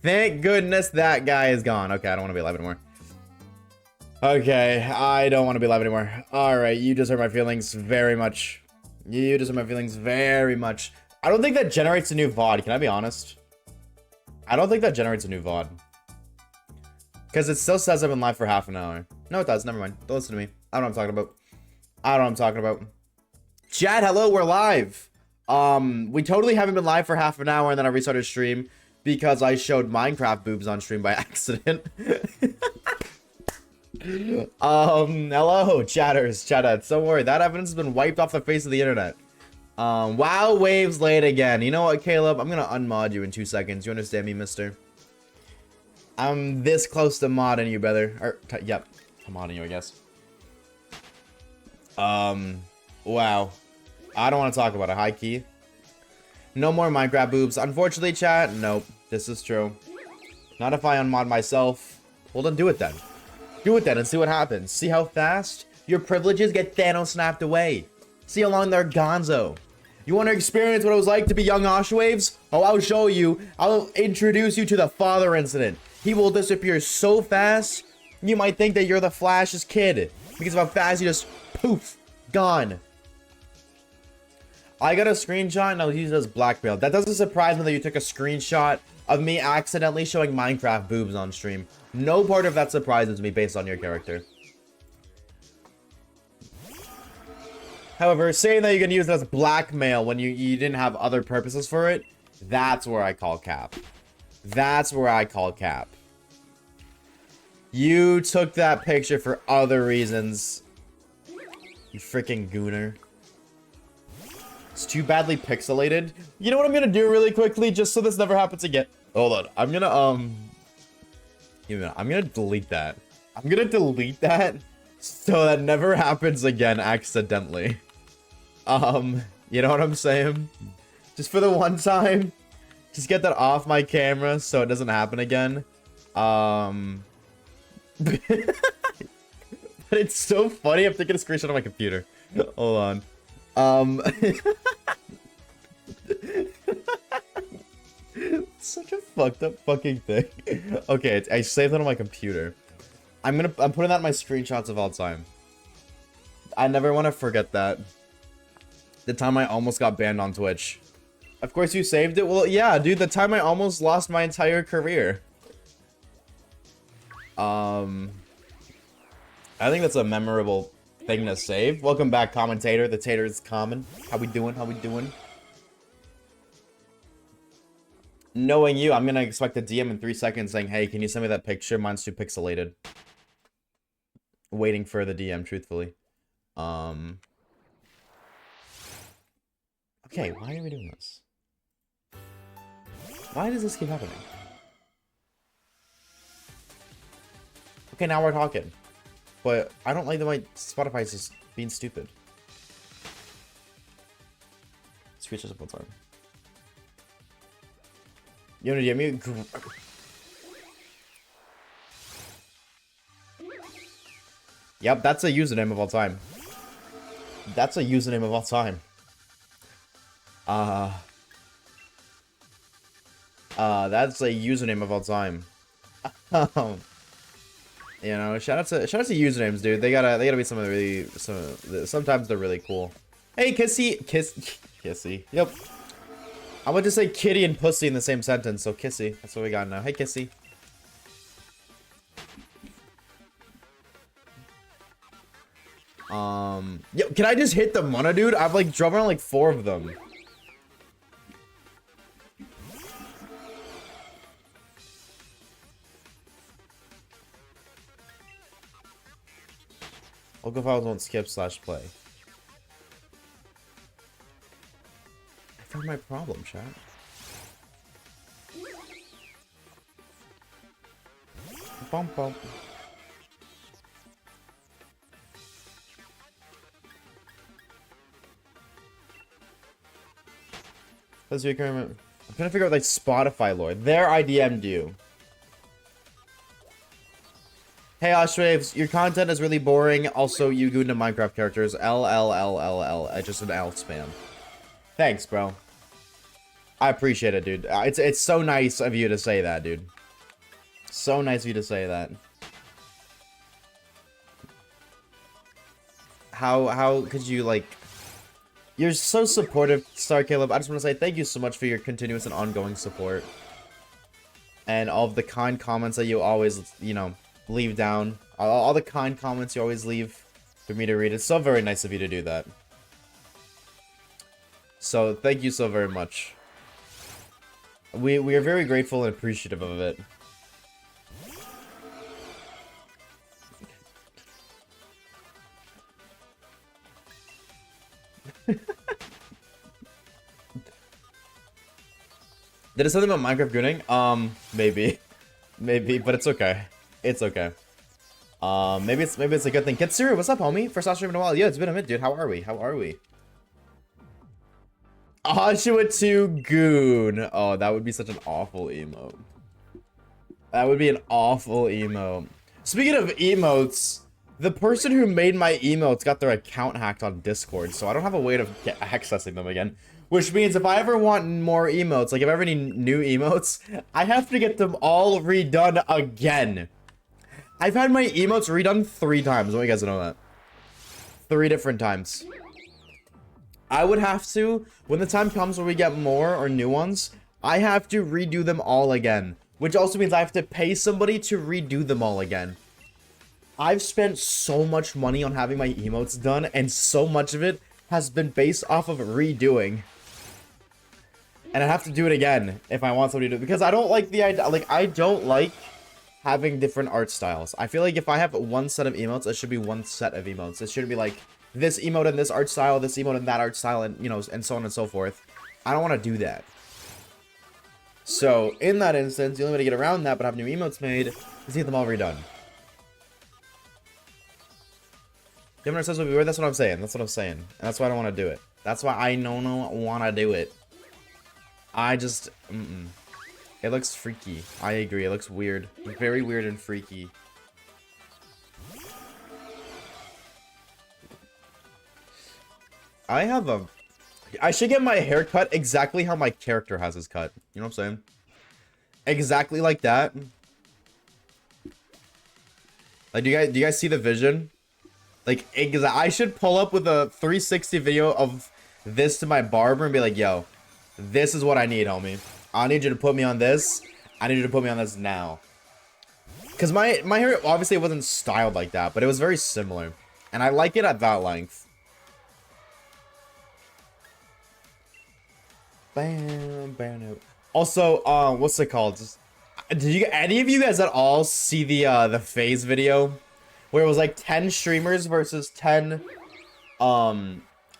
Thank goodness that guy is gone. Okay, I don't want to be alive anymore. Okay, I don't want to be alive anymore. Alright, you just hurt my feelings very much. You just hurt my feelings very much. I don't think that generates a new VOD, can I be honest? I don't think that generates a new VOD. Because it still says I've been live for half an hour. No, it does. Never mind. Don't listen to me. I don't know what I'm talking about. I don't know what I'm talking about. Chat, hello, we're live. We totally haven't been live for half an hour, and then I restarted stream because I showed Minecraft boobs on stream by accident. Hello, chatters, chatheads. Don't worry, that evidence has been wiped off the face of the internet. Wow, waves late again. You know what, Caleb? I'm gonna unmod you in 2 seconds. You understand me, mister? I'm this close to modding you, brother. Or, yep, I'm modding you, I guess. Wow. I don't want to talk about it. High key. No more Minecraft boobs. Unfortunately, chat, nope. This is true. Not if I unmod myself. Well, then do it then. Do it then and see what happens. See how fast your privileges get Thanos snapped away. See how long they're gonzo. You want to experience what it was like to be young Oshawaves? Oh, I'll show you. I'll introduce you to the father incident. He will disappear so fast, you might think that you're the Flash's kid. Because of how fast you just poof, gone. I got a screenshot and I'll use it as blackmail. That doesn't surprise me that you took a screenshot of me accidentally showing Minecraft boobs on stream. No part of that surprises me based on your character. However, saying that you can use it as blackmail when you didn't have other purposes for it, that's where I call cap. That's where I call cap. You took that picture for other reasons. You freaking gooner. It's too badly pixelated. You know what I'm gonna do really quickly, just so this never happens again? Hold on. I'm gonna delete that. I'm gonna delete that so that never happens again accidentally. You know what I'm saying? Just for the one time. Just get that off my camera so it doesn't happen again. But it's so funny. I'm taking a screenshot on my computer. Hold on. Such a fucked up fucking thing. Okay, I saved that on my computer. I'm putting that in my screenshots of all time. I never want to forget that. The time I almost got banned on Twitch. Of course you saved it? Well, yeah, dude, the time I almost lost my entire career. I think that's a memorable thing to save. Welcome back, commentator. The tater is common. How we doing? How we doing? Knowing you, I'm gonna expect a DM in 3 seconds saying, hey, can you send me that picture? Mine's too pixelated. Waiting for the DM, truthfully. Okay, why are we doing this? Why does this keep happening? Okay, now we're talking. But I don't like the way Spotify's just being stupid. Switch this up one time. You wanna DM me? Yep, that's a username of all time. That's a username of all time. That's a username of all time. You know, shout out to usernames, dude. They gotta be sometimes they're really cool. Hey, Kissy. Yep. I want to say kitty and pussy in the same sentence, so Kissy. That's what we got now. Hey, Kissy. Yo, can I just hit the Munna, dude? I've like drove around like 4 of them. I'll go files won't skip / play. I found my problem, chat. Bump bump. Let's be I'm trying to figure out like Spotify lore. There I DM'd you. Hey Oshawaves, your content is really boring. Also, you go into Minecraft characters. LLLLL. I just an L spam. Thanks, bro. I appreciate it, dude. It's so nice of you to say that, dude. So nice of you to say that. How could you, like... You're so supportive, Star Caleb. I just want to say thank you so much for your continuous and ongoing support. And all of the kind comments that you always, you know, leave down. All the kind comments you always leave for me to read. It's so very nice of you to do that. So, thank you so very much. We are very grateful and appreciative of it. Did it say something about Minecraft gooning? Maybe. Maybe, but it's okay. It's okay. Maybe it's a good thing. Kitsuru, what's up, homie? First stream in a while. Yeah, it's been a minute, dude. How are we? How are we? Oshawa 2 Goon. Oh, that would be such an awful emote. That would be an awful emote. Speaking of emotes, the person who made my emotes got their account hacked on Discord, so I don't have a way of accessing them again. Which means if I ever want more emotes, like if I ever need new emotes, I have to get them all redone again. I've had my emotes redone 3 times. I want you guys to know that. 3 different times. I would have to, when the time comes where we get more or new ones, I have to redo them all again. Which also means I have to pay somebody to redo them all again. I've spent so much money on having my emotes done, and so much of it has been based off of redoing. And I have to do it again if I want somebody to do it. Because I don't like the idea, like, I don't like having different art styles. I feel like if I have one set of emotes, it should be one set of emotes. It shouldn't be like, this emote in this art style, this emote in that art style, and, you know, and so on and so forth. I don't want to do that. So, in that instance, the only way to get around that but have new emotes made is to get them all redone. Governor says will be weird, that's what I'm saying. That's what I'm saying. And that's why I don't want to do it. That's why I don't want to do it. I just... It looks freaky. I agree, it looks weird. Very weird and freaky. I should get my hair cut exactly how my character has his cut. You know what I'm saying? Exactly like that. Like, do you guys see the vision? Like, I should pull up with a 360 video of this to my barber and be like, yo, this is what I need, homie. I need you to put me on this. I need you to put me on this now. Because my hair obviously wasn't styled like that, but it was very similar. And I like it at that length. Bam, bam. Also, what's it called? Did any of you guys at all see the phase video where it was like 10 streamers versus 10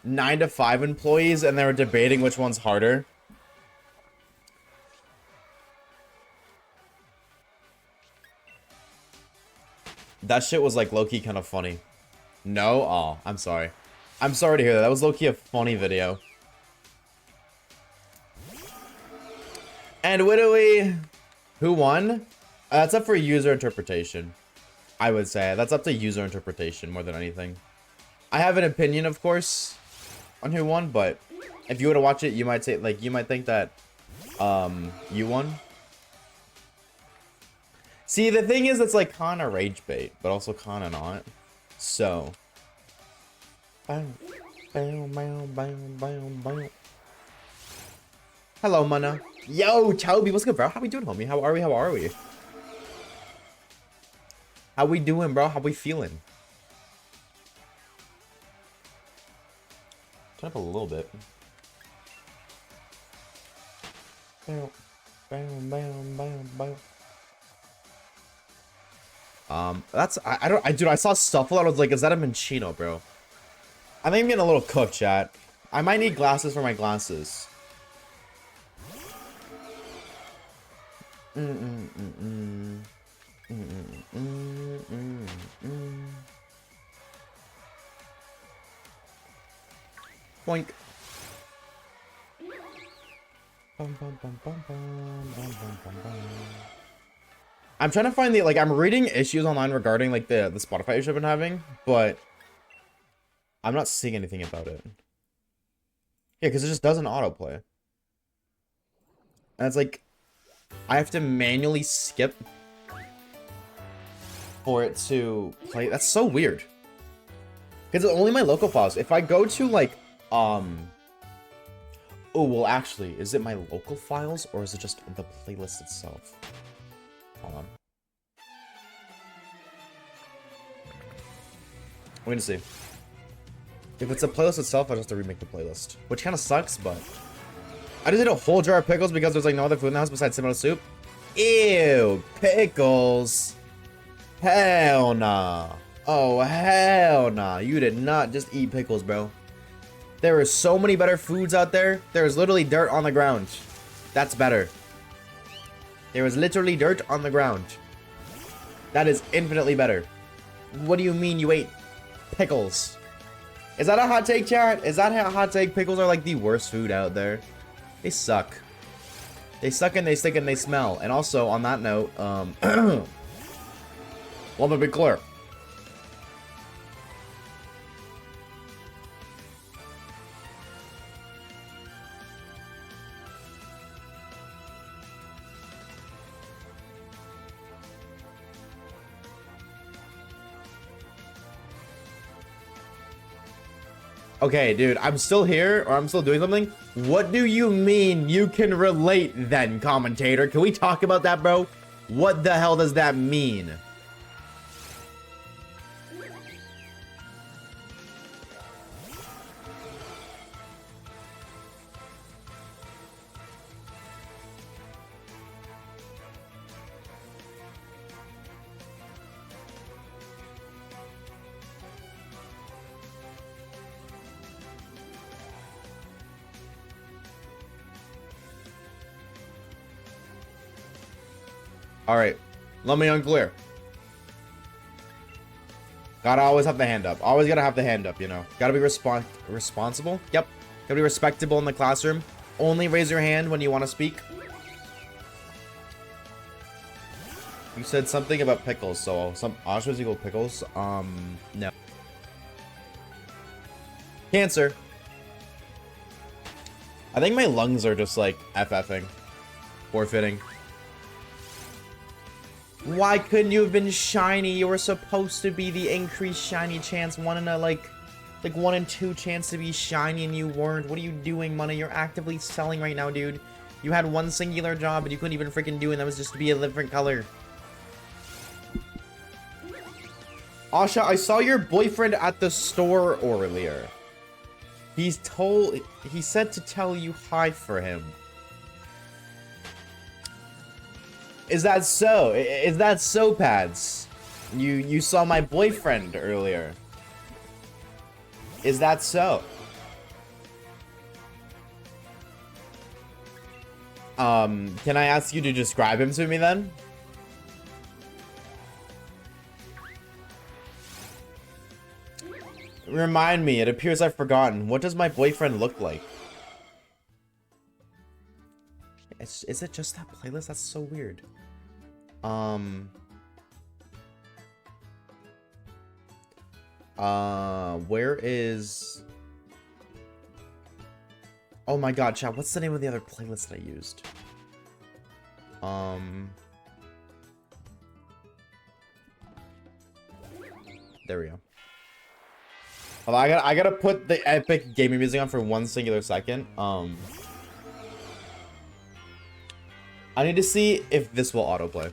9 to 5 employees, and they were debating which one's harder? That shit was like low-key kind of funny. No? Oh, I'm sorry. I'm sorry to hear that. That was low-key a funny video. And Widowy, who won? That's up for user interpretation. I would say that's up to user interpretation more than anything. I have an opinion, of course, on who won, but if you were to watch it, you might say, like, you might think that you won. See, the thing is, it's like kind of rage bait, but also kind of not. So, bam, bam, bam, bam, bam, bam. Hello, Munna. Yo, Toby, what's good, bro? How we doing, homie? How are we? How are we? How we doing, bro? How we feeling? Turn up a little bit. Bam, bam, bam, bam, bam. Dude, I saw Stuffle and I was like, is that a Minccino, bro? I think I'm getting a little cooked, chat. I might need glasses for my glasses. Boink. I'm trying to find the, like, I'm reading issues online regarding, like, the Spotify issue I've been having, but I'm not seeing anything about it. Yeah, because it just doesn't autoplay. And it's like, I have to manually skip for it to play. That's so weird. Because it's only my local files. If I go to like, oh, well, actually, is it my local files or is it just the playlist itself? Hold on. We're gonna see. If it's a playlist itself, I just have to remake the playlist. Which kind of sucks, but... I just did a whole jar of pickles because there's like no other food in the house besides tomato soup. Ew, pickles. Hell nah. Oh, hell nah. You did not just eat pickles, bro. There are so many better foods out there. There is literally dirt on the ground. That's better. There is literally dirt on the ground. That is infinitely better. What do you mean you ate pickles? Is that a hot take, chat? Is that a hot take? Pickles are like the worst food out there. They suck. They suck and they stink and they smell. And also, on that note, let me be clear. Okay, dude, I'm still here, or I'm still doing something. What do you mean you can relate then, commentator? Can we talk about that, bro? What the hell does that mean? Alright, let me unclear. Gotta always have the hand up. Always gotta have the hand up, you know. Gotta be responsible? Yep. Gotta be respectable in the classroom. Only raise your hand when you want to speak. You said something about pickles, so some Oshawaves equal pickles? No. Cancer. I think my lungs are just like FFing. Forfeiting. Why couldn't you have been shiny? You were supposed to be the increased shiny chance. 1 in a like 1 in 2 chance to be shiny and you weren't. What are you doing, Munna? You're actively selling right now, dude. You had one singular job and you couldn't even freaking do it. That was just to be a different color. Asha, I saw your boyfriend at the store earlier. He said to tell you hi for him. Is that so? Is that so, Pads? You saw my boyfriend earlier. Is that so? Can I ask you to describe him to me then? Remind me, it appears I've forgotten. What does my boyfriend look like? Is it just that playlist? That's so weird. Where is... Oh my god, chat, what's the name of the other playlist that I used? There we go. Hold on, I gotta put the epic gaming music on for 1 singular second. I need to see if this will autoplay.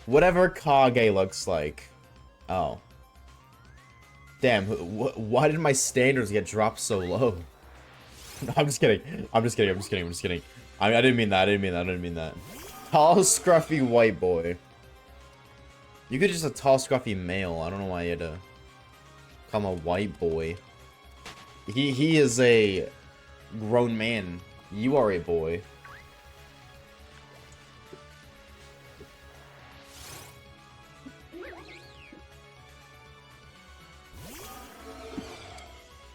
Whatever Kage looks like. Oh. Damn, why did my standards get dropped so low? No, I'm just kidding. I'm just kidding. I didn't mean that. I didn't mean that. Tall, scruffy white boy. You could just a tall, scruffy male. I don't know why you had to become a white boy. He is a grown man. You are a boy.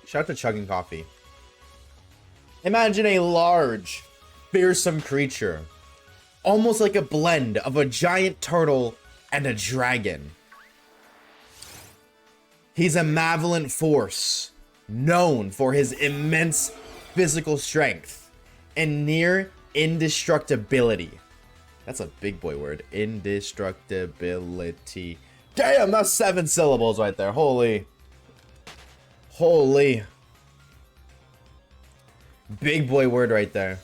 Shout out to Chugging Coffee. Imagine a large, fearsome creature. Almost like a blend of a giant turtle and a dragon. He's a malevolent force, known for his immense physical strength and near Indestructibility. That's a big boy word. Indestructibility. Damn, that's 7 syllables right there. Holy. Holy. Big boy word right there.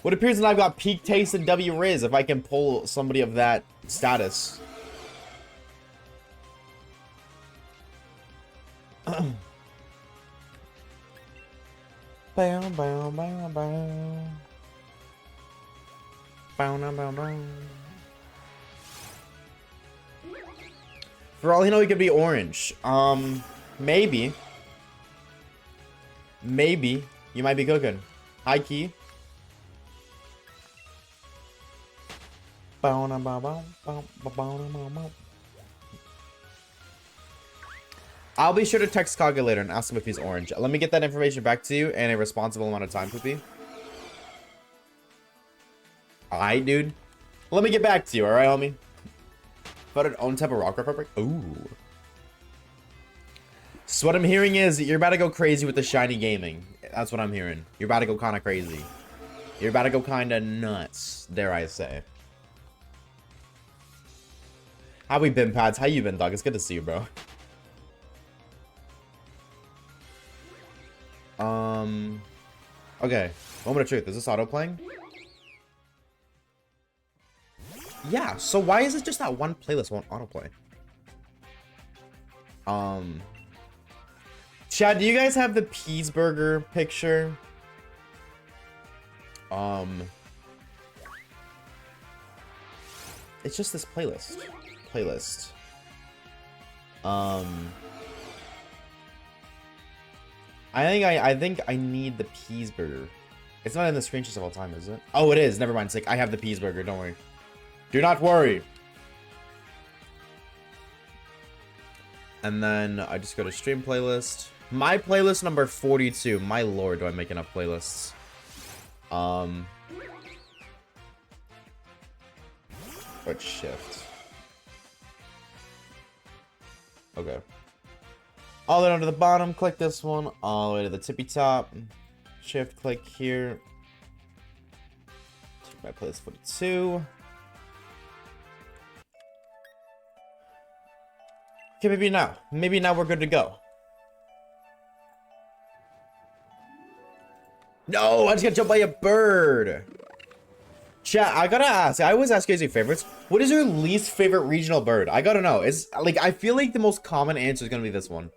What appears that I've got peak taste in W Riz if I can pull somebody of that status. Bow, bow, bow, bow. Bow, bow, bow, bow. For all you know, he could be orange. Maybe. Maybe. You might be cooking. High key. I'll be sure to text Kage later and ask him if he's orange. Let me get that information back to you in a responsible amount of time, Poopy. Alright, dude. Let me get back to you, alright, homie? But an own type of rock republic? Ooh. So what I'm hearing is that you're about to go crazy with the shiny gaming. That's what I'm hearing. You're about to go kind of crazy. You're about to go kind of nuts, dare I say. How we been, Pads? How you been, dog? It's good to see you, bro. Okay. Moment of truth. Is this auto playing? Yeah. So why is it just that one playlist won't autoplay? Chad, do you guys have the Peaceburger picture? It's just this playlist. I think I need the Peaceburger. It's not in the screenshots of all time, is it? Oh, it is. Never mind. Sick. I have the Peaceburger. Don't worry. Do not worry. And then I just go to stream playlist. My playlist number 42. My lord, do I make enough playlists? Let's shift. Okay. All the way down to the bottom, click this one. All the way to the tippy top. Shift, click here. Take my playlist 42. Okay, maybe now. Maybe now we're good to go. No, I just got jumped by a bird. Chat, I gotta ask. I always ask you guys your favorites. What is your least favorite regional bird? I gotta know. It's like, I feel like the most common answer is gonna be this one.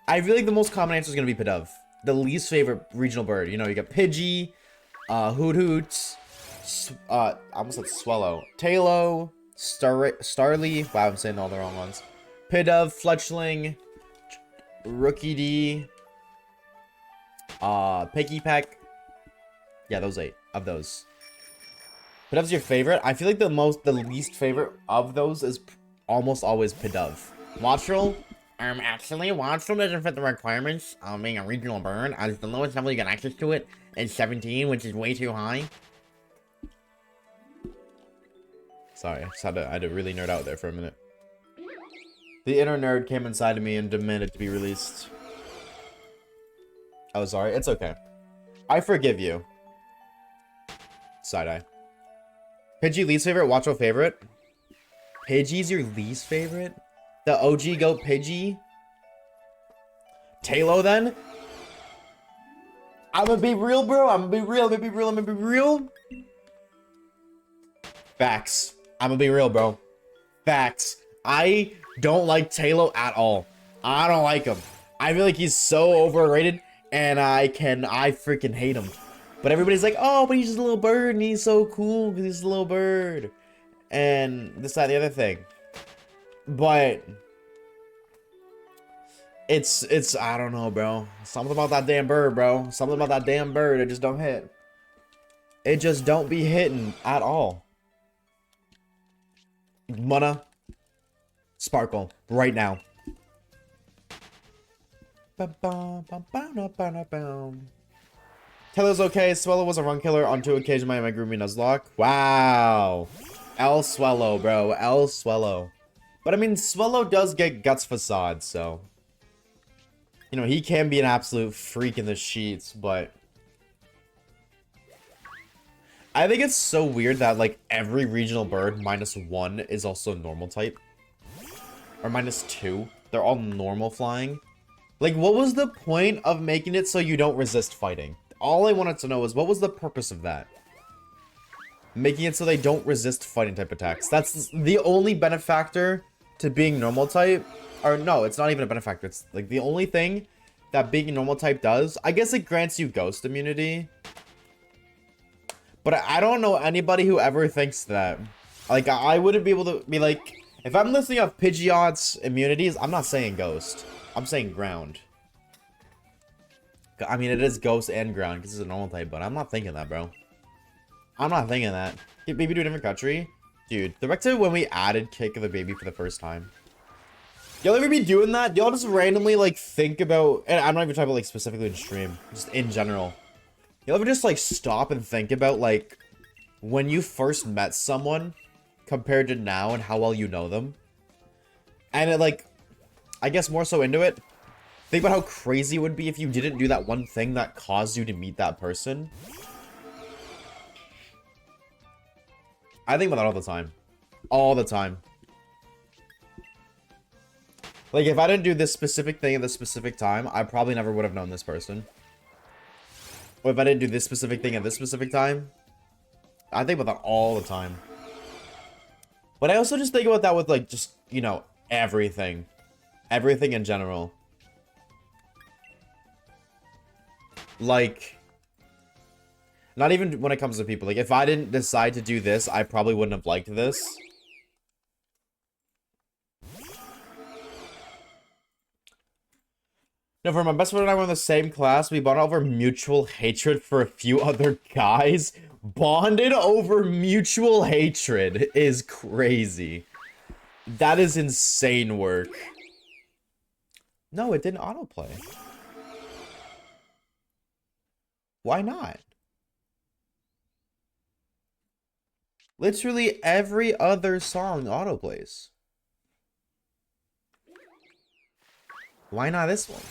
I feel like the most common answer is gonna be Pidove. The least favorite regional bird. You know, you got Pidgey, Hoot Hoots, I almost said Swallow, Talo, Starly. Wow, I'm saying all the wrong ones. Pidove, Fletchling, Rookie D, Picky Peck. Yeah, those 8 of those. Pidove's your favorite? I feel like the least favorite of those is almost always Pidove. Wattrel? Actually, Wattrel doesn't fit the requirements of being a regional bird, as the lowest level you get access to it is 17, which is way too high. Sorry, I just had to really nerd out there for a minute. The inner nerd came inside of me and demanded to be released. Oh, sorry. It's okay. I forgive you. Side-eye. Pidgey least favorite, Wattrel favorite? Pidgey's your least favorite? The OG goat Pidgey? Talo then? I'm gonna be real, bro. I'm gonna be real. Facts. I'm gonna be real, bro. Facts. I don't like Talo at all. I don't like him. I feel like he's so overrated, and I freaking hate him. But everybody's like, oh, but he's just a little bird, and he's so cool because he's a little bird. And this, that, and the other thing. But it's, I don't know, bro. Something about that damn bird, bro. Something about that damn bird, it just don't hit. It just don't be hitting at all. Munna. Sparkle. Right now. Taylor's okay. Swallow was a run killer on 2 occasions by my grooming Nuzlocke. Wow. El Swallow, bro. El Swallow. But I mean, Swallow does get Guts Facade, so. You know, he can be an absolute freak in the sheets, but. I think it's so weird that, like, every regional bird -1 is also normal type. Or -2. They're all normal flying. Like, what was the point of making it so you don't resist fighting? All I wanted to know is, what was the purpose of that? Making it so they don't resist fighting type attacks. That's the only benefactor to being normal type. Or no, it's not even a benefactor. It's like the only thing that being normal type does. I guess it grants you ghost immunity. But I don't know anybody who ever thinks that. Like, I wouldn't be able to be like, if I'm listing off Pidgeot's immunities, I'm not saying ghost. I'm saying ground. I mean, it is ghost and ground because it's a normal type, but I'm not thinking that, bro. I'm not thinking that. Get baby to a different country? Dude, the back to when we added Kick of the Baby for the first time. Y'all ever be doing that? Y'all just randomly, like, think about... And I'm not even talking about, like, specifically in stream. Just in general. Y'all ever just, like, stop and think about, like, when you first met someone compared to now and how well you know them? And it, like, I guess more so into it. Think about how crazy it would be if you didn't do that one thing that caused you to meet that person. I think about that all the time. All the time. Like, if I didn't do this specific thing at this specific time, I probably never would have known this person. Or if I didn't do this specific thing at this specific time, I think about that all the time. But I also just think about that with, like, just, you know, everything. Everything in general. Like, not even when it comes to people. Like, if I didn't decide to do this, I probably wouldn't have liked this. No, for my best friend and I were in the same class. We bonded over mutual hatred for a few other guys. Bonded over mutual hatred is crazy. That is insane work. No, it didn't autoplay. Why not? Literally every other song autoplays. Why not this one?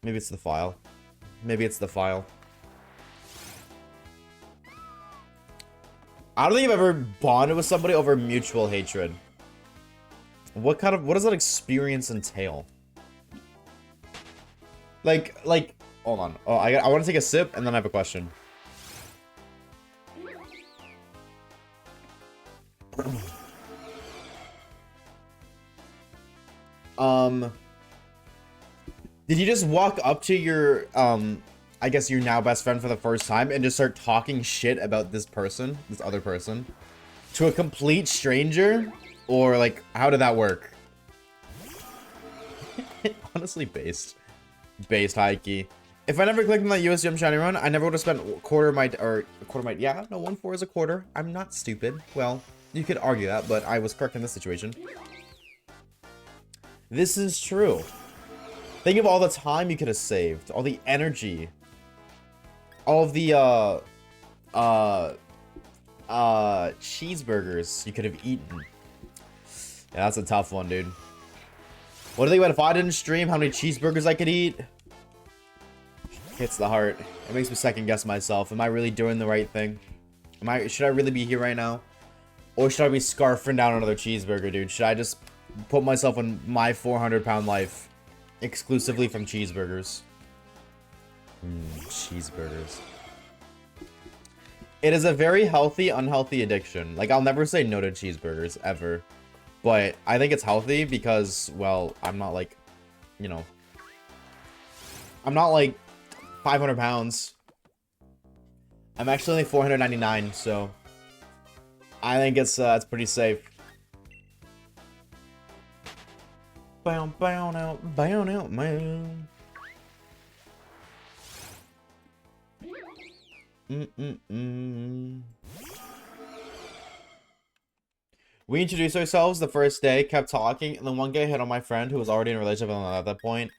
Maybe it's the file. Maybe it's the file. I don't think I've ever bonded with somebody over mutual hatred. What does that experience entail? Like, hold on. Oh, I want to take a sip and then I have a question. Did you just walk up to your, I guess your now best friend for the first time and just start talking shit about this person, this other person, to a complete stranger? Or, like, how did that work? Honestly, based high key. If I never clicked on that US Gem Shiny Run, I never would have spent yeah, no, 1-4 is a quarter. I'm not stupid. Well, you could argue that, but I was correct in this situation. This is true. Think of all the time you could have saved, all the energy, all of the, cheeseburgers you could have eaten. Yeah, that's a tough one, dude. What do you think about if I didn't stream, how many cheeseburgers I could eat? Hits the heart. It makes me second guess myself. Am I really doing the right thing? Should I really be here right now? Or should I be scarfing down another cheeseburger, dude? Should I just put myself in my 400-pound life exclusively from cheeseburgers? Cheeseburgers. It is a very healthy, unhealthy addiction. Like, I'll never say no to cheeseburgers, ever. But I think it's healthy because, well, I'm not like, you know, I'm not like 500 pounds. I'm actually only 499, so I think it's pretty safe. Bound out, man. We introduced ourselves the first day, kept talking, and then one guy hit on my friend who was already in a relationship at that point.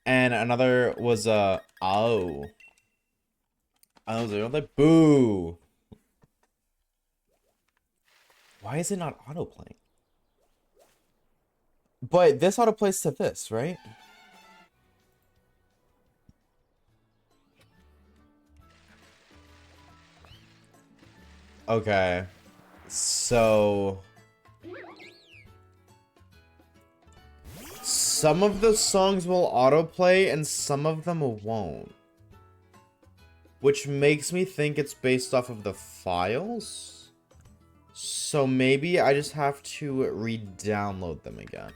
And another was, oh. I was like, boo. Why is it not auto-playing? But this auto-plays to this, right? Okay. So... some of the songs will autoplay and some of them won't. Which makes me think it's based off of the files. So maybe I just have to re-download them again.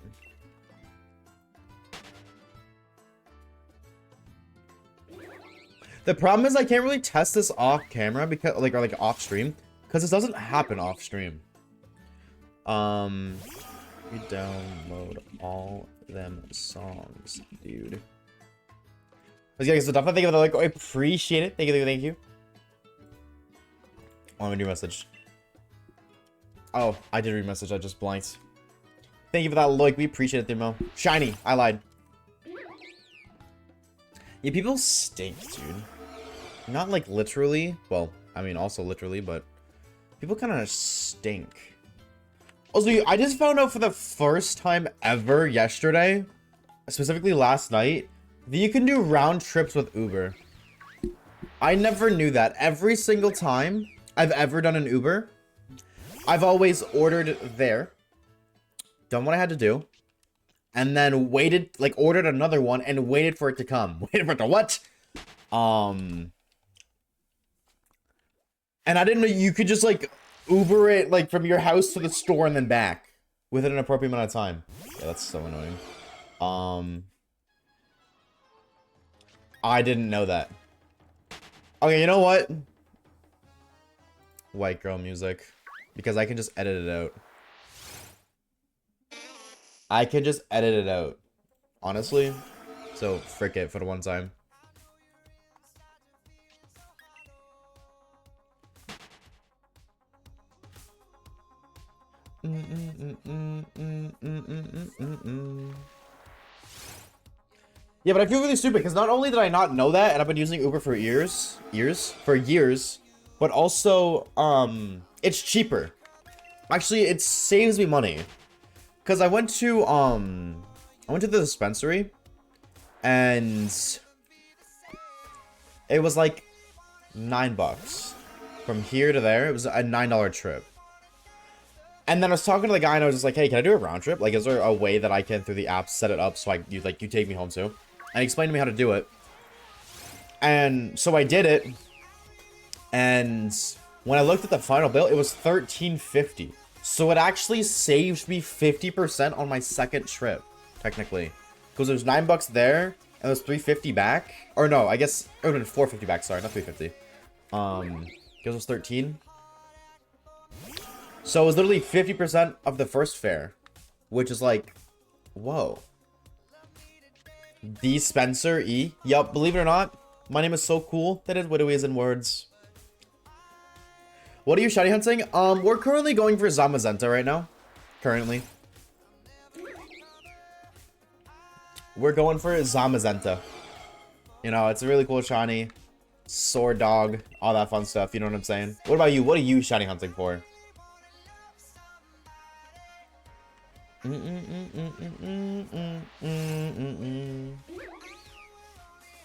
The problem is I can't really test this off camera because or off stream because this doesn't happen off stream. We download all them songs, dude. Let's get some stuff. I think of I appreciate it. Thank you, thank you. Oh, I'm a new message. Oh, I did read message. I just blanked. Thank you for that, Loic. We appreciate it, Thimo. Shiny. I lied. Yeah, people stink, dude. Not like literally. Well, I mean also literally, but people kind of stink. Also, I just found out for the first time ever yesterday, specifically last night, that you can do round trips with Uber. I never knew that. Every single time I've ever done an Uber, I've always ordered there, done what I had to do, and then waited, ordered another one and waited for it to come. Waited for it to what? And I didn't know you could just, Uber it, from your house to the store and then back within an appropriate amount of time. Yeah, that's so annoying. I didn't know that. Okay, you know what? White girl music. Because I can just edit it out. I can just edit it out. Honestly. So, frick it for the one time. Yeah, but I feel really stupid because not only did I not know that, and I've been using Uber for years, but also, it's cheaper. Actually, it saves me money. Because I went to the dispensary, and it was like $9 from here to there. It was a $9 trip. And then I was talking to the guy, and I was just like, "Hey, can I do a round trip? Is there a way that I can through the app set it up so you take me home too?" And he explained to me how to do it. And so I did it. And when I looked at the final bill, it was $13.50. So it actually saved me 50% on my second trip, technically, because there's $9 there and there's $3.50 back. Or no, I guess it would have been $4.50 back. Sorry, not $3.50. Because it was 13. So it was literally 50% of the first fare, which is whoa. Dispenser E. Yup, believe it or not, my name is so cool. That is what it is in words. What are you shiny hunting? We're currently going for Zamazenta right now. Currently. We're going for Zamazenta. You know, it's a really cool shiny. Sword dog. All that fun stuff. You know what I'm saying? What about you? What are you shiny hunting for?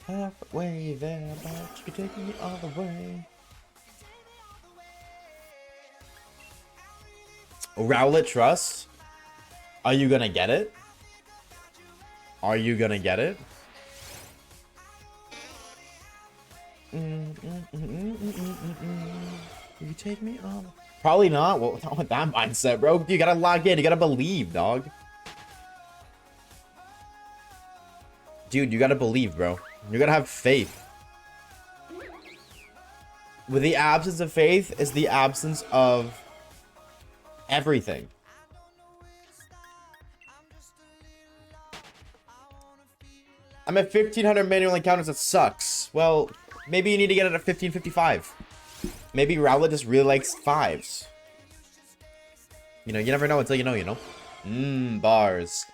Halfway there, but you can take me all the way. Rowlet Trust? Are you gonna get it? Are you gonna get it? You take me all. Probably not. Well, not with that mindset, bro. You gotta log in. You gotta believe, dog. Dude, you gotta believe, bro. You gotta have faith. With the absence of faith is the absence of everything. I'm at 1500 manual encounters. That sucks. Well, maybe you need to get it at 1555. Maybe Rowlet just really likes 5s. You know, you never know until you know, you know? Bars.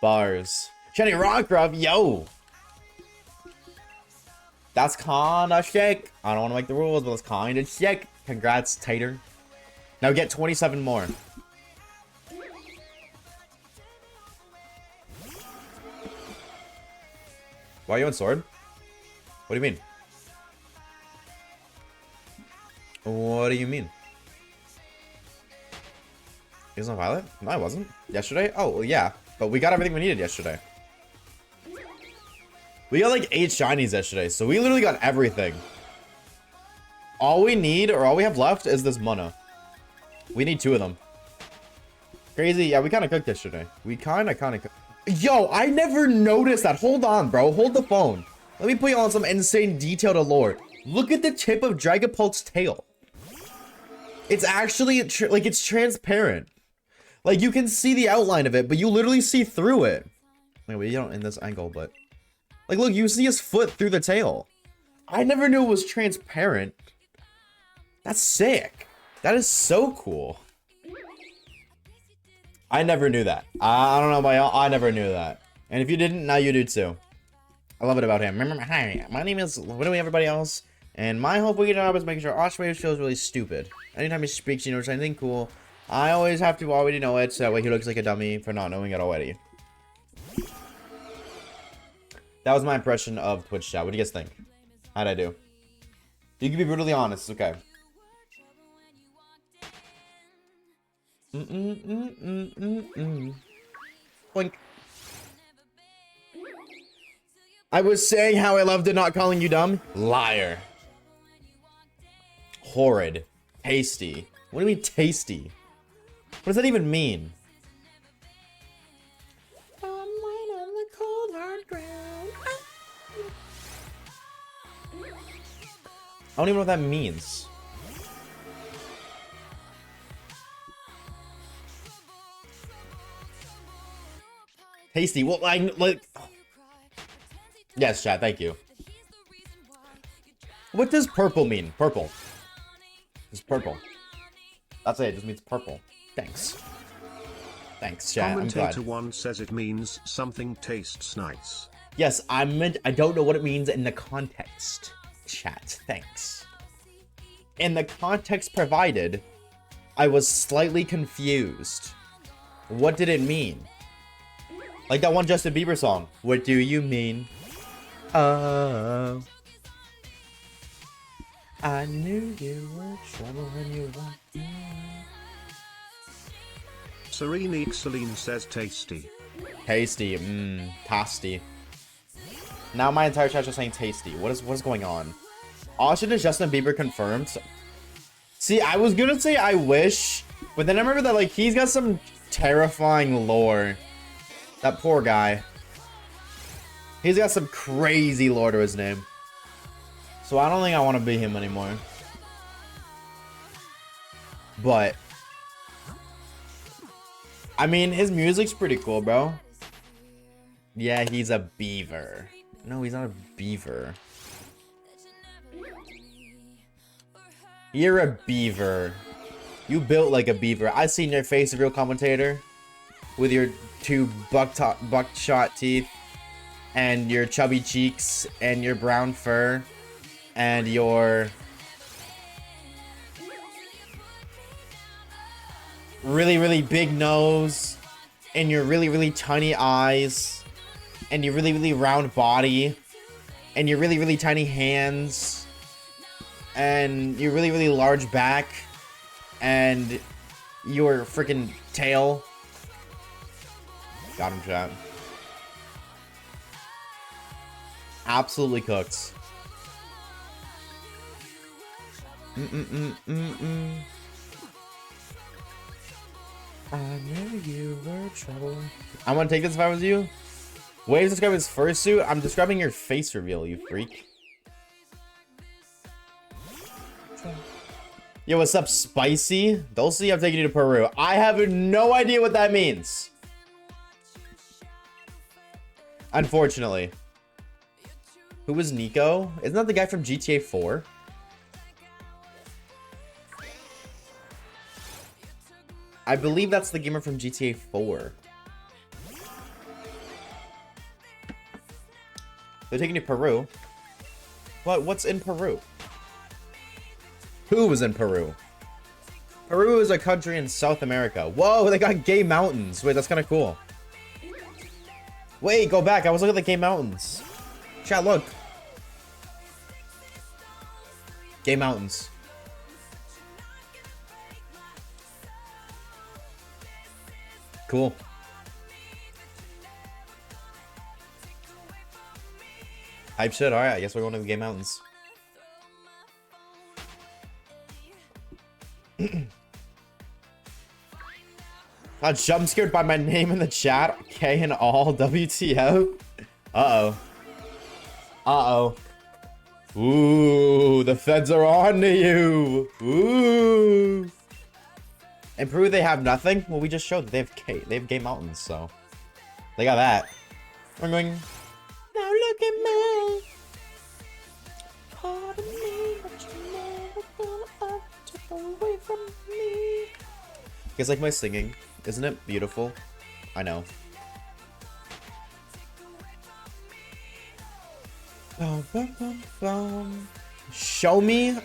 Bars. Shiny Rockruff, yo! That's kinda sick. I don't want to make the rules, but it's kinda sick. Congrats, Tater. Now get 27 more. Why are you on sword? What do you mean? What do you mean? He was on Violet? No, I wasn't. Yesterday? Oh, well, yeah. But we got everything we needed yesterday. We got like 8 shinies yesterday, so we literally got everything. All we need, or all we have left, is this Munna. We need 2 of them. Crazy. Yeah, we kind of cooked yesterday. We kind of cooked. Yo, I never noticed that. Hold on, bro. Hold the phone. Let me put you on some insane detail to lore. Look at the tip of Dragapult's tail. It's actually, like, it's transparent. Like, you can see the outline of it, but you literally see through it. Anyway, you don't in this angle, but... Like, look, you see his foot through the tail. I never knew it was transparent. That's sick. That is so cool. I never knew that. I don't know about y'all. I never knew that. And if you didn't, now you do too. I love it about him. Remember, hi, my name is literally everybody else. And my whole boogie job is making sure Oshawaves feels really stupid. Anytime he speaks, you know, anything cool, I always have to already know it, so that way he looks like a dummy for not knowing it already. That was my impression of Twitch chat. What do you guys think? How'd I do? You can be brutally honest, okay. Boink. I was saying how I loved it, not calling you dumb. Liar. Horrid. Tasty. What do you mean tasty? What does that even mean? I don't even know what that means. Tasty. Well, like. Yes, chat. Thank you. What does purple mean? Purple. It's purple. That's it. It just means purple. Thanks. Thanks, chat. Commentator 1 says it means something tastes nice. Yes, I don't know what it means in the context. Chat. Thanks. In the context provided, I was slightly confused. What did it mean? Like that one Justin Bieber song. What do you mean? Oh, I knew you were trouble when you walked in. Serene Celine says tasty. Tasty, tasty. Now my entire chat is saying tasty. What is going on? Austin is Justin Bieber confirmed. See, I was gonna say I wish, but then I remember that like he's got some terrifying lore. That poor guy. He's got some crazy lore to his name. So I don't think I want to be him anymore. But I mean, his music's pretty cool, bro. Yeah, he's a beaver. No, he's not a beaver. You're a beaver. You built like a beaver. I seen your face, real commentator. With your 2 buckshot teeth. And your chubby cheeks. And your brown fur. And your really, really big nose. And your really, really tiny eyes. And your really, really round body. And your really, really tiny hands. And your really, really large back. And your freaking tail. Got him, chat. Absolutely cooked. I knew you were trouble. I'm gonna take this if I was you. Waves describe his fursuit. I'm describing your face reveal, you freak. Yo, what's up, Spicy? Dulcie, I'm taking you to Peru. I have no idea what that means. Unfortunately. Who was Nico? Isn't that the guy from GTA 4? I believe that's the gamer from GTA 4. They're taking you to Peru. What's in Peru? Who was in Peru? Peru is a country in South America. Whoa, they got gay mountains. Wait, that's kind of cool. Wait, go back. I was looking at the gay mountains. Chat, look. Gay Mountains. Cool. Hype shit. Alright, I guess we're going to the Gay Mountains. Got jump scared by my name in the chat. K and all. WTF. Uh-oh. Uh-oh. Ooh, the feds are on to you. Ooh. In Peru, they have nothing. Well, we just showed that they have Gay Mountains, so they got that. We're going. Now look at me. Part of me, but you never gonna take away from me. You guys like my singing? Isn't it beautiful? I know. Bum, bum, bum, bum. Show me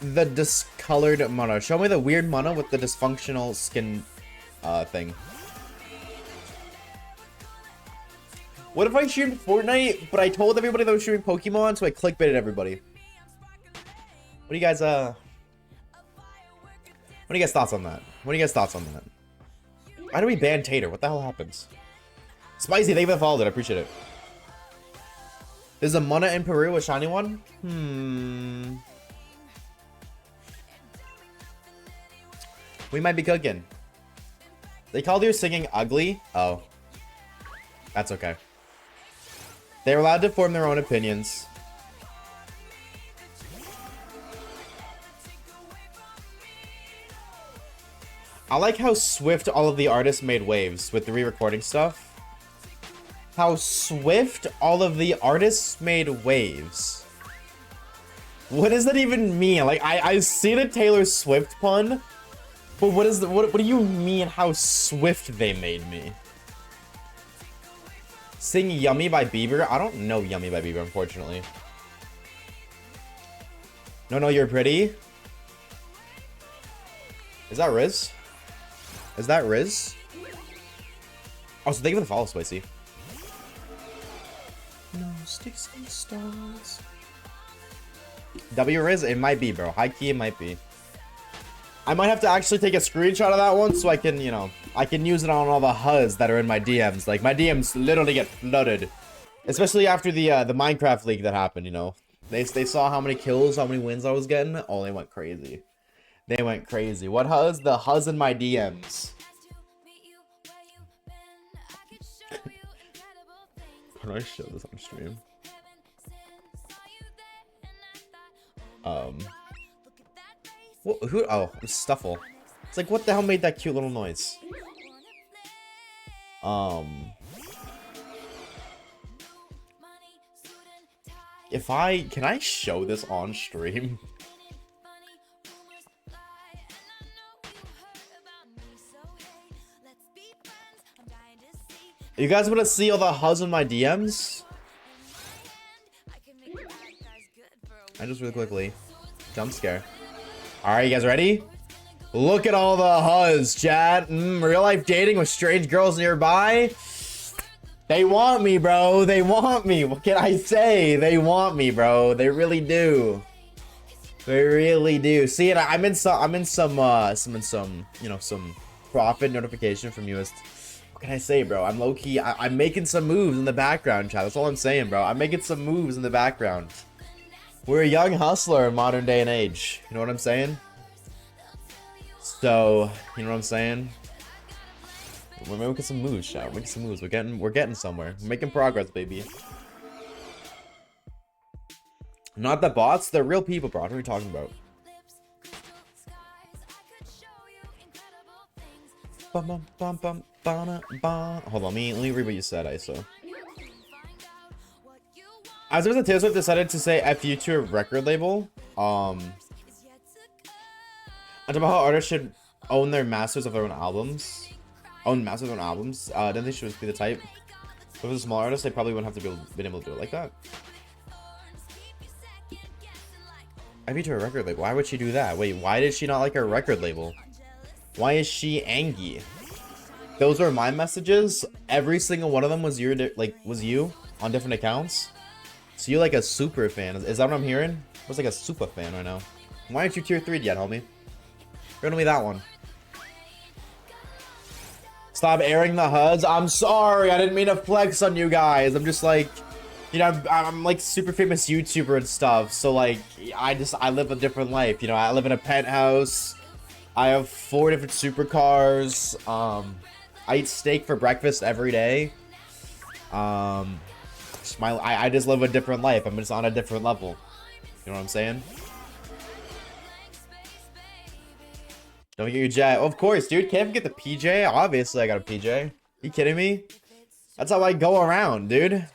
the discolored Munna. Show me the weird Munna with the dysfunctional skin thing. What if I streamed Fortnite, but I told everybody that I was streaming Pokemon, so I clickbaited everybody? What do you guys thoughts on that? What are you guys thoughts on that? Why do we ban Tater? What the hell happens? Spicy, thank you for the follow, dude. I appreciate it. There's a Munna in Peru, a shiny one? We might be cooking. They called your singing ugly? Oh. That's okay. They're allowed to form their own opinions. I like how swift all of the artists made waves with the re-recording stuff. How swift all of the artists made waves. What does that even mean? Like, I see the Taylor Swift pun, but what do you mean how swift they made me? Sing Yummy by Bieber? I don't know Yummy by Bieber, unfortunately. No, you're pretty. Is that Riz? Is that Riz? Oh, so thank you for the follow, Spicy. No sticks and stones. W Riz? It might be, bro. High key, it might be. I might have to actually take a screenshot of that one so I can, you know, I can use it on all the HUDs that are in my DMs. Like, my DMs literally get flooded. Especially after the Minecraft leak that happened, you know. They saw how many kills, how many wins I was getting. Oh, they went crazy. They went crazy. What HUDs? The HUDs in my DMs. How do I show this on stream? Who? Oh, it's Stuffle. It's like, what the hell made that cute little noise? Can I show this on stream? You guys want to see all the HUDs in my DMs? I just really quickly jump scare. Alright, you guys ready? Look at all the HUDs, chat. Real life dating with strange girls nearby. They want me, bro. They want me. What can I say? They want me, bro. They really do. They really do. See it. I'm in some you know, some profit notification from UST. What can I say, bro? I'm low key. I'm making some moves in the background, chat. That's all I'm saying, bro. I'm making some moves in the background. We're a young hustler in modern day and age. You know what I'm saying? So, you know what I'm saying? We're making some moves, chat. We're making some moves. We're getting somewhere. We're making progress, baby. Not the bots, they're real people, bro. What are we talking about? Hold on, let me read what you said, ISO. As soon as Taylor Swift decided to say F you to a record label, I talk about how artists should own their masters of their own albums. Own masters of their own albums. Then they should be the type. If it was a small artist, they probably wouldn't have to been able to do it like that. F you to a record label. Why would she do that? Wait, why did she not like her record label? Why is she angry? Those were my messages. Every single one of them was you on different accounts. So you like a super fan? Is that what I'm hearing? What's like a super fan right now? Why aren't you tier 3 yet, homie? Riddle me that one. Stop airing the HUDs. I'm sorry. I didn't mean to flex on you guys. I'm just like, you know, I'm like super famous YouTuber and stuff. So like, I live a different life. You know, I live in a penthouse. I have 4 different supercars. I eat steak for breakfast every day. I just live a different life. I'm just on a different level. You know what I'm saying? Don't get your jet. Of course, dude. Can't forget the PJ. Obviously, I got a PJ. You kidding me? That's how I go around, dude.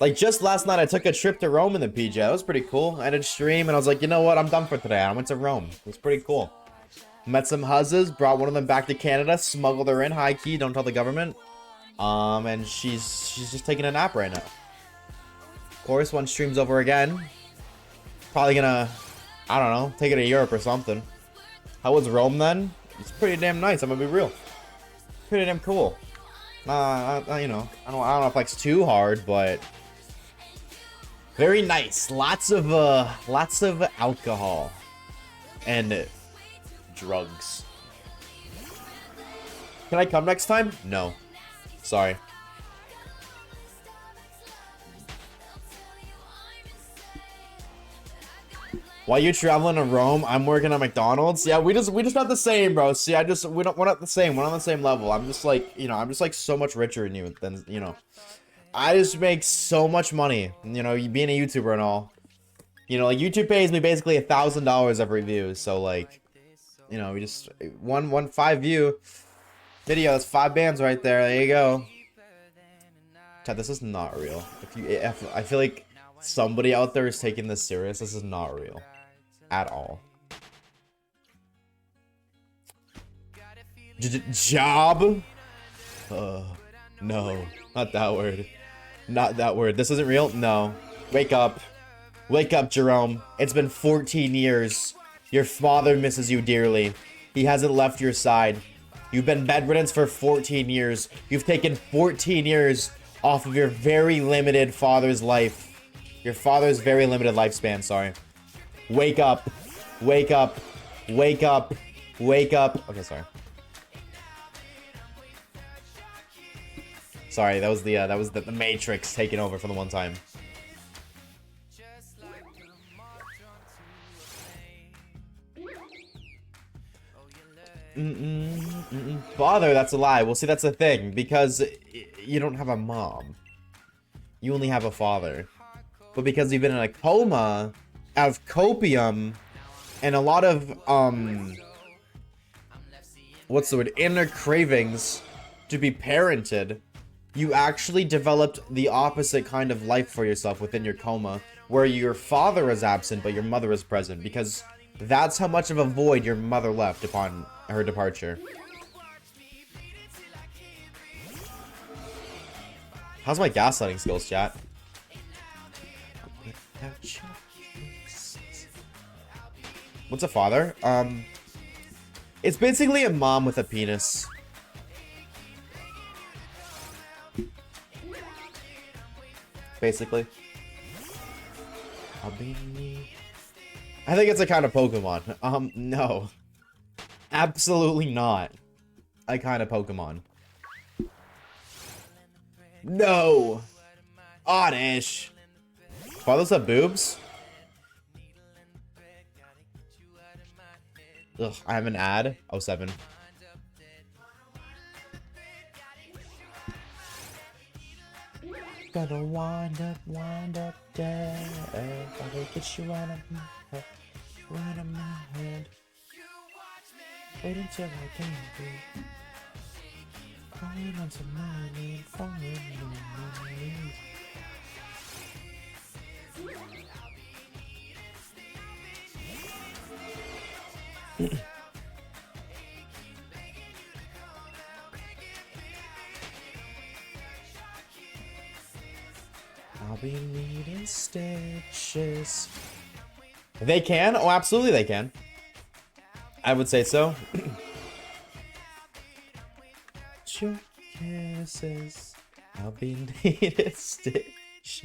Like, just last night, I took a trip to Rome in the PJ. That was pretty cool. I did stream, and I was like, you know what? I'm done for today. I went to Rome. It was pretty cool. Met some huzzas. Brought one of them back to Canada. Smuggled her in. High key. Don't tell the government. And she's just taking a nap right now. Of course, when stream's over again, probably gonna, I don't know, take it to Europe or something. How was Rome then? It's pretty damn nice. I'm gonna be real. Pretty damn cool. You know, I don't know if it's too hard, but very nice. Lots of alcohol and drugs. Can I come next time? No. Sorry. While you're traveling to Rome, I'm working at McDonald's. Yeah, we just not the same, bro. See, we're not the same. We're on the same level. I'm just like, you know, I'm just like so much richer than you. Than, you know, I just make so much money. You know, being a YouTuber and all. You know, like YouTube pays me basically $1,000 every view. So like, you know, we just one 5 view video. That's 5 bands right there. There you go. Chat, this is not real. If I feel like somebody out there is taking this serious, this is not real. At all. Job? No. Not that word. Not that word. This isn't real? No. Wake up. Wake up, Jerome. It's been 14 years. Your father misses you dearly. He hasn't left your side. You've been bedridden for 14 years. You've taken 14 years off of your very limited father's life. Your father's very limited lifespan, sorry. Wake up. Wake up. Wake up. Wake up. Okay, sorry. Sorry, that was the Matrix taking over for the one time. Father, that's a lie. Well, see, that's the thing, because you don't have a mom. You only have a father. But because you've been in a coma out of copium and a lot of, what's the word? Inner cravings to be parented, you actually developed the opposite kind of life for yourself within your coma, where your father is absent, but your mother is present, because that's how much of a void your mother left upon her departure. How's my gaslighting skills, chat? What's a father? It's basically a mom with a penis. Basically. I think it's a kind of Pokemon. No. Absolutely not. A kind of Pokemon. No. Oddish. Fathers have boobs? Ugh, I have an ad. 07. Gonna wind up dead. Gotta get you out of my head. Wait until I can be. Crying on some money, falling on my knees. I'll be needing stitches. They can? Oh, absolutely they can. I would say so. Your kisses. I'll be needing stitches.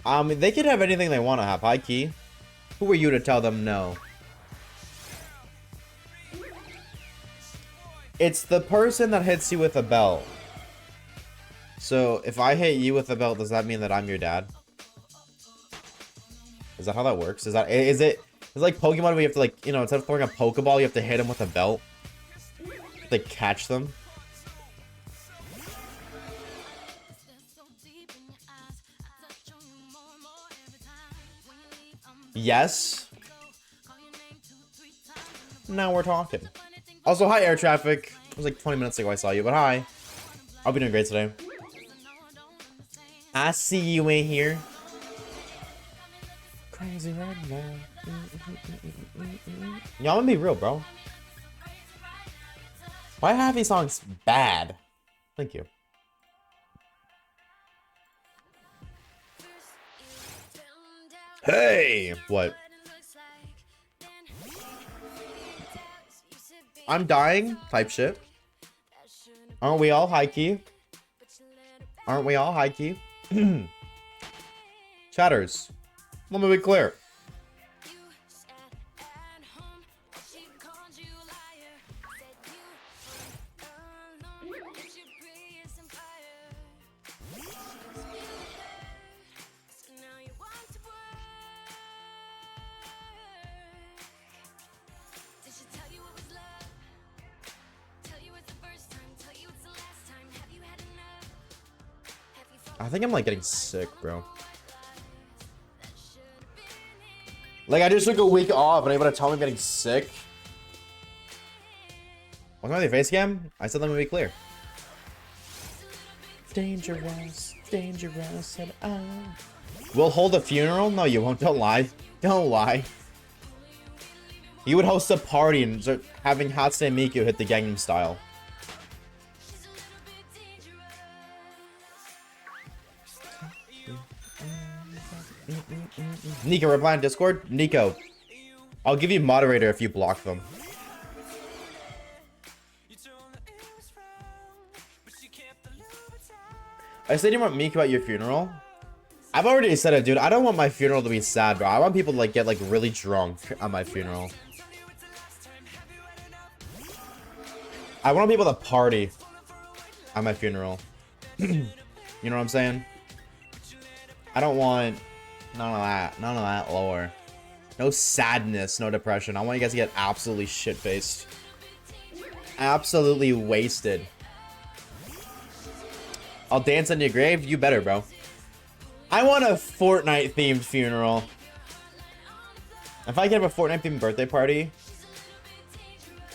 They could have anything they want to have. High key. Who are you to tell them no? It's the person that hits you with a belt. So, if I hit you with a belt, does that mean that I'm your dad? Is that how that works? Is it like Pokemon where you have to, like, you know, instead of throwing a Pokeball, you have to hit them with a belt? They catch them? Yes. Now we're talking. Also, hi, air traffic. It was like 20 minutes ago I saw you, but hi. I'll be doing great today. I see you in here. Crazy right now. Y'all, I'm gonna be real, bro. Why are half these songs bad? Thank you. Hey! What? I'm dying? Type shit. Aren't we all high key? Aren't we all high key? Chatters. Let me be clear. I think I'm like getting sick, bro. Like, I just took a week off and able to tell me I'm getting sick. What's wrong with your face cam? I said let me be clear. Dangerous, dangerous, said I. We'll hold a funeral? No, you won't. Don't lie. Don't lie. You would host a party and start having Hatsune Miku hit the Gangnam Style. Nico, reply on Discord. Nico, I'll give you moderator if you block them. I said you want Miku at your funeral. I've already said it, dude. I don't want my funeral to be sad, bro. I want people to like get like really drunk at my funeral. I want people to party at my funeral. You know what I'm saying? I don't want none of that lore. No sadness, no depression. I want you guys to get absolutely shit-faced. Absolutely wasted. I'll dance on your grave? You better, bro. I want a Fortnite-themed funeral. If I can have a Fortnite-themed birthday party,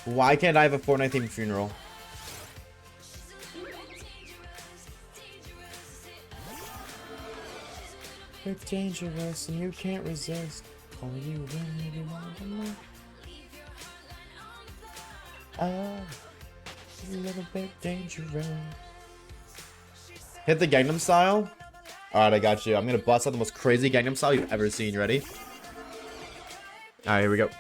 why can't I have a Fortnite-themed funeral? You're dangerous and you can't resist. All you really want to know. Oh, a little bit dangerous. Hit the Gangnam Style. Alright, I got you. I'm gonna bust out the most crazy Gangnam Style you've ever seen. You ready? Alright, here we go.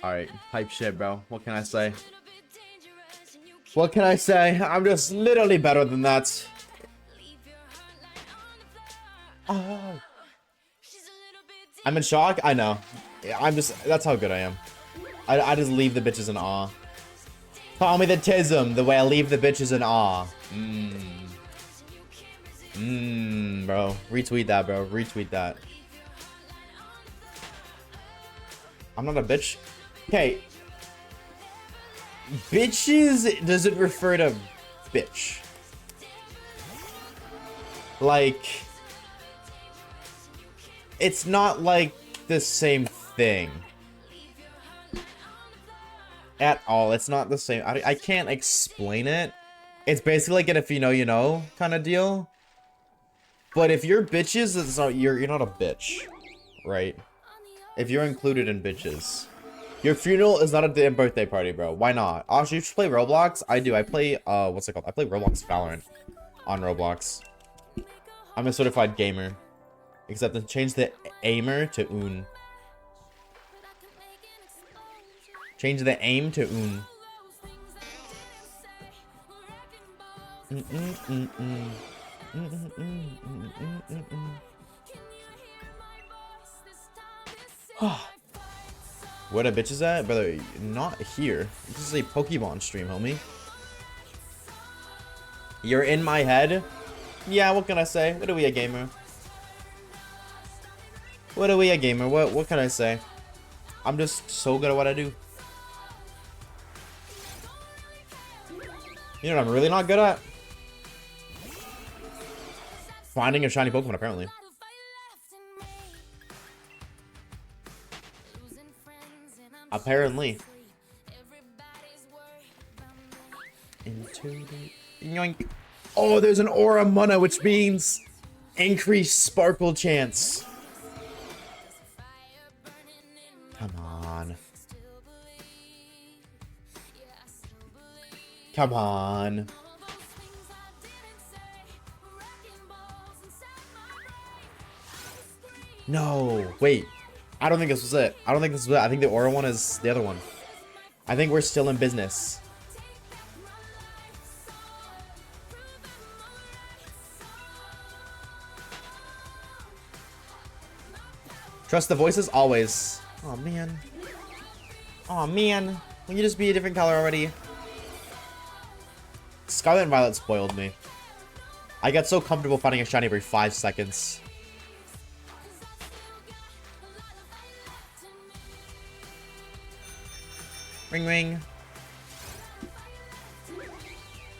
Alright, hype shit, bro. What can I say? What can I say? I'm just literally better than that. Oh. I'm in shock? I know. I'm just... That's how good I am. I just leave the bitches in awe. Call me the Tism, the way I leave the bitches in awe. Bro. Retweet that, bro. Retweet that. I'm not a bitch. Okay. Bitches, does it refer to bitch? Like... It's not like the same thing. At all. It's not the same. I can't explain it. It's basically like an if you know, you know kind of deal. But if you're bitches, it's not, you're not a bitch. Right? If you're included in bitches. Your funeral is not a damn birthday party, bro. Why not? Oh, you should play Roblox? I do. I play, what's it called? I play Roblox Valorant on Roblox. I'm a certified gamer. Except to change the aimer to un. Change the aim to un. Where the bitch is at? Brother, not here. This is a Pokemon stream, homie. You're in my head? Yeah, what can I say? What are we, a gamer? What are we, a gamer? What can I say? I'm just so good at what I do. You know what I'm really not good at? Finding a shiny Pokemon, apparently. Apparently. Into the... Yoink. Oh, there's an Aura Munna, which means increased sparkle chance. Come on. Come on. No, wait. I don't think this was it. I don't think this was it. I think the Aura one is the other one. I think we're still in business. Trust the voices always. Oh man. Oh man. Will you just be a different color already? Scarlet and Violet spoiled me. I got so comfortable finding a shiny every 5 seconds. Ring ring.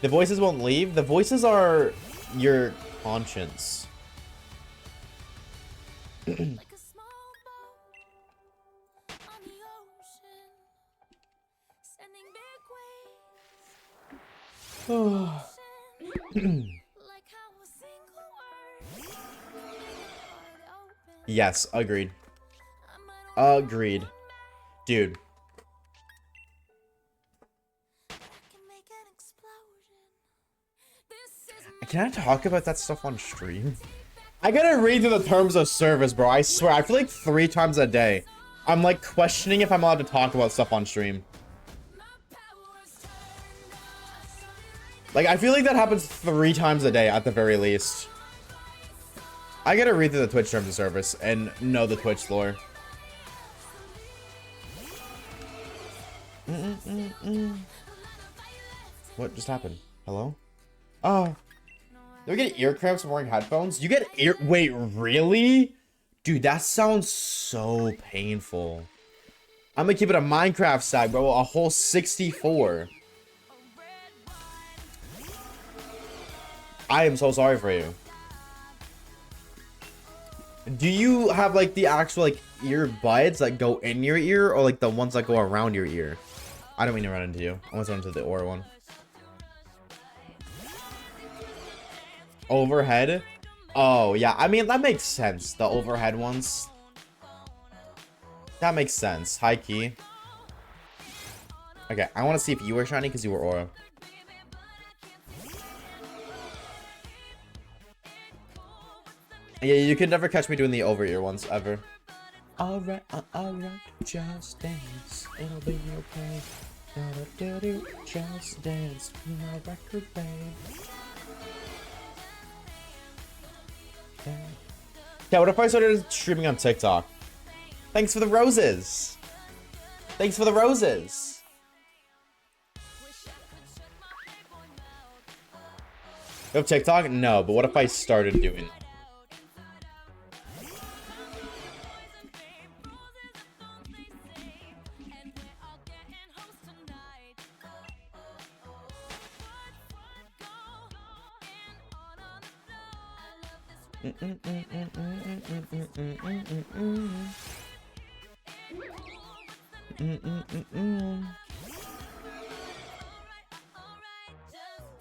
The voices won't leave. The voices are your conscience. Yes, agreed. Agreed. Dude. Can I talk about that stuff on stream? I gotta read through the terms of service, bro. I swear, I feel like 3 times a day I'm like questioning if I'm allowed to talk about stuff on stream. Like, I feel like that happens 3 times a day at the very least. I gotta read through the Twitch terms of service and know the Twitch lore. What just happened? Hello? Oh. Do we get ear cramps from wearing headphones? You get ear... Wait, really? Dude, that sounds so painful. I'm gonna keep it a Minecraft side, bro. A whole 64. I am so sorry for you. Do you have like the actual like earbuds that go in your ear, or like the ones that go around your ear? I don't mean to run into you. I want to run into the Aura one. Overhead? Oh yeah, I mean that makes sense. The overhead ones. That makes sense. High key. Okay, I want to see if you were shiny because you were Aura. Yeah, you could never catch me doing the over ear ones ever. Alright, just dance. It'll be okay. Do, just dance. My record, babe. Yeah, what if I started streaming on TikTok? Thanks for the roses. Thanks for the roses. You have TikTok? No, but what if I started doing it?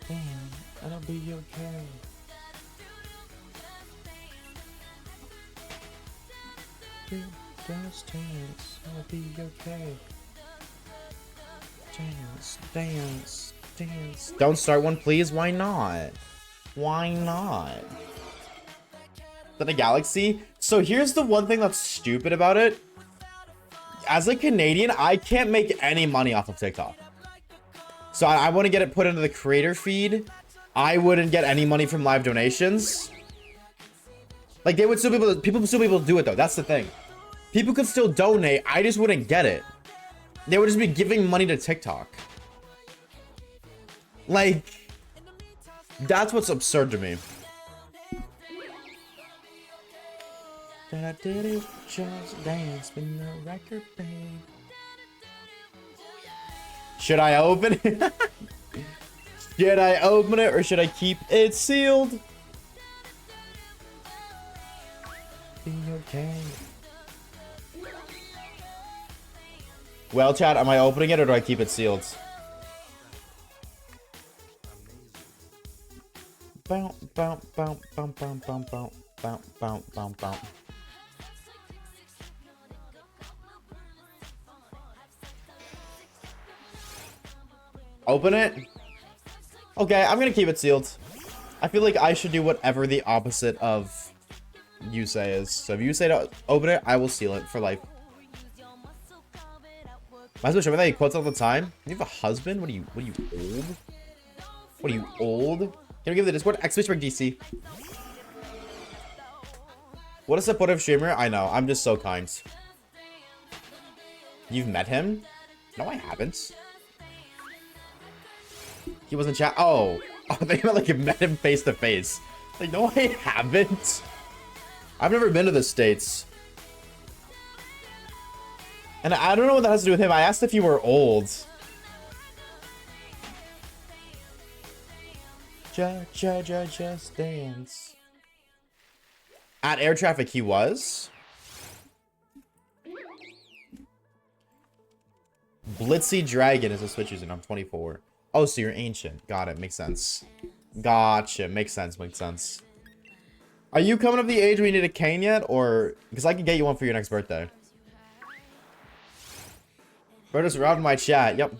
Damn, I'll be okay. Just dance, I'll be okay. Dance, dance, dance. Don't start one, please. Why not? Why not? Is that a galaxy? So here's the one thing that's stupid about it. As a Canadian, I can't make any money off of TikTok. So I want to get it put into the creator feed. I wouldn't get any money from live donations. Like, they would still be able to, people would still be able to do it, though. That's the thing. People could still donate. I just wouldn't get it. They would just be giving money to TikTok. Like, that's what's absurd to me. That I did it, just dance with no record, babe. Should I open it? Should I open it or should I keep it sealed? Be okay. Well, chat, am I opening it or do I keep it sealed? Bounce, bounce, bounce, bounce, bounce, bounce, bounce, bounce, bounce, bounce, bounce. Open it? Okay, I'm gonna keep it sealed. I feel like I should do whatever the opposite of you say is. So if you say to open it, I will seal it for life. My husband showed me that he quotes all the time. You have a husband? What are you old? What are you old? Can you give the Discord? X-Witchberg DC. What a supportive streamer. I know, I'm just so kind. You've met him? No, I haven't. He was in chat. Oh, they meant like you met him face to face. Like, no, I haven't. I've never been to the States. And I don't know what that has to do with him. I asked if you were old. Just dance. At air traffic, he was. Blitzy Dragon is a Switch user. I'm 24. Oh, so you're ancient. Got it. Makes sense. Gotcha. Makes sense. Makes sense. Are you coming up the age where you need a cane yet? Or... because I can get you one for your next birthday. Bro just robbed my chat. Yep.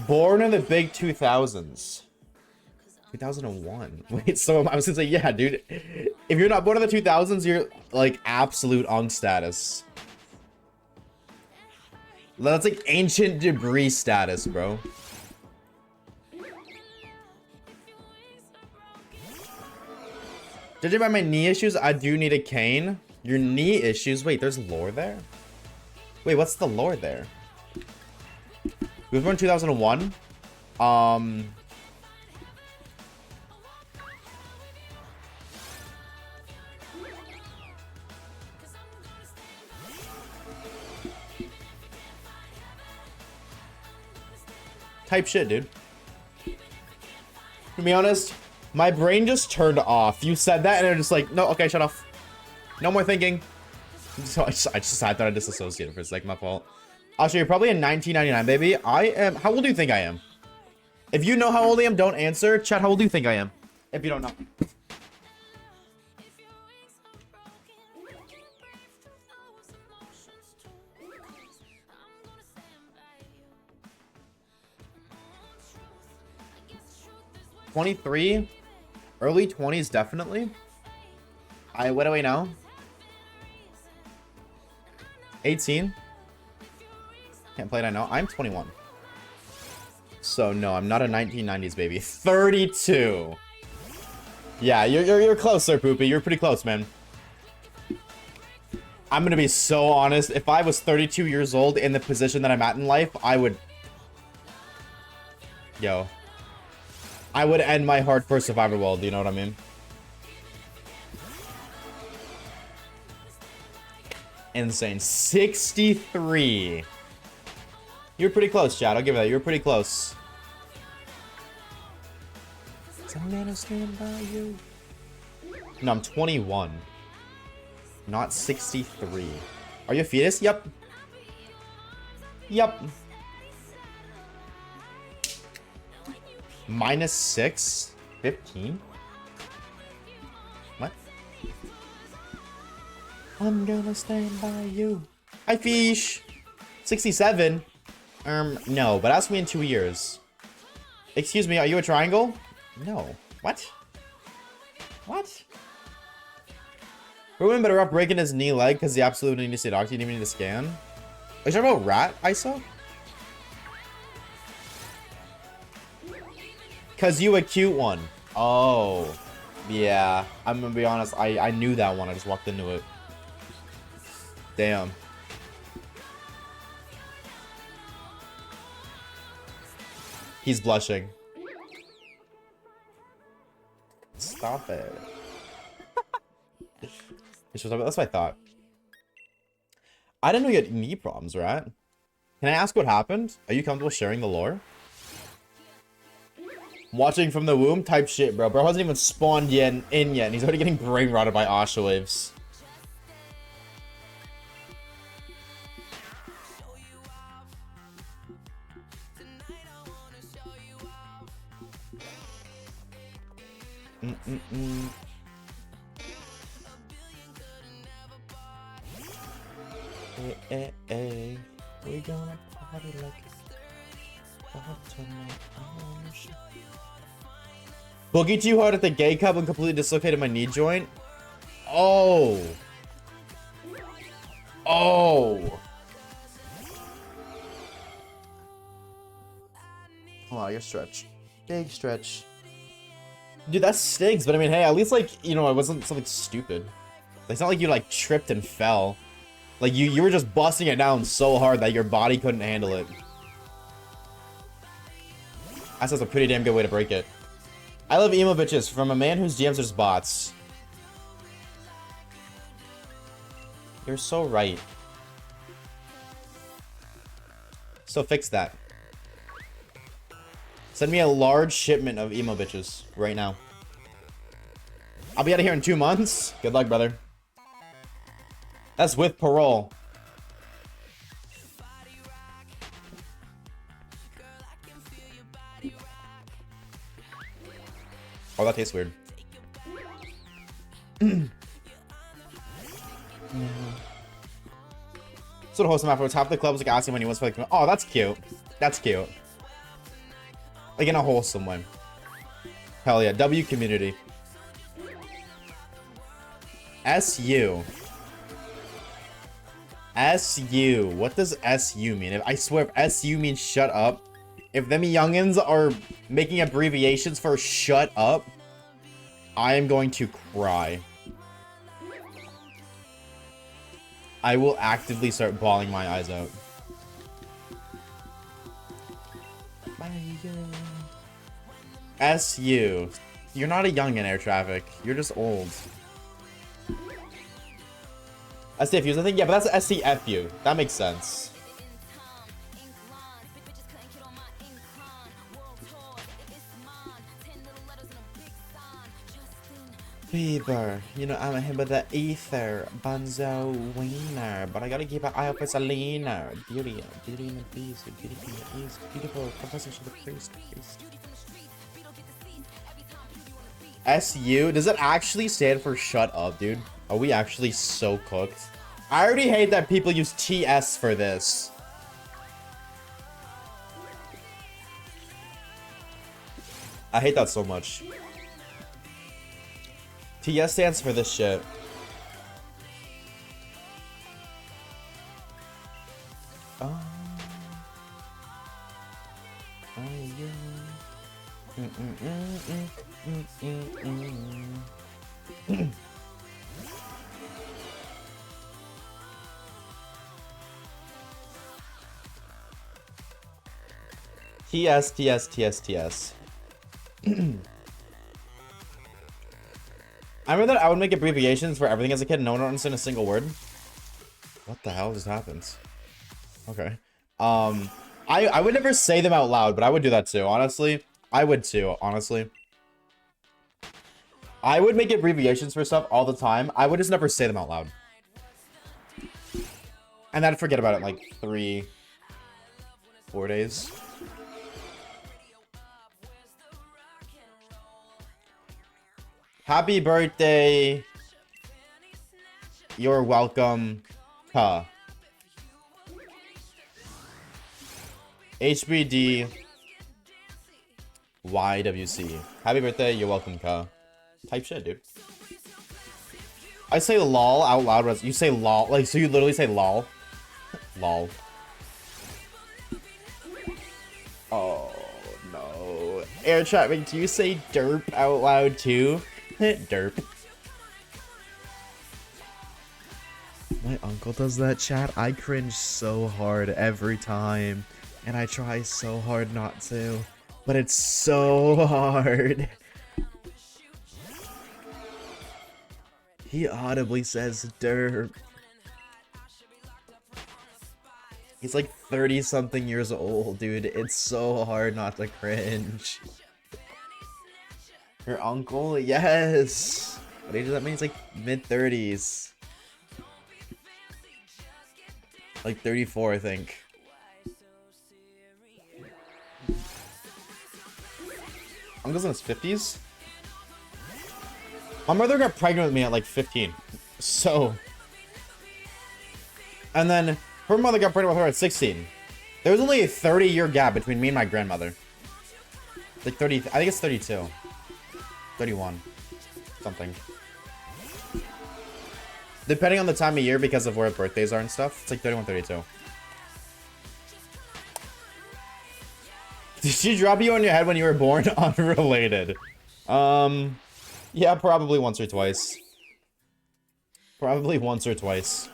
Born in the big 2000s. 2001. Wait, so I was gonna say, yeah, dude. If you're not born in the 2000s, you're like absolute on status. That's like ancient debris status, bro. Judging by my knee issues, I do need a cane. Your knee issues? Wait, there's lore there? Wait, what's the lore there? We were born in 2001. Type shit, dude. To be honest, my brain just turned off. You said that and I'm just like, no, okay, shut off. No more thinking. So I thought I disassociated for a second, my fault. Osha, you're probably in 1999, baby. I am, how old do you think I am? If you know how old I am, don't answer. Chat, how old do you think I am? If you don't know. '23, early 20s, definitely. What do we know? 18. Can't play it, I know. I'm 21. So no, I'm not a 1990s baby. 32. Yeah, you're close, Sir Poopy. You're pretty close, man. I'm gonna be so honest. If I was 32 years old in the position that I'm at in life, I would... Yo. I would end my hardcore survivor world, you know what I mean? Insane. 63. You're pretty close, Chad. I'll give you that. You're pretty close. I'm gonna stand by you. No, I'm 21. Not 63. Are you a fetus? Yep. Yep. -6? 15? What? I'm gonna stand by you. Hi, fish. 67? No, but ask me in 2 years. Excuse me, are you a triangle? No. What? What? Ruben better up breaking his knee leg because he absolutely needs to see a doctor. You didn't even need a scan. Are you talking about rat, ISO? Cause you a cute one. Oh. Yeah. I'm gonna be honest. I knew that one. I just walked into it. Damn. He's blushing. Stop it. That's what I thought. I didn't know you had knee problems, right? Can I ask what happened? Are you comfortable sharing the lore? Watching from the womb type shit, bro. Bro hasn't even spawned in yet, and he's already getting brain rotted by Oshawaves. Hey, hey, we gonna party like Boogie too hard at the gay cup and completely dislocated my knee joint. Oh. Oh. Hold on, I gotta stretch. Big stretch. Dude, that stinks, but I mean, hey, at least, like, you know, it wasn't something stupid. It's not like you, like, tripped and fell. Like, you were just busting it down so hard that your body couldn't handle it. That's a pretty damn good way to break it. I love emo bitches from a man whose DMs are just bots. You're so right. So fix that. Send me a large shipment of emo bitches right now. I'll be out of here in 2 months. Good luck, brother. That's with parole. Oh, that tastes weird. So the host him afterwards. Half the club was like asking when he wants to play. Oh, that's cute. That's cute. Like in a wholesome way. Hell yeah. W community. SU. SU. What does SU mean? I swear if SU means shut up. If them youngins are making abbreviations for shut up, I am going to cry. I will actively start bawling my eyes out. SU. You're not a young in air traffic. You're just old. SCFUs, I think, yeah, but that's SCFU. That makes sense. Bieber, you know, I'm him with the ether, Bunzo wiener, but I gotta keep an eye out for Selena. Beauty, beauty and the beast, beauty and the beast, beautiful, professor to the priest. SU, does it actually stand for shut up, dude? Are we actually so cooked? I already hate that people use TS for this. I hate that so much. TS stands for this shit. TS, TS, TS, TS. I remember that I would make abbreviations for everything as a kid and no one would understand a single word. What the hell just happens? Okay. I would never say them out loud, but I would do that too, honestly. I would too, honestly. I would make abbreviations for stuff all the time. I would just never say them out loud. And then I'd forget about it in like 3, 4 days. Happy birthday. You're welcome. Huh. HBD YWC. Happy birthday. You're welcome, Ka. Type shit, dude. I say lol out loud. You say lol. Like, so you literally say lol. Lol. Oh, no. Air traffic, do you say derp out loud too? Derp. My uncle does that, chat. I cringe so hard every time. And I try so hard not to. But it's so hard. He audibly says derp. He's like 30-something years old, dude. It's so hard not to cringe. Your uncle? Yes! What age does that mean? He's like mid-30s. Like 34, I think. Uncle's in his 50s? My mother got pregnant with me at like 15. So... And then her mother got pregnant with her at 16. There was only a 30-year gap between me and my grandmother. Like 30... I think it's 32. 31. Something. Depending on the time of year because of where birthdays are and stuff. It's like 31, 32. Did she drop you on your head when you were born? Unrelated. Yeah, probably once or twice. Probably once or twice.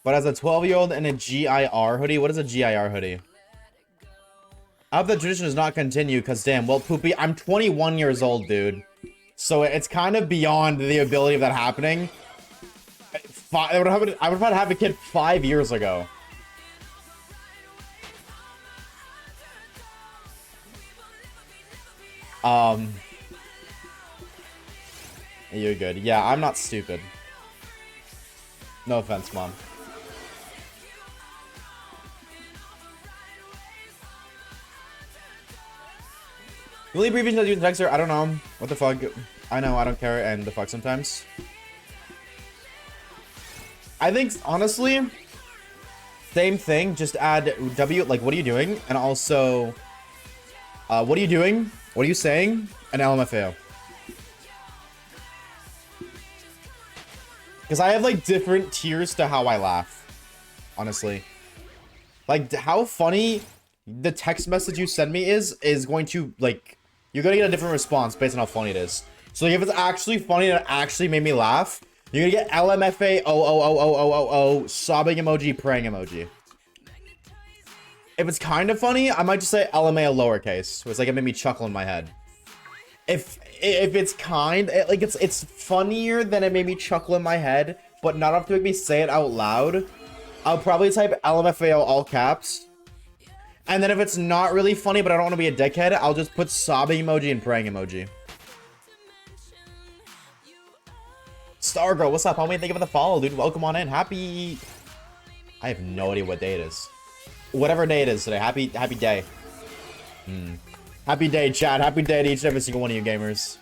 But as a 12-year-old in a GIR hoodie, what is a GIR hoodie? I hope the tradition does not continue, because damn, well, Poopy, I'm 21 years old, dude. So it's kind of beyond the ability of that happening. I would have had a kid 5 years ago. You're good. Yeah, I'm not stupid. No offense, Mom. Will you abbreviation that you text her? I don't know. What the fuck? I know, I don't care, and the fuck sometimes. I think, honestly, same thing, just add W, like, what are you doing? And also, what are you doing? What are you saying? And LMFAO. Because I have, like, different tiers to how I laugh. Honestly. Like, how funny the text message you send me is going to, like, you're gonna get a different response based on how funny it is. So, like, if it's actually funny and it actually made me laugh, you're gonna get LMFA, sobbing emoji, praying emoji. If it's kind of funny, I might just say LMA lowercase. So it's like it made me chuckle in my head. If it's kind, like it's funnier than it made me chuckle in my head, but not enough to make me say it out loud, I'll probably type LMFAO all caps. And then if it's not really funny, but I don't want to be a dickhead, I'll just put sobbing emoji and praying emoji. Stargirl, what's up, homie? Thank you for the follow, dude. Welcome on in. Happy... I have no idea what day it is. Whatever day it is today. Happy day. Happy day, chat. Happy day to each and every single one of you gamers.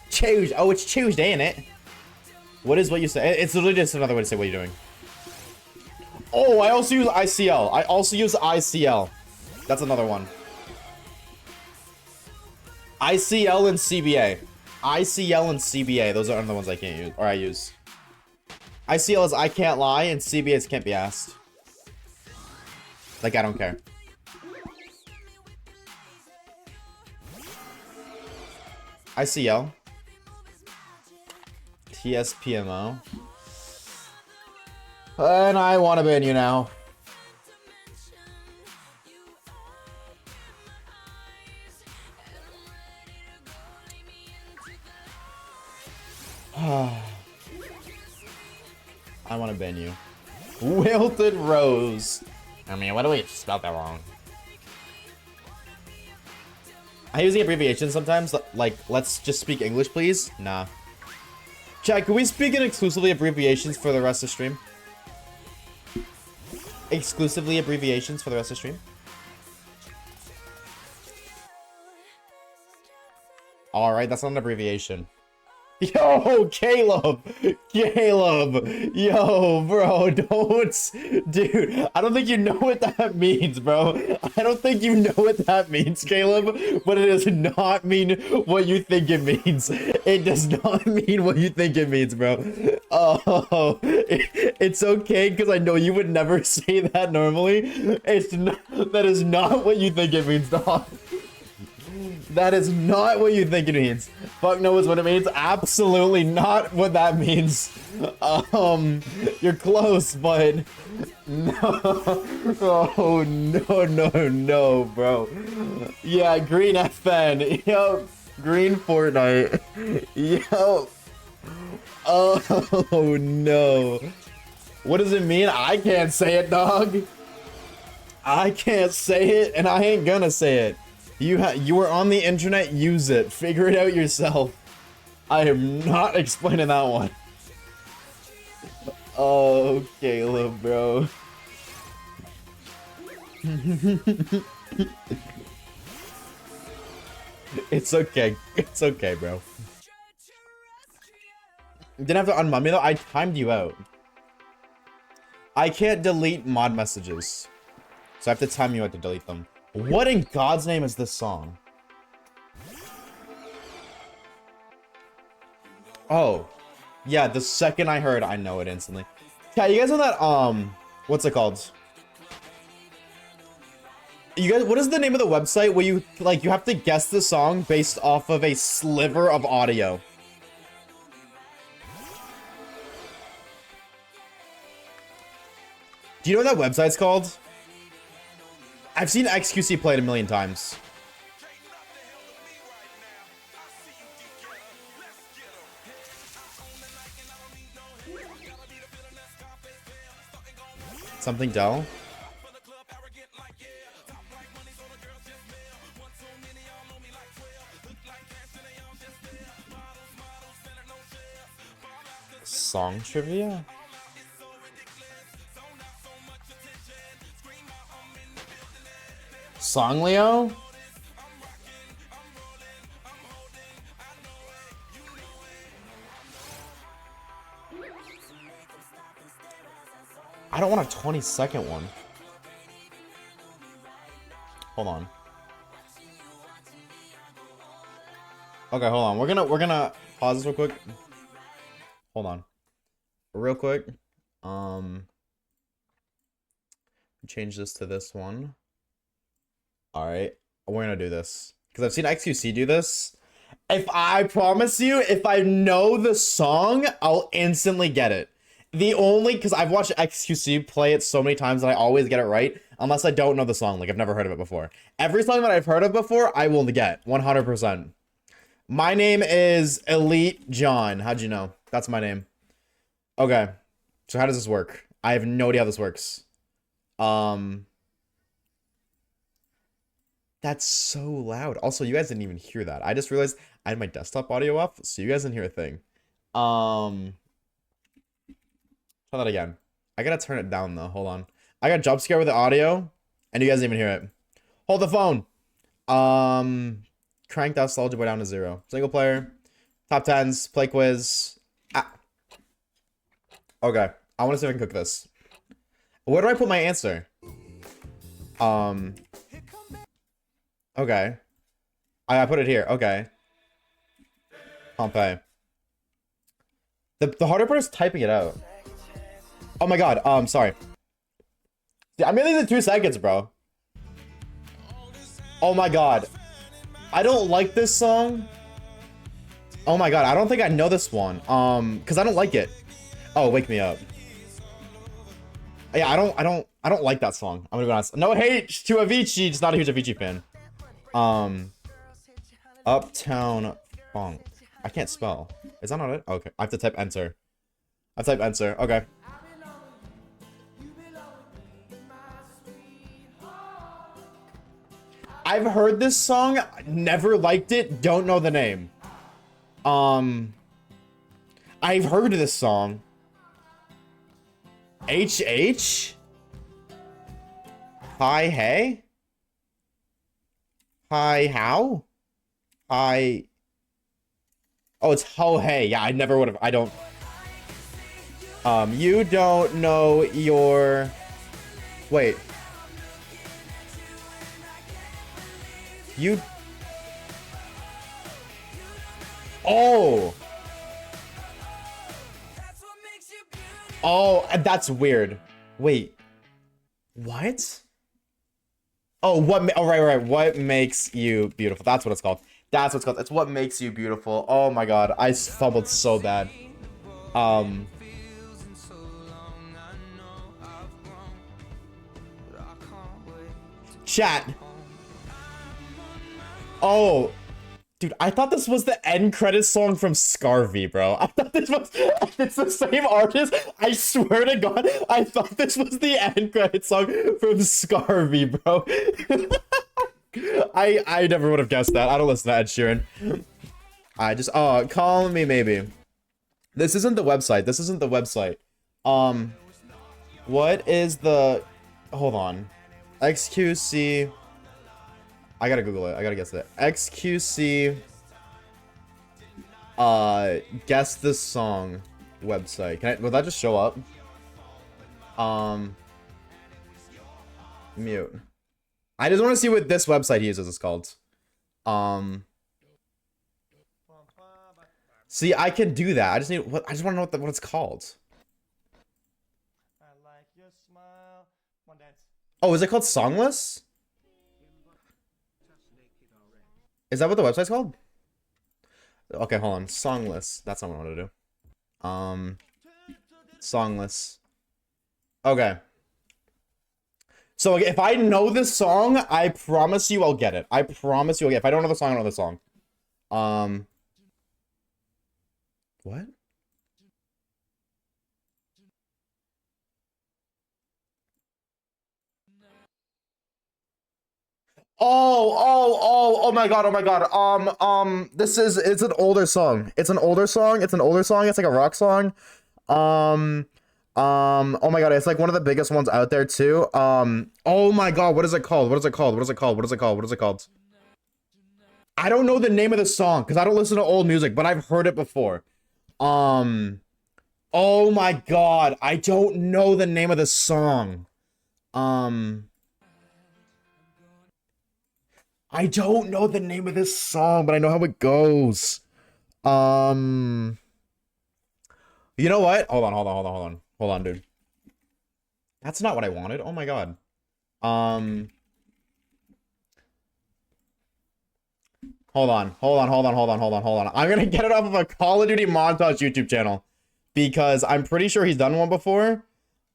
Tuesday. Oh, it's Tuesday, ain't it? What is what you say? It's literally just another way to say what you're doing. Oh, I also use ICL. That's another one. ICL and CBA. ICL and CBA. Those are the ones I can't use. Or I use. ICL is I can't lie, and CBA is can't be asked. Like, I don't care. ICL. TSPMO. And I want to ban you now. I want to ban you. Wilted Rose. I mean, what do we spell that wrong? I use the abbreviation sometimes. Like, let's just speak English, please. Nah. Chat, can we speak in exclusively abbreviations for the rest of the stream? Exclusively abbreviations for the rest of the stream? Alright, that's not an abbreviation. Yo, Caleb! Caleb! Yo, bro, don't... Dude, I don't think you know what that means, bro. I don't think you know what that means, Caleb. But it does not mean what you think it means. It does not mean what you think it means, bro. Oh, it's okay, because I know you would never say that normally. It's not, that is not what you think it means, dog. That is not what you think it means. Fuck knows what it means. Absolutely not what that means. You're close, but no. Oh no, bro. Yeah, green FN. Yo, green Fortnite. Yo. Oh no. What does it mean? I can't say it, dog. I can't say it, and I ain't gonna say it. You are on the internet, use it. Figure it out yourself. I am not explaining that one. Oh, Caleb, bro. It's okay. It's okay, bro. You didn't have to unmod me though. I timed you out. I can't delete mod messages. So I have to time you out to delete them. What in God's name is this song? Oh. Yeah, the second I heard, I know it instantly. Yeah, you guys know that, what's it called? You guys, what is the name of the website where you, like, you have to guess the song based off of a sliver of audio? Do you know what that website's called? I've seen XQC play it a million times. Something Dell? Song trivia? Song Leo? I don't want a 20-second one. Hold on. Okay, hold on. We're gonna pause this real quick. Hold on. Real quick. Change this to this one. Alright. We're gonna do this. Because I've seen XQC do this. If I promise you, if I know the song, I'll instantly get it. The only, because I've watched XQC play it so many times that I always get it right, unless I don't know the song, like I've never heard of it before. Every song that I've heard of before, I will get, 100%. My name is Elite John. How'd you know? That's my name. Okay, so how does this work? I have no idea how this works. That's so loud. Also, you guys didn't even hear that. I just realized I had my desktop audio up, so you guys didn't hear a thing. Try that again. I gotta turn it down though. Hold on. I got jump scare with the audio, and you guys didn't even hear it. Hold the phone. Cranked out Soldier Boy down to 0. Single player. Top 10s. Play quiz. Ah. Okay. I want to see if I can cook this. Where do I put my answer? Okay. I put it here. Okay. Pompeii. The harder part is typing it out. Oh my god. Sorry. I'm really in 2 seconds, bro. Oh my god. I don't like this song. Oh my god. I don't think I know this one. Because I don't like it. Oh, wake me up. Yeah, I don't like that song. I'm gonna be honest. No hate to Avicii, just not a huge Avicii fan. Uptown Funk. I can't spell. Is that not it? Okay. I have to type enter. I type enter. Okay. I've heard this song, never liked it, don't know the name. I've heard of this song. HH? Hi, hey? Hi, how? Hi. Oh, it's Ho Hey. Yeah, I never would have. I don't. You don't know your. Wait. You. Oh. Oh, that's weird. Wait. What? Oh, oh, right. What makes you beautiful? That's what it's called. That's what it's called. It's what makes you beautiful. Oh my god, I fumbled so bad. Chat. Oh, dude, I thought this was the end credits song from Scarvy, bro. I thought this was. It's the same artist. I swear to God, I thought this was the end credits song from Scarvy, bro. I never would have guessed that. I don't listen to Ed Sheeran. I just call me maybe. This isn't the website. This isn't the website. What is the? Hold on. XQC. I gotta Google it. I gotta guess it. XQC. Guess this song website. Will that just show up? Mute. I just want to see what this website he uses is called. See, I can do that. I just need. I just want to know what it's called. I like your smile. One dance. Oh, is it called Songless? Is that what the website's called? Okay, hold on. Songless. That's not what I want to do. Songless. Okay. So if I know this song, I promise you I'll get it. I promise you I'll get it. If I don't know the song, I know the song. What? Oh my god, it's an older song. It's an older song. It's like a rock song. Oh my god, it's like one of the biggest ones out there too. Oh my god, what is it called? I don't know the name of the song because I don't listen to old music, but I've heard it before. Oh my god, I don't know the name of the song. I don't know the name of this song, but I know how it goes. You know what? Hold on, dude. That's not what I wanted. Oh my god. Hold on. I'm gonna get it off of a Call of Duty montage YouTube channel because I'm pretty sure he's done one before.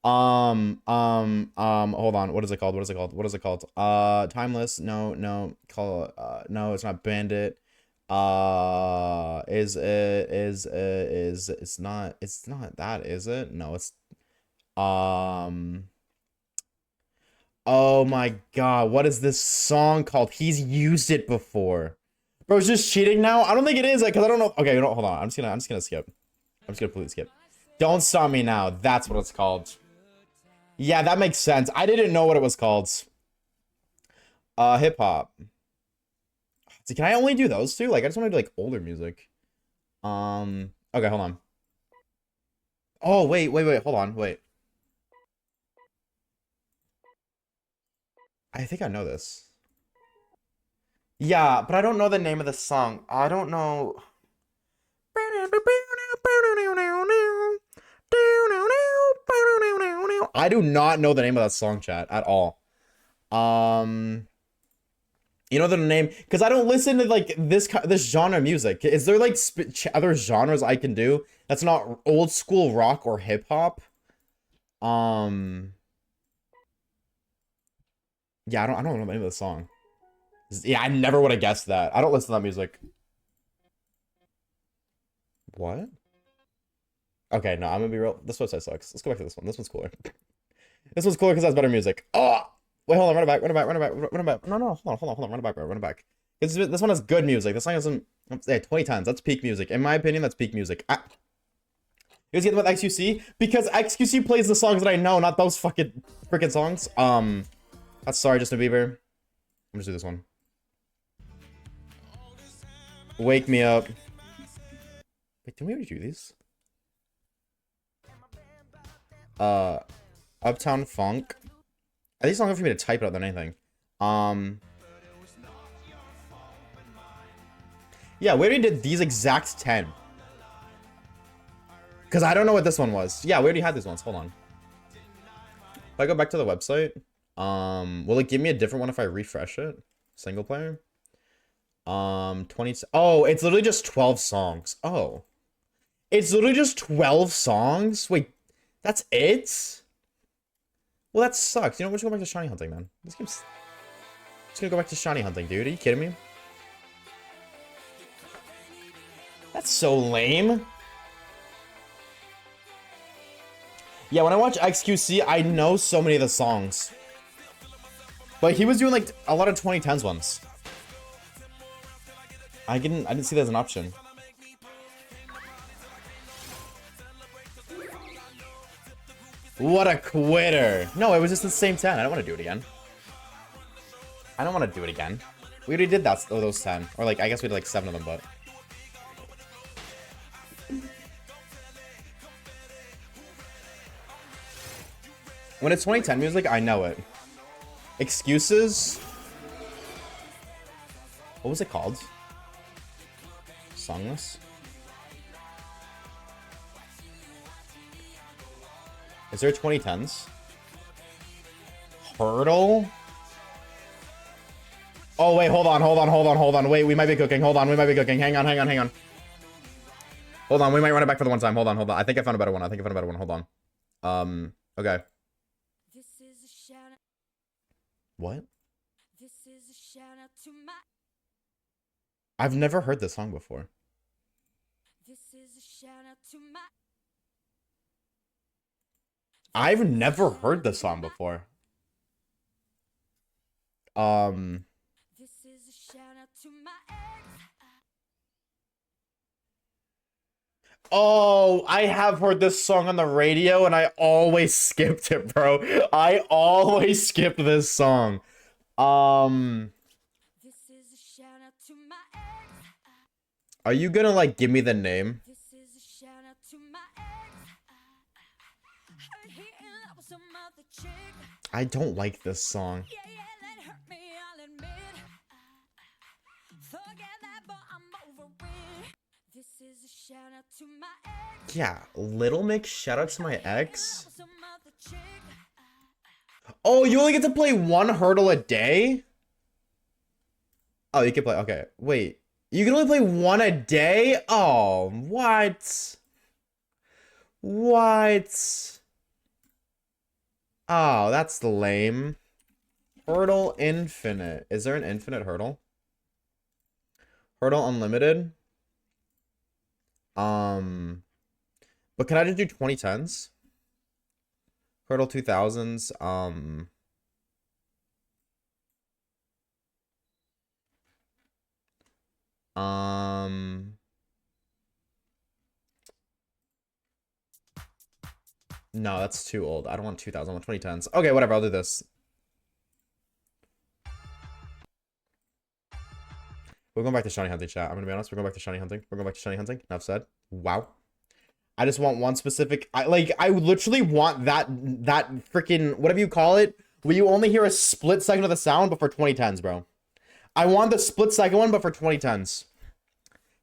Hold on. What is it called? Timeless. No. No, it's not Bandit. It's not that, is it? No, it's, oh my god, what is this song called? He's used it before. Bro, it's just cheating now? I don't think it is, because I don't know. Okay, hold on. I'm just gonna skip. I'm just gonna completely skip. Don't Stop Me Now. That's what it's called. Yeah, that makes sense. I didn't know what it was called. Hip hop. So can I only do those two? Like, I just want to do like older music. Okay, hold on. Oh, wait, hold on, wait. I think I know this. Yeah, but I don't know the name of the song. I don't know. I do not know the name of that song, chat, at all. You know the name? Because I don't listen to like this genre of music. Is there like other genres I can do that's not old school rock or hip hop? Yeah, I don't know the name of the song. Yeah, I never would have guessed that. I don't listen to that music. What? Okay, no, I'm gonna be real. This website sucks. Let's go back to this one. This one's cooler. This one's cooler because it has better music. Oh! Wait, hold on. Run it back. No, hold on. Run it back, bro. Run it back. This one has good music. This song has some... Yeah, 20 times. That's peak music. In my opinion, that's peak music. You guys get about XQC? Because XQC plays the songs that I know, not those freaking songs. That's Sorry, Justin Bieber. I'm just do this one. Wake Me Up. Wait, didn't we already do these? Uptown Funk. I think it's longer for me to type it out than anything. Yeah, we already did these exact 10. Because I don't know what this one was. Yeah, we already had these ones. Hold on. If I go back to the website, will it give me a different one if I refresh it? Single player? 20. Oh, it's literally just 12 songs. Oh. It's literally just 12 songs? Wait, that's it? Well, that sucks. You know what? We're just going back to shiny hunting then. This game's... Just gonna go back to shiny hunting, dude. Are you kidding me? That's so lame. Yeah, when I watch XQC, I know so many of the songs. But he was doing like a lot of 2010s ones. I didn't see that as an option. What a quitter. No, it was just the same 10. I don't want to do it again. I don't want to do it again. We already did that, those 10. Or like, I guess we did like 7 of them, but... When it's 2010 music, I know it. Excuses? What was it called? Songless? Is there 2010s? Hurdle? Oh, wait, hold on. Wait, we might be cooking. Hold on, we might be cooking. Hang on. Hold on, we might run it back for the one time. Hold on. I think I found a better one. Hold on. Okay. What? I've never heard this song before. I've never heard this song before. Oh, I have heard this song on the radio and I always skipped it, bro. I always skipped this song. Are you gonna like give me the name? I don't like this song. Yeah, Little Mix, shout out to my ex. Oh, you only get to play one hurdle a day? Oh, you can play, okay. Wait, you can only play one a day? Oh, what? What? Oh, that's lame. Hurdle Infinite. Is there an infinite hurdle? Hurdle Unlimited? But can I just do 2010s? Hurdle 2000s, no, that's too old. I don't want 2000, I want 2010s. Okay, whatever, I'll do this. We're going back to shiny hunting, chat. I'm gonna be honest. We're going back to shiny hunting. Enough said. Wow. I just want one specific. I literally want that freaking whatever you call it, where you only hear a split second of the sound, but for 2010s, bro. I want the split second one, but for 2010s.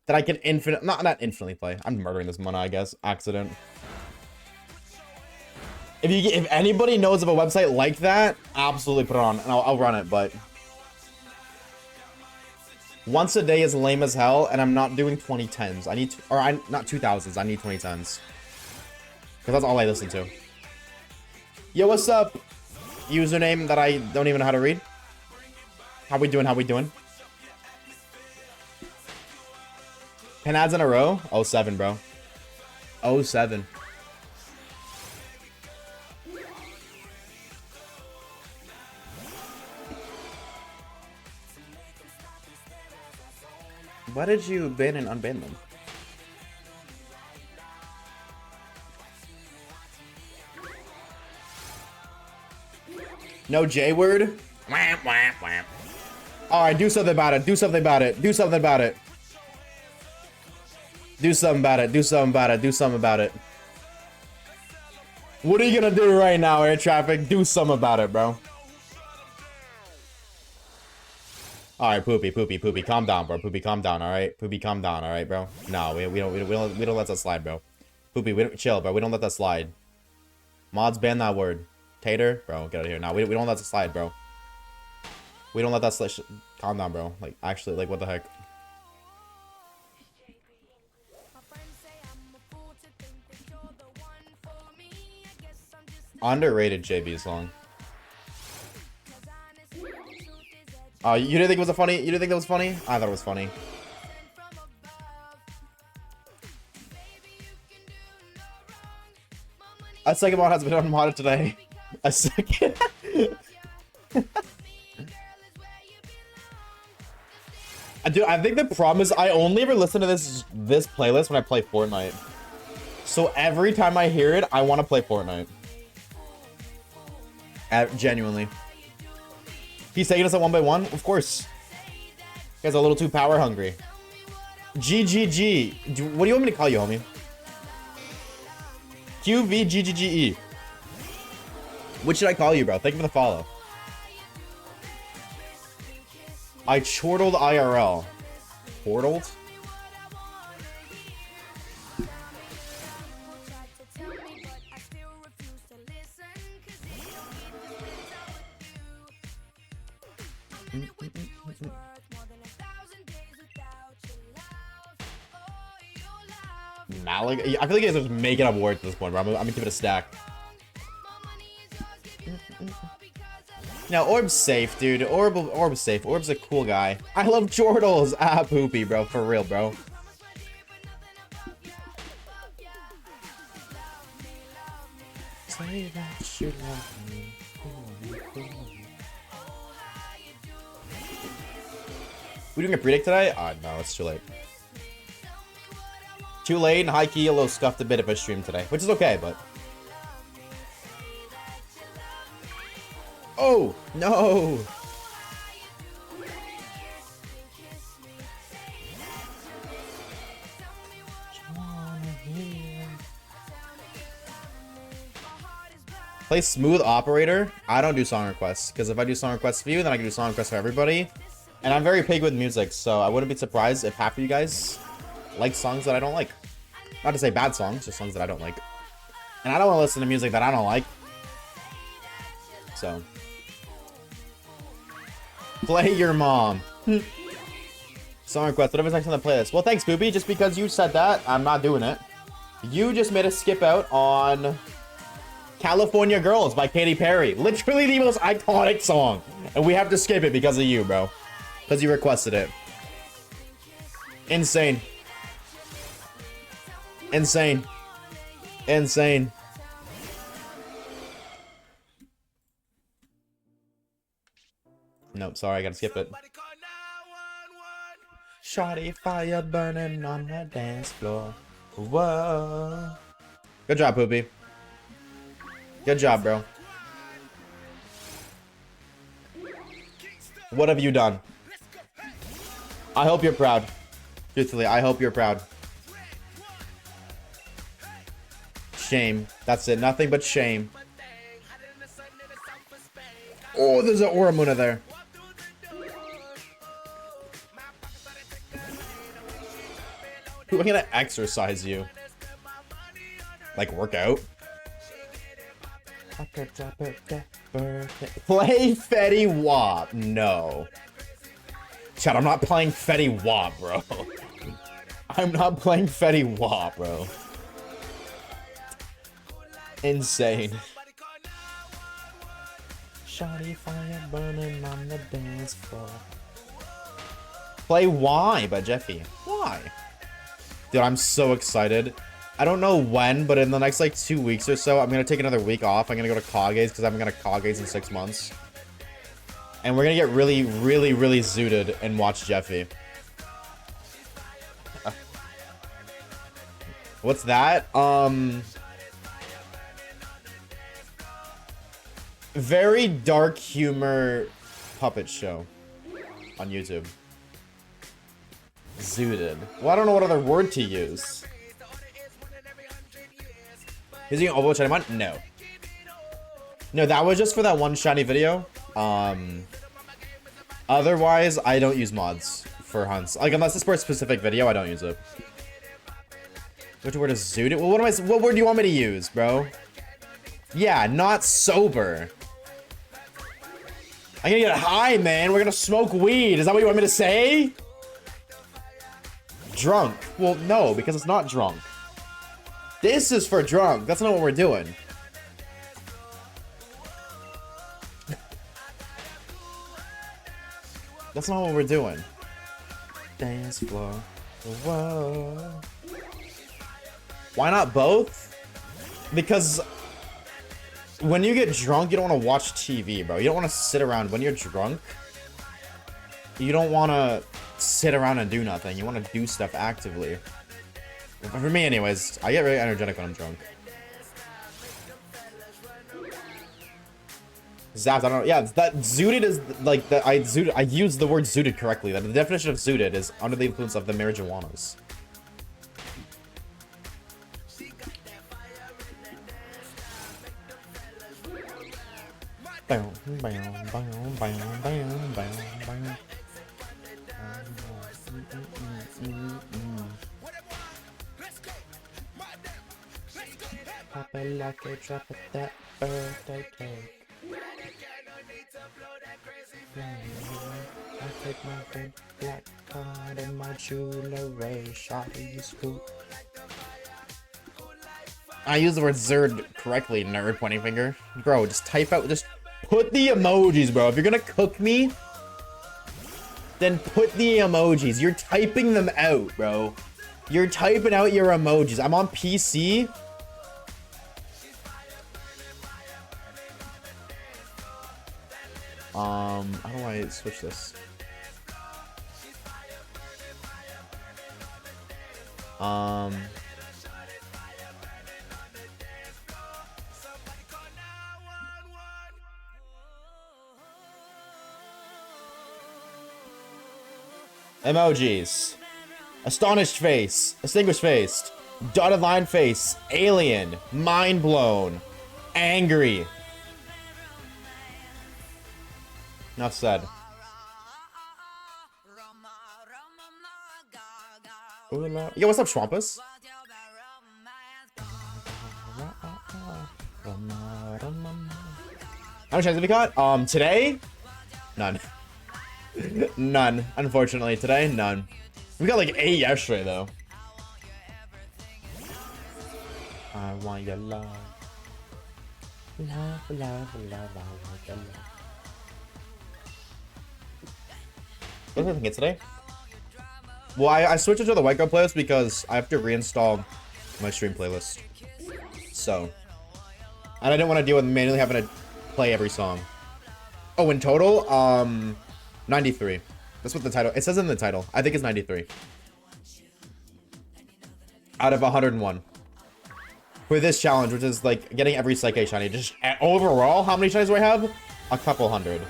That I can not infinitely play. I'm murdering this Munna, I guess. Accident. If anybody knows of a website like that, absolutely put it on, and I'll run it. But once a day is lame as hell, and I'm not doing 2010s. Not 2000s. I need 2010s. Because that's all I listen to. Yo, what's up? Username that I don't even know how to read. How we doing? 10 ads in a row? 07, bro. 07. Why did you ban and unban them? No J word? Wham, wham, wham. Alright, do something about it. Do something about it. Do something about it. Do something about it. What are you gonna do right now, air traffic? Do something about it, bro. Alright, Poopy, Poopy, Poopy. Calm down, bro. Poopy, calm down, alright? Poopy, calm down, alright, bro? No, we don't let that slide, bro. Poopy, we don't chill, bro. We don't let that slide. Mods ban that word. Tater? Bro, get out of here. No, we don't let that slide, bro. We don't let that slide. Calm down, bro. Like, actually, like, what the heck? Underrated JB song. Oh, you didn't think it was a funny? You didn't think that was funny? I thought it was funny. A second mod has been unmodded today. A second. Dude, I think the problem is I only ever listen to this playlist when I play Fortnite. So every time I hear it, I want to play Fortnite. Genuinely. He's taking us at 1 by 1? Of course. You guys are a little too power hungry. GGG. What do you want me to call you, homie? QVGGGE. What should I call you, bro? Thank you for the follow. I chortled IRL. Chortled? Malik? I feel like you guys are just making up words at this point, bro. I'm gonna give it a stack. Now, Orb's safe, dude. Orb's safe. Orb's a cool guy. I love chortles. Ah, Poopy, bro. For real, bro. Say that you love me. We doing a predict today? No, it's too late. Too late and high key, a little scuffed a bit of a stream today, which is okay, but. Oh no! Play Smooth Operator. I don't do song requests because if I do song requests for you, then I can do song requests for everybody. And I'm very picky with music, so I wouldn't be surprised if half of you guys like songs that I don't like. Not to say bad songs, just songs that I don't like. And I don't want to listen to music that I don't like. So. Play your mom. Song request, whatever's next on the playlist. Well, thanks, Booby. Just because you said that, I'm not doing it. You just made us skip out on California Girls by Katy Perry. Literally the most iconic song. And we have to skip it because of you, bro. Because you requested it. Insane. Insane. Insane. Nope, sorry, I gotta skip it. Shawty fire burning on the dance floor. Whoa. Good job, Poopy. Good job, bro. What have you done? I hope you're proud. Truthfully, I hope you're proud. Shame. That's it. Nothing but shame. Oh, there's an Aura Munna there. Who am gonna exercise you? Like work out? Play Fetty Wap. No. Chad, I'm not playing Fetty Wap, bro. I'm not playing Fetty Wap, bro. Insane. Shawty fire burning on the dance floor. Play Why by Jeffy. Why? Dude, I'm so excited. I don't know when, but in the next like 2 weeks or so, I'm gonna take another week off. I'm gonna go to Kaga's because I'm gonna Kaga's in 6 months. And we're gonna get really, really, really zooted and watch Jeffy. What's that? Very dark humor puppet show on YouTube. Zooted. Well, I don't know what other word to use. Is he an Ovo shiny mod? No. No, that was just for that one shiny video. Otherwise, I don't use mods for hunts. Like, unless it's for a specific video, I don't use it. Which word is zooted? Well, what word do you want me to use, bro? Yeah, not sober. I'm gonna get high, man. We're gonna smoke weed. Is that what you want me to say? Drunk. Well, no, because it's not drunk. This is for drunk. That's not what we're doing. That's not what we're doing. Dance floor. Whoa. Why not both? Because when you get drunk, you don't want to watch TV, bro. You don't want to sit around. When you're drunk, you don't want to sit around and do nothing. You want to do stuff actively. For me, anyways, I get very energetic when I'm drunk. Zapped, I don't know. Yeah, that zooted is like that. I used the word zooted correctly. That the definition of zooted is under the influence of the marijuanas. Pop it like a drop of that birthday cake. I take my big black card and my jewelry. Shawty scoop. I use the word zerd correctly, nerd pointing finger. Bro, just type out, just put the emojis, bro. If you're gonna cook me, then put the emojis. You're typing them out, bro. You're typing out your emojis. I'm on PC. How do I switch this? Emojis. Astonished face. Extinguished face. Dotted line face. Alien. Mind blown. Angry. Enough said. Yo, what's up, Schwampus? How many chances have we got? Today? None. None. Unfortunately, today, none. We got like 8 yesterday, though. I want your love. Love, love, love, I want your love. What did I think today? Well, I switched it to the White Girl playlist because I have to reinstall my stream playlist. So. And I didn't want to deal with manually having to play every song. Oh, in total, 93. That's what the title, it says in the title. I think it's 93. Out of 101. For this challenge, which is like getting every Psyche shiny. Just overall, how many shinies do I have? A couple hundred.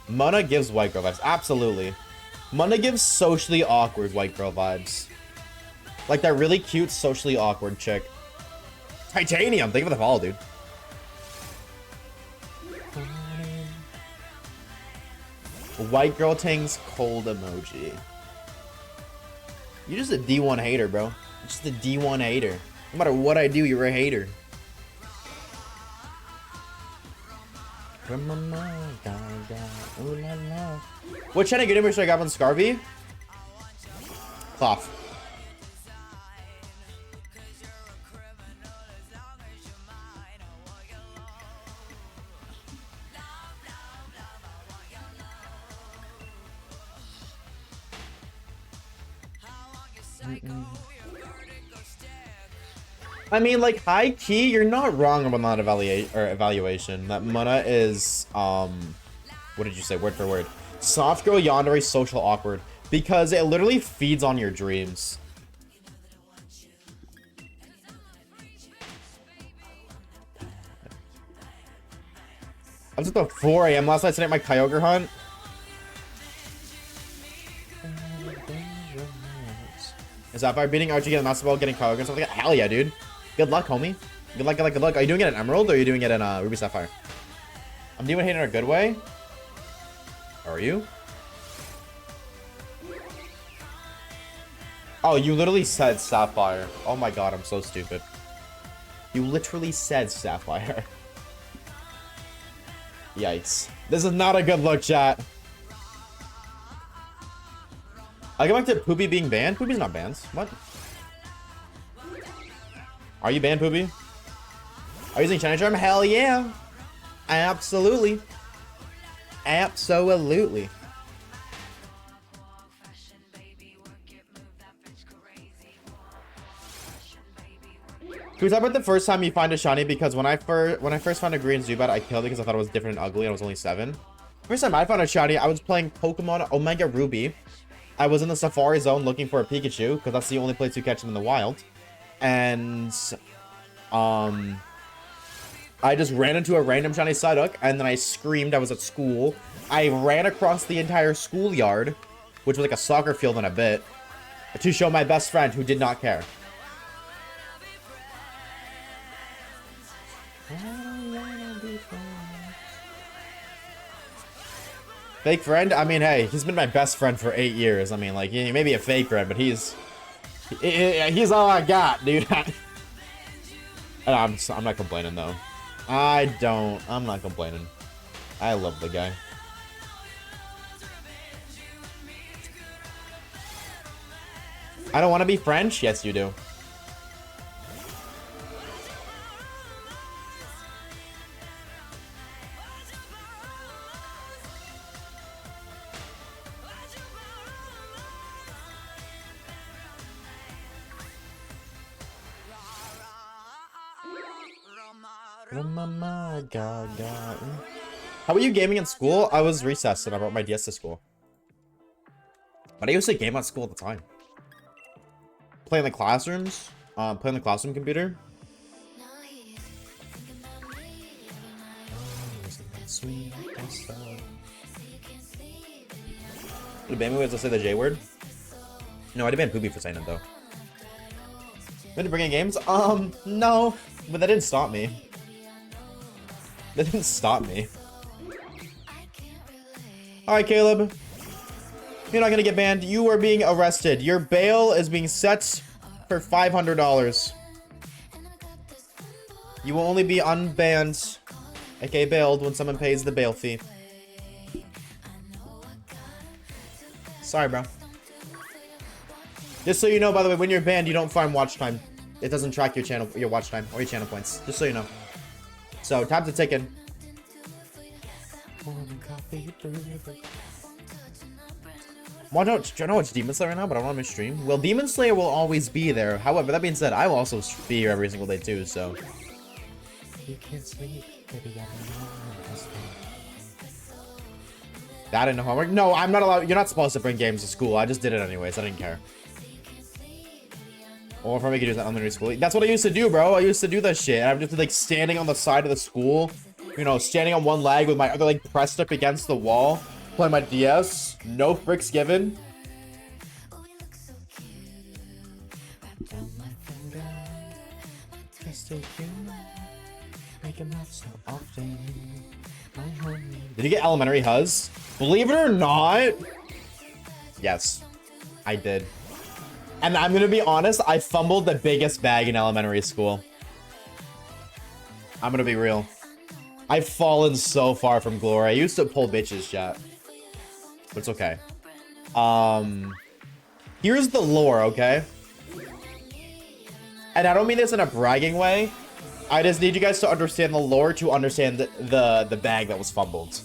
Munna gives white girl vibes. Absolutely. Munna gives socially awkward white girl vibes. Like that really cute, socially awkward chick. Titanium, thank you for the follow, dude. White girl tings cold emoji. You're just a D1 hater, bro. You're just a D1 hater. No matter what I do, you're a hater. What China good image should I got on Scarvy? Cloth. I mean, like, high key, you're not wrong about that evaluation. That Munna is, what did you say, word for word? Soft girl, yandere, social awkward. Because it literally feeds on your dreams. I was up at 4 AM last night setting up my Kyogre hunt. Sapphire, beating Archie, getting Master Ball, getting Kyogre and stuff like that. Hell yeah, dude. Good luck, homie. Good luck, good luck, good luck. Are you doing it in Emerald or are you doing it in Ruby Sapphire? I'm demon hating in a good way. Are you? Oh, you literally said Sapphire. Oh my god, I'm so stupid. You literally said Sapphire. Yikes. This is not a good look, chat. I go back to Poopy being banned. Poopy's not banned. What? Are you banned, Poopy? Are you using Shiny Charm? Hell yeah. Absolutely. Absolutely. Can we talk about the first time you find a shiny? Because when I first found a green Zubat, I killed it because I thought it was different and ugly and I was only 7. First time I found a shiny, I was playing Pokemon Omega Ruby. I was in the Safari Zone looking for a Pikachu because that's the only place you catch them in the wild. And I just ran into a random shiny Psyduck and then I screamed. I was at school. I ran across the entire schoolyard, which was like a soccer field in a bit, to show my best friend who did not care. Fake friend? I mean, hey, he's been my best friend for 8 years. I mean, like, he may be a fake friend, but he's all I got, dude. I'm not complaining, though. I'm not complaining. I love the guy. I don't want to be French? Yes, you do. How were you gaming in school? I was recessed and I brought my DS to school. But I used to game at school at the time. Play in the classrooms. Play on the classroom computer. Did ban me was to say the J word? No, I did ban Poopy for saying it though. Been to bring in games? No. But that didn't stop me. That didn't stop me. Alright, Caleb. You're not gonna get banned. You are being arrested. Your bail is being set for $500. You will only be unbanned, aka bailed, when someone pays the bail fee. Sorry, bro. Just so you know, by the way, when you're banned, you don't farm watch time. It doesn't track your channel, your watch time, or your channel points. Just so you know. So, time's a ticking. Well, do you know it's Demon Slayer right now, but I don't want to stream. Well, Demon Slayer will always be there. However, that being said, I will also be here every single day too, so. You can't sleep, baby, that ain't no homework. No, I'm not allowed. You're not supposed to bring games to school. I just did it anyways. I didn't care. Or if I make you do that elementary school. That's what I used to do, bro. I used to do that shit. I'm just like standing on the side of the school, you know, standing on one leg with my other leg pressed up against the wall, playing my DS. No fricks given. Did you get elementary Huzz? Believe it or not, yes, I did. And I'm gonna be honest, I fumbled the biggest bag in elementary school. I'm gonna be real. I've fallen so far from glory. I used to pull bitches, chat. But it's okay. Here's the lore, okay? And I don't mean this in a bragging way. I just need you guys to understand the lore to understand the bag that was fumbled.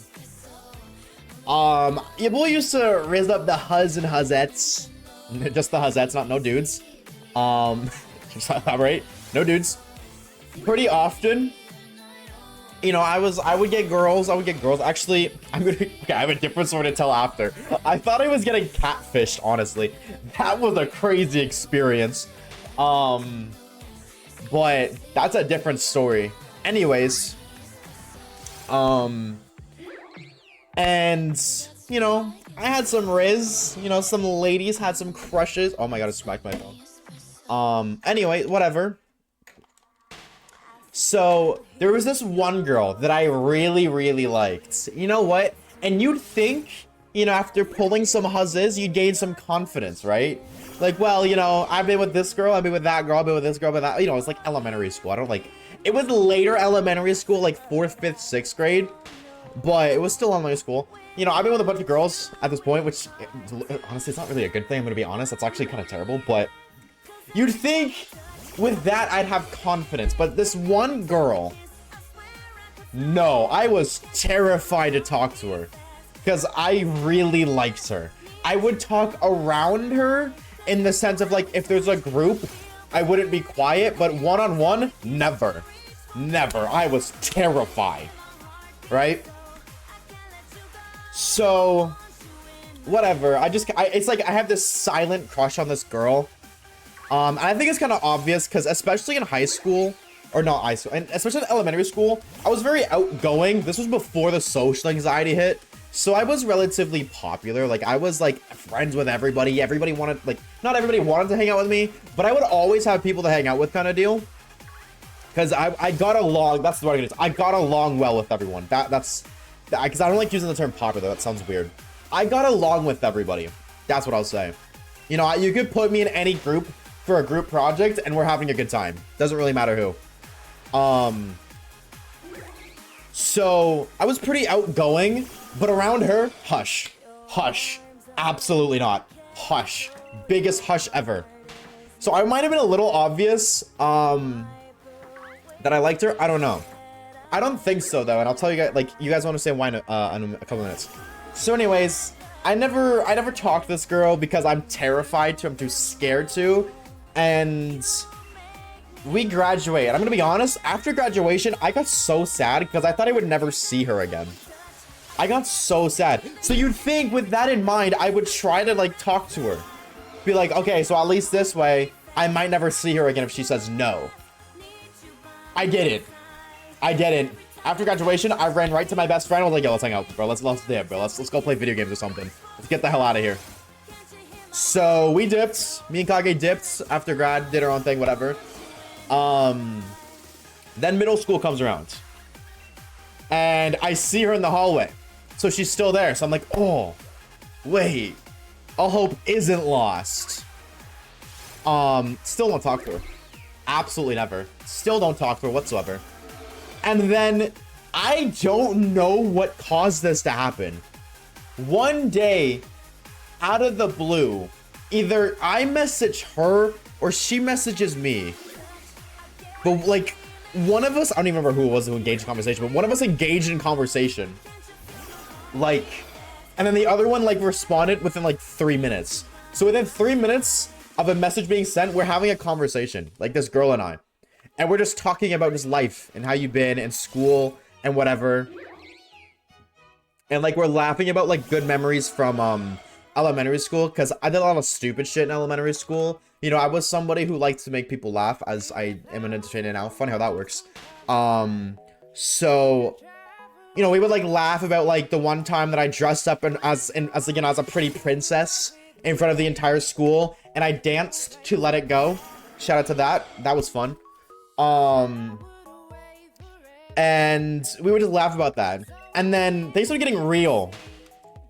Your boy used to raise up the Huzz and Huzzettes. Just the Huzzettes, not no dudes. Just elaborate. No dudes. Pretty often. You know, I would get girls. Actually, okay, I have a different story to tell after. I thought I was getting catfished, honestly. That was a crazy experience. But that's a different story. Anyways. And, you know, I had some riz. You know, some ladies had some crushes. Oh my god, I smacked my phone. Anyway, whatever. So there was this one girl that I really, really liked. You know what? And you'd think, you know, after pulling some huzzes, you'd gain some confidence, right? Like, well, you know, I've been with this girl, I've been with that girl, I've been with this girl, but that, you know, it's like elementary school. I don't like, it was later elementary school, like 4th, 5th, 6th grade, but it was still elementary school. You know, I've been with a bunch of girls at this point, which honestly, it's not really a good thing. I'm gonna be honest. That's actually kind of terrible, but you'd think with that I'd have confidence, but this one girl, no, I was terrified to talk to her because I really liked her. I would talk around her in the sense of like, if there's a group, I wouldn't be quiet, but one-on-one, never. Never. I was terrified, right? So, whatever. It's like I have this silent crush on this girl. And I think it's kind of obvious because especially in high school, or not high school, and especially in elementary school, I was very outgoing. This was before the social anxiety hit. So I was relatively popular. Like I was like friends with everybody. Everybody wanted, like, not everybody wanted to hang out with me, but I would always have people to hang out with kind of deal. Because I got along, that's what it is. I got along well with everyone. That's, because I don't like using the term popular. That sounds weird. I got along with everybody. That's what I'll say. You know, you could put me in any group for a group project and we're having a good time. Doesn't really matter who. So I was pretty outgoing, but around her, hush, hush, absolutely not, hush, biggest hush ever. So I might have been a little obvious, that I liked her. I don't know. I don't think so though, and I'll tell you guys, like, you guys want to say why in a couple minutes. So anyways, I never talked to this girl because I'm terrified to, I'm too scared to, and we graduated. I'm gonna be honest, after graduation, I got so sad because I thought I would never see her again. I got so sad. So you'd think with that in mind, I would try to like talk to her. Be like, okay, so at least this way, I might never see her again if she says no. I didn't. I didn't. After graduation, I ran right to my best friend. I was like, yo, let's hang out, bro. Let's go play video games or something. Let's get the hell out of here. So we dipped. Me and Kage dipped after grad, did our own thing, whatever. Then middle school comes around. And I see her in the hallway. So she's still there. So I'm like, oh, wait. All hope isn't lost. Still don't talk to her. Absolutely never. Still don't talk to her whatsoever. And then I don't know what caused this to happen. One day, out of the blue, either I message her or she messages me. But like, one of us, I don't even remember who it was who engaged in conversation, but one of us engaged in conversation. Like, and then the other one like responded within like 3 minutes. So within 3 minutes of a message being sent, we're having a conversation, like this girl and I. And we're just talking about just life and how you've been in school and whatever. And like we're laughing about like good memories from elementary school, because I did a lot of stupid shit in elementary school. You know, I was somebody who liked to make people laugh, as I am an entertainer now. Funny how that works. So, you know, we would like laugh about like the one time that I dressed up as a pretty princess in front of the entire school, and I danced to Let It Go. Shout out to that. That was fun. And we would just laugh about that. And then they started getting real.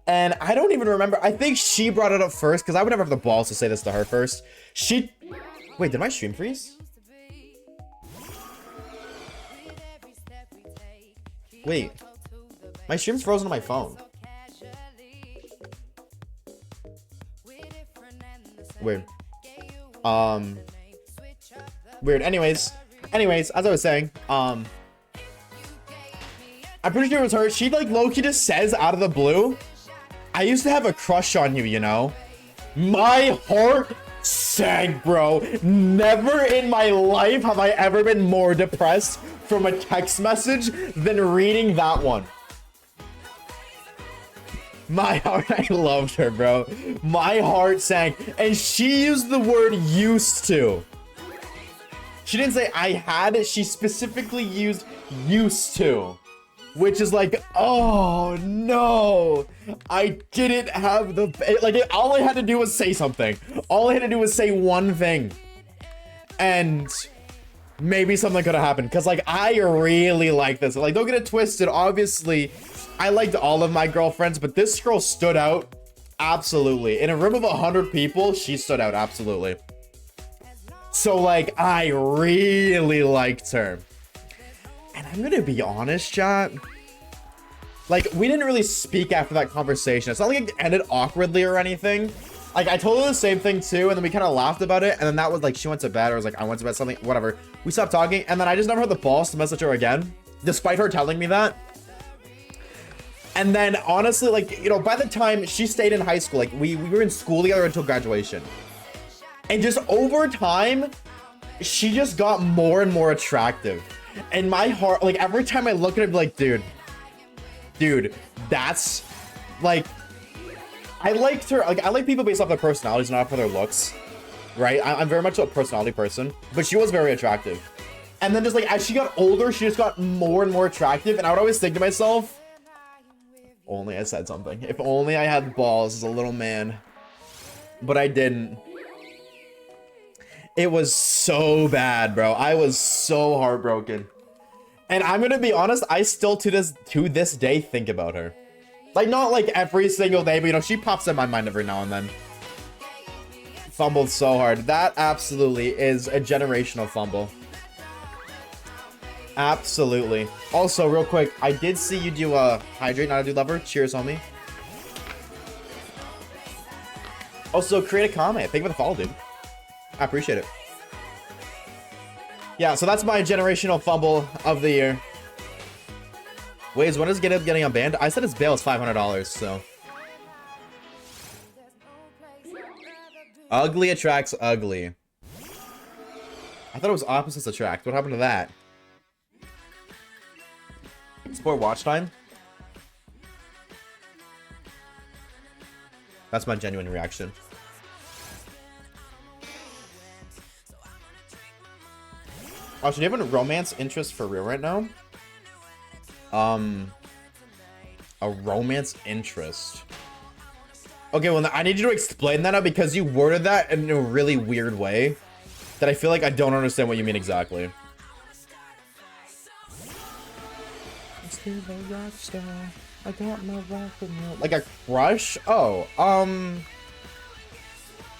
And I don't even remember. I think she brought it up first, because I would never have the balls to say this to her first. Wait, did my stream freeze? Wait. My stream's frozen on my phone. Weird. Weird. Anyways, as I was saying, I'm pretty sure it was her. She like low-key just says out of the blue, I used to have a crush on you, you know? My heart sank, bro. Never in my life have I ever been more depressed from a text message than reading that one. My heart, I loved her, bro. My heart sank. And she used the word used to. She didn't say I had, she specifically used used to. Which is like, oh no, I didn't have the, like, all I had to do was say something. All I had to do was say one thing. and maybe something could have happened. Because, like, I really like this. Like, don't get it twisted. Obviously, I liked all of my girlfriends, but this girl stood out. Absolutely. In a room of 100 people, she stood out. Absolutely. So, like, I really liked her. And I'm going to be honest, chat. Like, we didn't really speak after that conversation. It's not like it ended awkwardly or anything. Like, I told her the same thing too, and then we kind of laughed about it, and then that was like, she went to bed, or was like, I went to bed, something, whatever. We stopped talking, and then I just never had the balls to message her again, despite her telling me that. And then, honestly, like, you know, by the time she stayed in high school, like, we were in school together until graduation. And just over time, she just got more and more attractive. And my heart, like, every time I look at her, I'm like, dude, that's, like, I liked her. Like, I like people based off their personalities, not for their looks, right? I'm very much a personality person, but she was very attractive. And then just, like, as she got older, she just got more and more attractive. And I would always think to myself, only I said something. If only I had balls as a little man. But I didn't. It was so bad, bro. I was so heartbroken. And I'm gonna be honest, I still to this day think about her. Like, not like every single day, but you know, she pops in my mind every now and then. Fumbled so hard. That absolutely is a generational fumble. Absolutely. Also, real quick, I did see you do hydrate, not a dude lover. Cheers, homie. Also, create a comment. Thank you for the follow, dude. I appreciate it. Yeah, so that's my generational fumble of the year. Wait, when is getting unbanned? I said his bail is $500, so. Ugly attracts ugly. I thought it was opposites attract. What happened to that? Support watch time? That's my genuine reaction. Oh, so do you have a romance interest for real right now? A romance interest. Okay, well, I need you to explain that now because you worded that in a really weird way that I feel like I don't understand what you mean exactly. I got my rock and roll. Like a crush? Oh,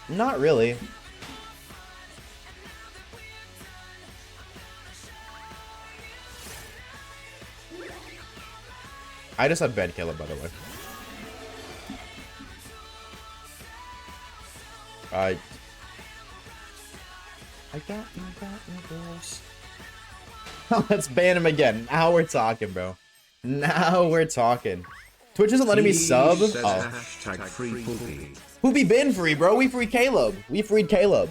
not really. I just had bad Caleb, by the way. I got my girls. Let's ban him again. Now we're talking, bro. Now we're talking. Twitch isn't letting me sub. Oh. Who be been free, bro? We free Caleb. We freed Caleb.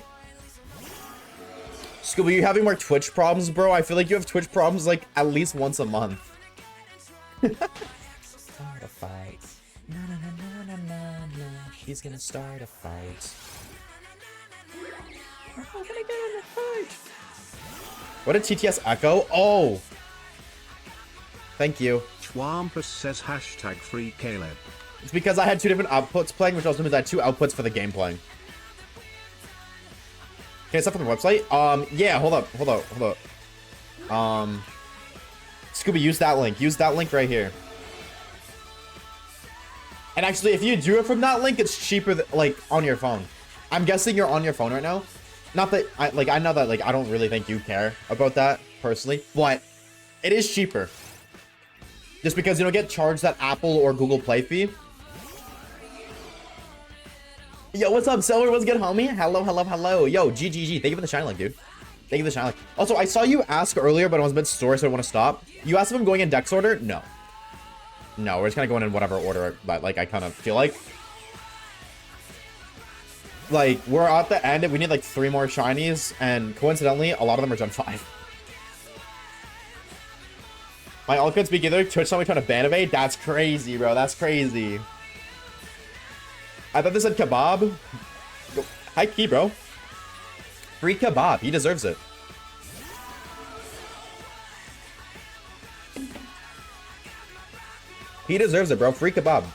Scooby, you having more Twitch problems, bro? I feel like you have Twitch problems like at least once a month. Start a fight. Na, na, na, na, na, na. She's gonna start a fight. We're all gonna get in a fight. What did TTS echo? Oh! Thank you. Twampus says hashtag free Caleb. It's because I had two different outputs playing, which also means I had two outputs for the game playing. Can I start from the website? Yeah, hold up. Scooby, use that link. Use that link right here. And actually, if you do it from that link, it's cheaper, like, on your phone. I'm guessing you're on your phone right now. Not that, I know that, like, I don't really think you care about that, personally. But it is cheaper. Just because you don't get charged that Apple or Google Play fee. Yo, what's up, Silver? What's good, homie? Hello. Yo, GGG. Thank you for the shine link, dude. Thank you for the shine link. Also, I saw you ask earlier, but I was a bit sore, so I want to stop. You asked if I'm going in Dex order? No. No, we're just kind of going in whatever order, but, like, I kind of feel like. Like, we're at the end, and we need, like, 3 more shinies, and coincidentally, a lot of them are Gen 5. My all could speak either. Twitch saw me trying to ban evade? That's crazy, bro. That's crazy. I thought this said kebab. High key, bro. Free kebab. He deserves it. He deserves it, bro. Free kebab.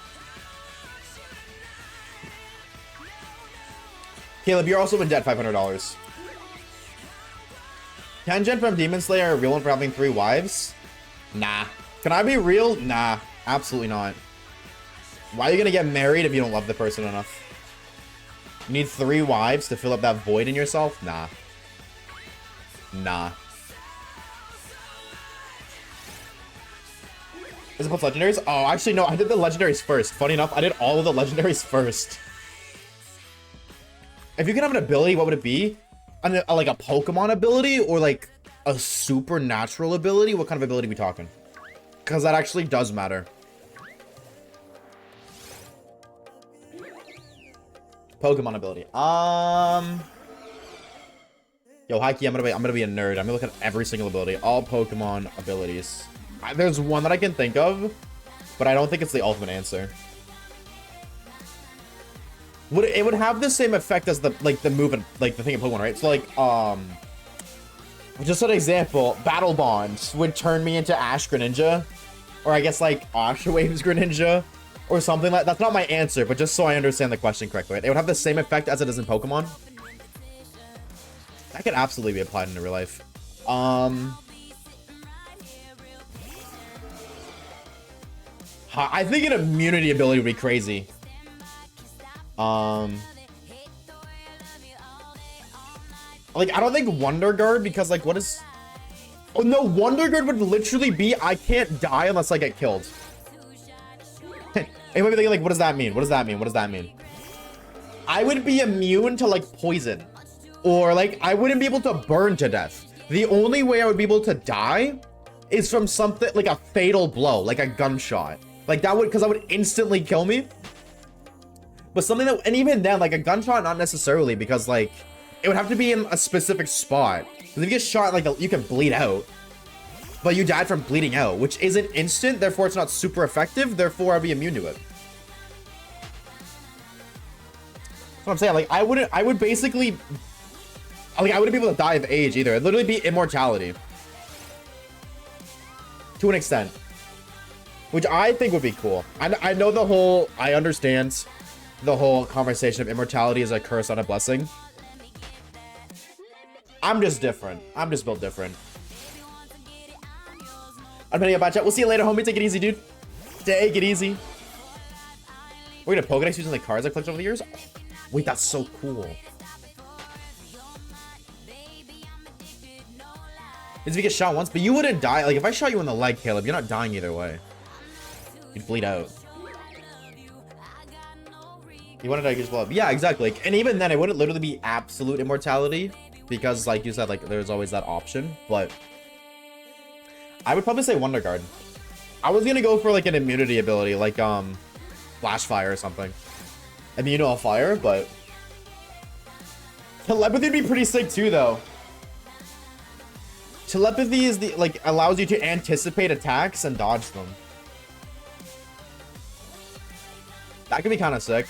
Caleb, you're also in debt $500. Tengen from Demon Slayer a real one for having 3 wives? Nah. Can I be real? Nah. Absolutely not. Why are you gonna get married if you don't love the person enough? You need 3 wives to fill up that void in yourself? Nah. Nah. Is it both legendaries? Oh, actually, no. I did the legendaries first. Funny enough, I did all of the legendaries first. If you could have an ability, what would it be? Like a Pokemon ability or like a supernatural ability? What kind of ability are we talking? Because that actually does matter. Pokemon ability. Yo, Hikey, I'm gonna be a nerd. I'm gonna look at every single ability. All Pokemon abilities. There's one that I can think of, but I don't think it's the ultimate answer. It would have the same effect as the move and the thing in Pokemon, right? So like just an example, Battle Bond would turn me into Ash Greninja, or I guess like Oshawaves Greninja, or something like. That's not my answer, but just so I understand the question correctly, right? It would have the same effect as it does in Pokemon. That could absolutely be applied in real life. I think an immunity ability would be crazy. Like, I don't think Wonder Guard, because, like, what is... Oh, no, Wonder Guard would literally be, I can't die unless I get killed. You might be thinking, like, what does that mean? What does that mean? What does that mean? I would be immune to, like, poison. Or, like, I wouldn't be able to burn to death. The only way I would be able to die is from something, like a fatal blow, like a gunshot. Like, that would, because that would instantly kill me. But something that, and even then, like, a gunshot, not necessarily, because, like, it would have to be in a specific spot. Because if you get shot, like, you can bleed out. But you died from bleeding out, which isn't instant, therefore it's not super effective, therefore I'd be immune to it. That's what I'm saying. Like, I would basically, like, I wouldn't be able to die of age either. It'd literally be immortality. To an extent. Which I think would be cool. I know the whole, I understand the whole conversation of immortality is a curse, not a blessing. I'm just different. I'm just built different. I'm heading up by chat. We'll see you later, homie. Take it easy, dude. Take it easy. We're gonna Pokedex using the cards I collected over the years. Oh, wait, that's so cool. If you get shot once, but you wouldn't die. Like, if I shot you in the leg, Caleb, you're not dying either way. You'd bleed out. You want to die, you just blow up. Yeah, exactly. Like, and even then, it wouldn't literally be absolute immortality. Because, like you said, like, there's always that option. But I would probably say Wonder Guard. I was gonna go for, like, an immunity ability. Like, Flash Fire or something. Immune to all fire, but telepathy would be pretty sick, too, though. Telepathy is the, like, allows you to anticipate attacks and dodge them. That could be kind of sick.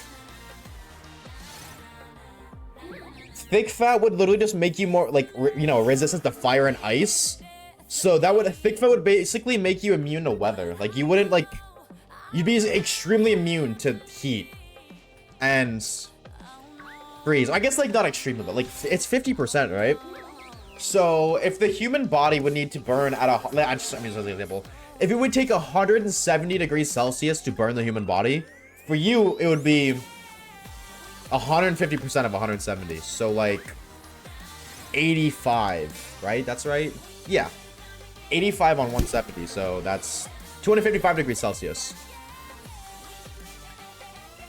Thick Fat would literally just make you more, like, you know, resistant to fire and ice. So that would, Thick Fat would basically make you immune to weather. Like, you wouldn't, like, you'd be extremely immune to heat and freeze. I guess, like, not extremely, but, like, it's 50%, right? So if the human body would need to burn at a, I mean, as an example, if it would take 170 degrees Celsius to burn the human body, for you, it would be 150% of 170. So, like, 85, right? That's right? Yeah. 85 on 170. So, that's 255 degrees Celsius.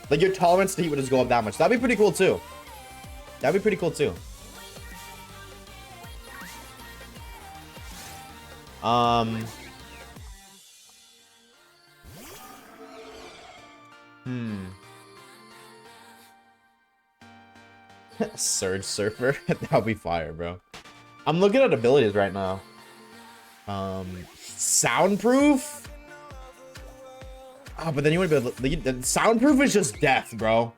Like, your tolerance to heat would just go up that much. That'd be pretty cool, too. That'd be pretty cool, too. Surge Surfer. That would be fire, bro. I'm looking at abilities right now. Soundproof? Oh, but then you want to be able to, soundproof is just death, bro.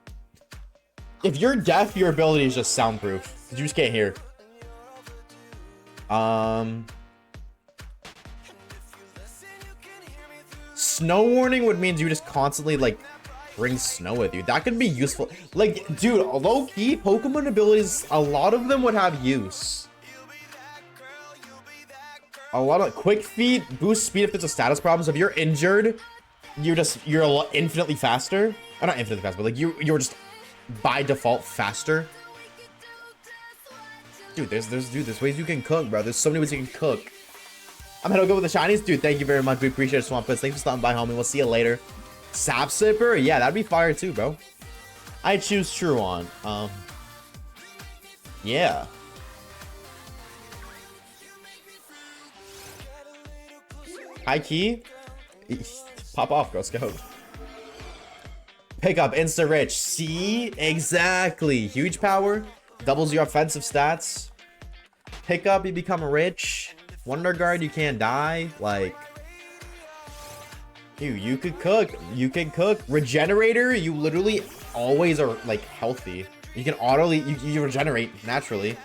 If you're deaf, your ability is just soundproof. You just can't hear. Snow warning would mean you just constantly, like, bring snow with you. That could be useful. Like, dude, low-key, Pokemon abilities, a lot of them would have use. A lot of quick feet boost speed if there's a status problem. So if you're injured, you're a lot infinitely faster. Or not infinitely fast, but like you're just by default faster. Dude, there's ways you can cook, bro. There's so many ways you can cook. I'm gonna go with the shinies, dude. Thank you very much. We appreciate it, Swamp Puss. Thanks for stopping by, homie. We'll see you later. Sap Sipper, yeah, that'd be fire too, bro. I choose Truon. Yeah. High key. Pop off, Girl Scout. Pick up Insta Rich. See? Exactly. Huge power. Doubles your offensive stats. Pick up, you become rich. Wonder Guard, you can't die. Like, dude, you could cook. You can cook. Regenerator, you literally always are like healthy. You can you regenerate naturally.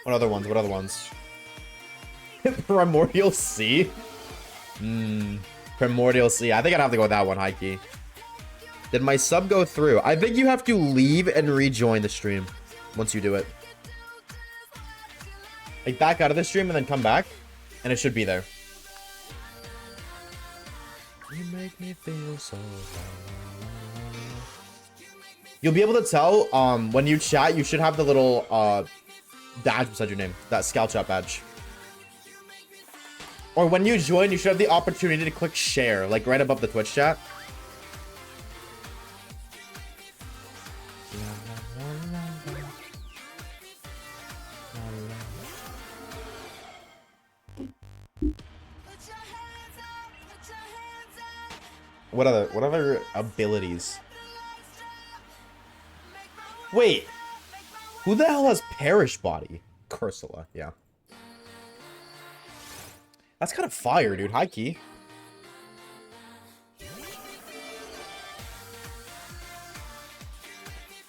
What other ones? What other ones? Primordial Sea? Primordial Sea. I think I'd have to go with that one, high key. Did my sub go through? I think you have to leave and rejoin the stream once you do it. Like, back out of the stream and then come back, and it should be there. You make me feel so You'll be able to tell when you chat, you should have the little badge beside your name, that Scout Chat badge. Or when you join, you should have the opportunity to click share, like right above the Twitch chat. What other abilities? Wait, who the hell has Perish Body? Cursula, yeah. That's kind of fire, dude. High key.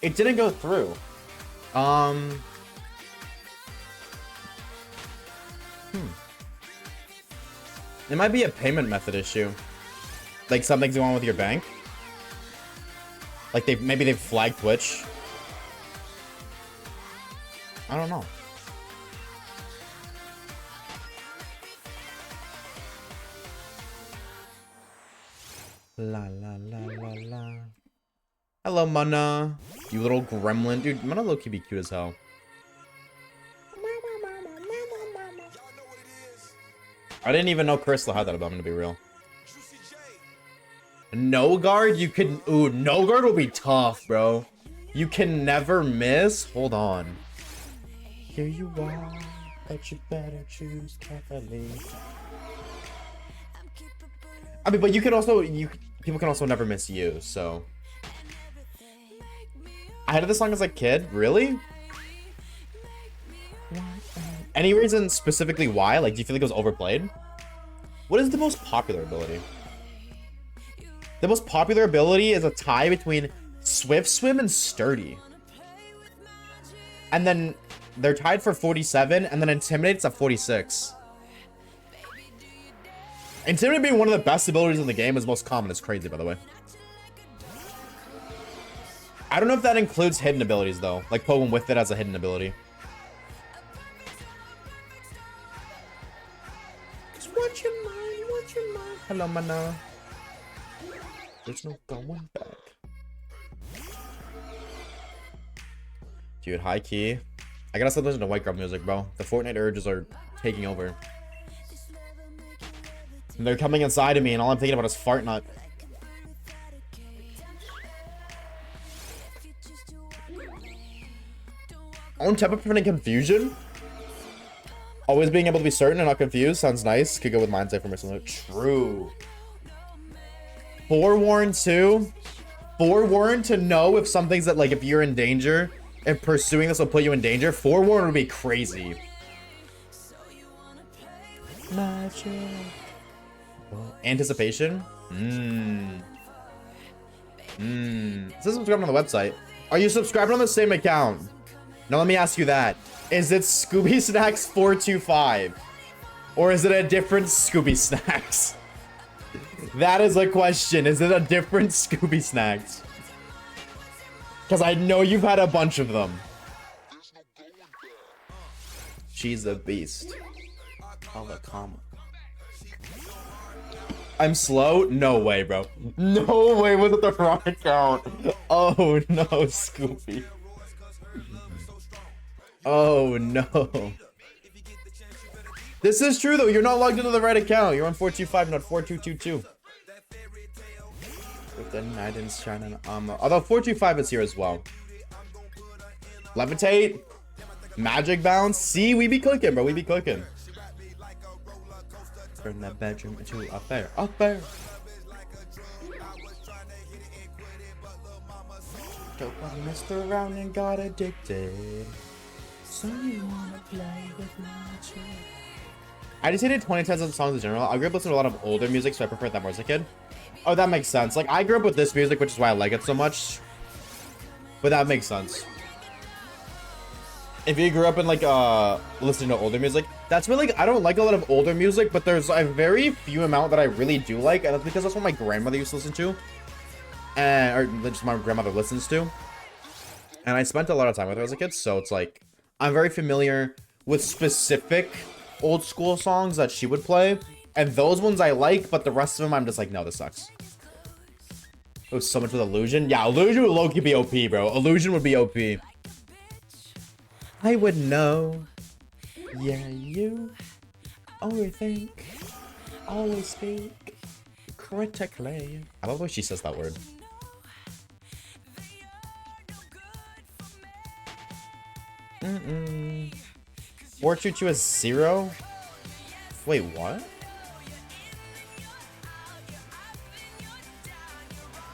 It didn't go through. It might be a payment method issue. Like something's going on with your bank. Like maybe they've flagged Twitch. I don't know. La la la la la. Hello, Munna. You little gremlin. Dude, Munna low-key be cute as hell. I didn't even know Cursula had that about him, to be real. No guard? You can... Ooh, no guard will be tough, bro. You can never miss. Hold on. Here you are, but you better choose carefully. I mean, but you can also... People can also never miss you, so... I had this song as a kid? Really? Any reason specifically why? Like, do you feel like it was overplayed? What is the most popular ability? The most popular ability is a tie between Swift Swim and Sturdy. And then they're tied for 47, and then Intimidate's at 46. Intimidate being one of the best abilities in the game is most common. It's crazy, by the way. I don't know if that includes hidden abilities, though. Like, Pokemon with it as a hidden ability. Just watch your mind, watch your mind. Hello, Munna. There's no going back. Dude, high key. I gotta start listening to White Girl music, bro. The Fortnite urges are taking over. And they're coming inside of me, and all I'm thinking about is fart nut. Own temper preventing confusion? Always being able to be certain and not confused sounds nice. Could go with mindset from something. True. Forewarn too. Forewarn to know if something's that, like, if you're in danger and pursuing this will put you in danger. Forewarn would be crazy. Magic. Anticipation? It says subscribe on the website. Are you subscribing on the same account? Now let me ask you that. Is it Scooby Snacks 425? Or is it a different Scooby Snacks? That is a question. Is it a different Scooby Snacks? Because I know you've had a bunch of them. She's a beast. Oh, the comma. I'm slow? No way, bro. No way. Was it the wrong account? Oh, no, Scooby. Oh, no. This is true, though. You're not logged into the right account. You're on 425, not 4222. With the night and shining armor. Although 425 is here as well. Levitate. Magic bounce. See, we be cooking, bro. We be cooking. Turn that bedroom into a fair. A fair. Dope, I messed around and got addicted. So you wanna play with my chick? I just hated 2010s songs in general. I grew up listening to a lot of older music, so I preferred that more as a kid. Oh, that makes sense. Like, I grew up with this music, which is why I like it so much. But that makes sense. If you grew up in, like, listening to older music, that's why, like, I don't like a lot of older music, but there's a very few amount that I really do like, and that's because that's what my grandmother used to listen to. And, or just my grandmother listens to. And I spent a lot of time with her as a kid, so it's like, I'm very familiar with specific old school songs that she would play, and those ones I like, but the rest of them I'm just like, no, this sucks. Oh, so much with Illusion. Yeah, Illusion would low-key be OP, bro. Illusion would be OP. I would know. Yeah, you overthink, always speak critically. I love the way she says that word. Mm-mm. 422 is 0? Wait, what?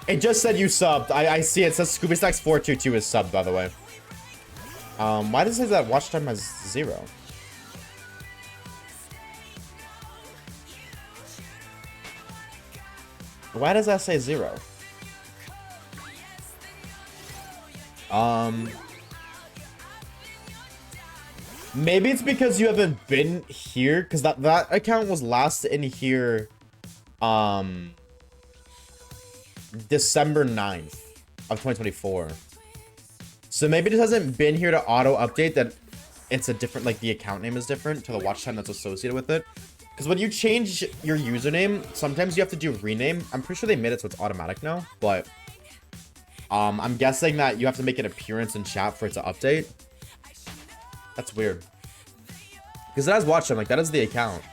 It just said you subbed. I see it says Scooby Snacks 422 is subbed, by the way. Why does it say that watch time has 0? Why does that say 0? Maybe it's because you haven't been here, because that account was last in here, December 9th of 2024. So maybe it hasn't been here to auto update that it's a different, like the account name is different to the watch time that's associated with it. Because when you change your username, sometimes you have to do rename. I'm pretty sure they made it so it's automatic now, but I'm guessing that you have to make an appearance in chat for it to update. That's weird. Because it has watch time, like that is the account.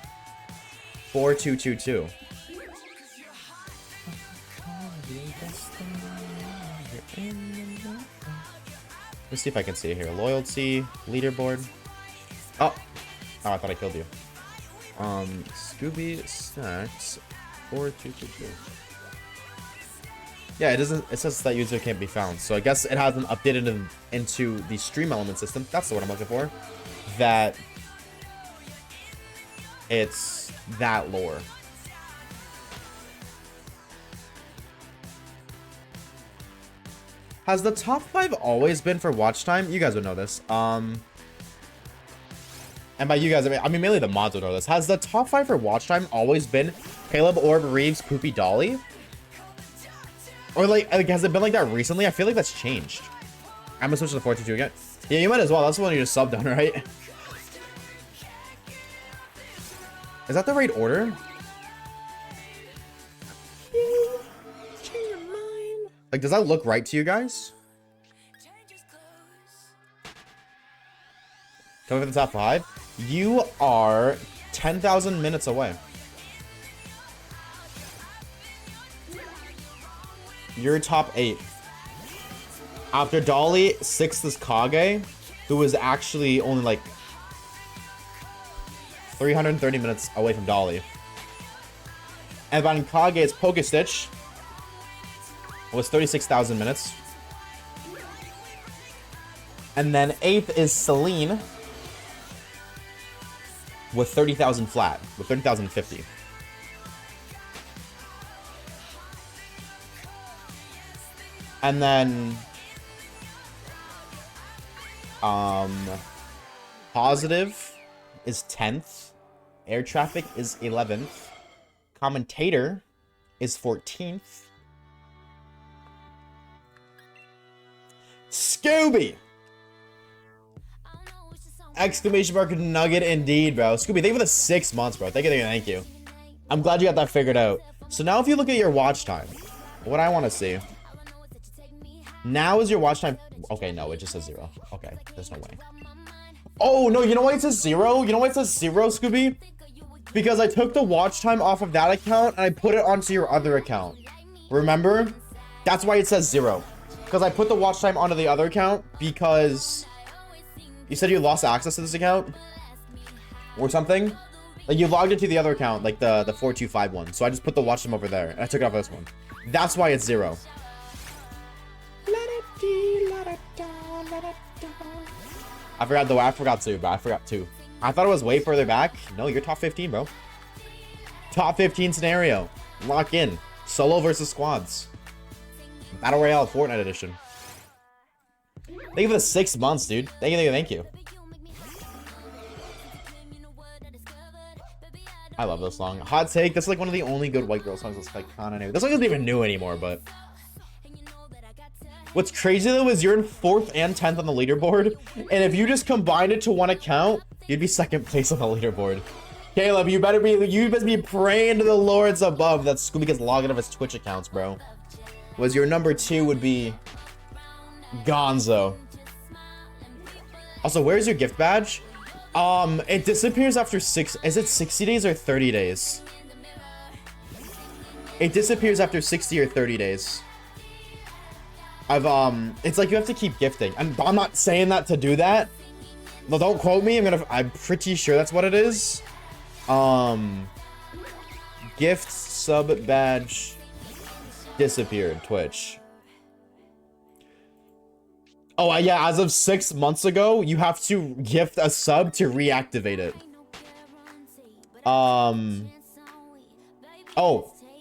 4222. Let me see if I can see it here. Loyalty, leaderboard. Oh, I thought I killed you. Scooby Snacks 4222. Yeah, it doesn't. It says that user can't be found. So I guess it hasn't updated into the stream element system. That's the word I'm looking for. That it's that lore. Has the top 5 always been for watch time? You guys would know this. And by you guys, I mean mainly the mods would know this. Has the top 5 for watch time always been Caleb, Orb, Reeves, Poopy, Dolly? Or like has it been like that recently? I feel like that's changed. I'm gonna switch to the 422 again. Yeah, you might as well. That's the one you just subbed on, right? Is that the right order? Like, does that look right to you guys? Coming for the top 5? You are 10,000 minutes away. You're top 8. After Dolly, 6th is Kage, who is actually only like 330 minutes away from Dolly. And behind Kage is Pokestitch, was 36,000 minutes. And then 8th is Celine with 30,000 flat, with 30,050. And then Positive is 10th. Air Traffic is 11th. Commentator is 14th. Scooby! Exclamation mark nugget indeed, bro. Scooby, thank you for the 6 months, bro. Thank you, thank you, thank you. I'm glad you got that figured out. So now if you look at your watch time, what I want to see. Now is your watch time. Okay, no, it just says 0. Okay, there's no way. Oh, no, you know why it says 0? You know why it says 0, Scooby? Because I took the watch time off of that account and I put it onto your other account. Remember? That's why it says 0. Because I put the watch time onto the other account because you said you lost access to this account or something. Like you logged into the other account, like the 425 one. So I just put the watch time over there and I took it off this one. That's why it's 0. I forgot though. I forgot too, bro. I forgot too. I thought it was way further back. No, you're top 15, bro. Top 15 scenario. Lock in. Solo versus squads. Battle Royale Fortnite edition. Thank you for the 6 months, dude. Thank you, thank you, thank you. I love this song. Hot take. This is like one of the only good white girl songs that's like kind of new. This song isn't even new anymore, but. What's crazy though is you're in 4th and 10th on the leaderboard, and if you just combined it to one account, you'd be 2nd place on the leaderboard. Caleb, you better be praying to the lords above that Scooby gets logged out of his Twitch accounts, bro. Was your number 2 would be Gonzo. Also, where's your gift badge? It disappears after 6. Is it 60 days or 30 days? It disappears after 60 or 30 days. It's like you have to keep gifting, and I'm not saying that to do that. Well, don't quote me. I'm pretty sure that's what it is. Gift sub badge disappeared. Twitch. Oh yeah, as of 6 months ago, you have to gift a sub to reactivate it. Oh,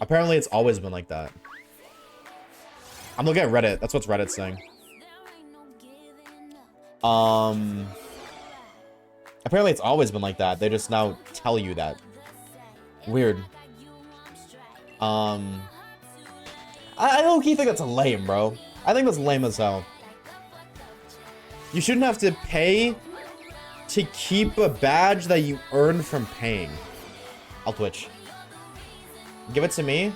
apparently it's always been like that. I'm looking at Reddit. That's what Reddit's saying. Apparently it's always been like that. They just now tell you that. Weird. I low-key think that's lame, bro. I think that's lame as hell. You shouldn't have to pay to keep a badge that you earned from paying. I'll Twitch. Give it to me.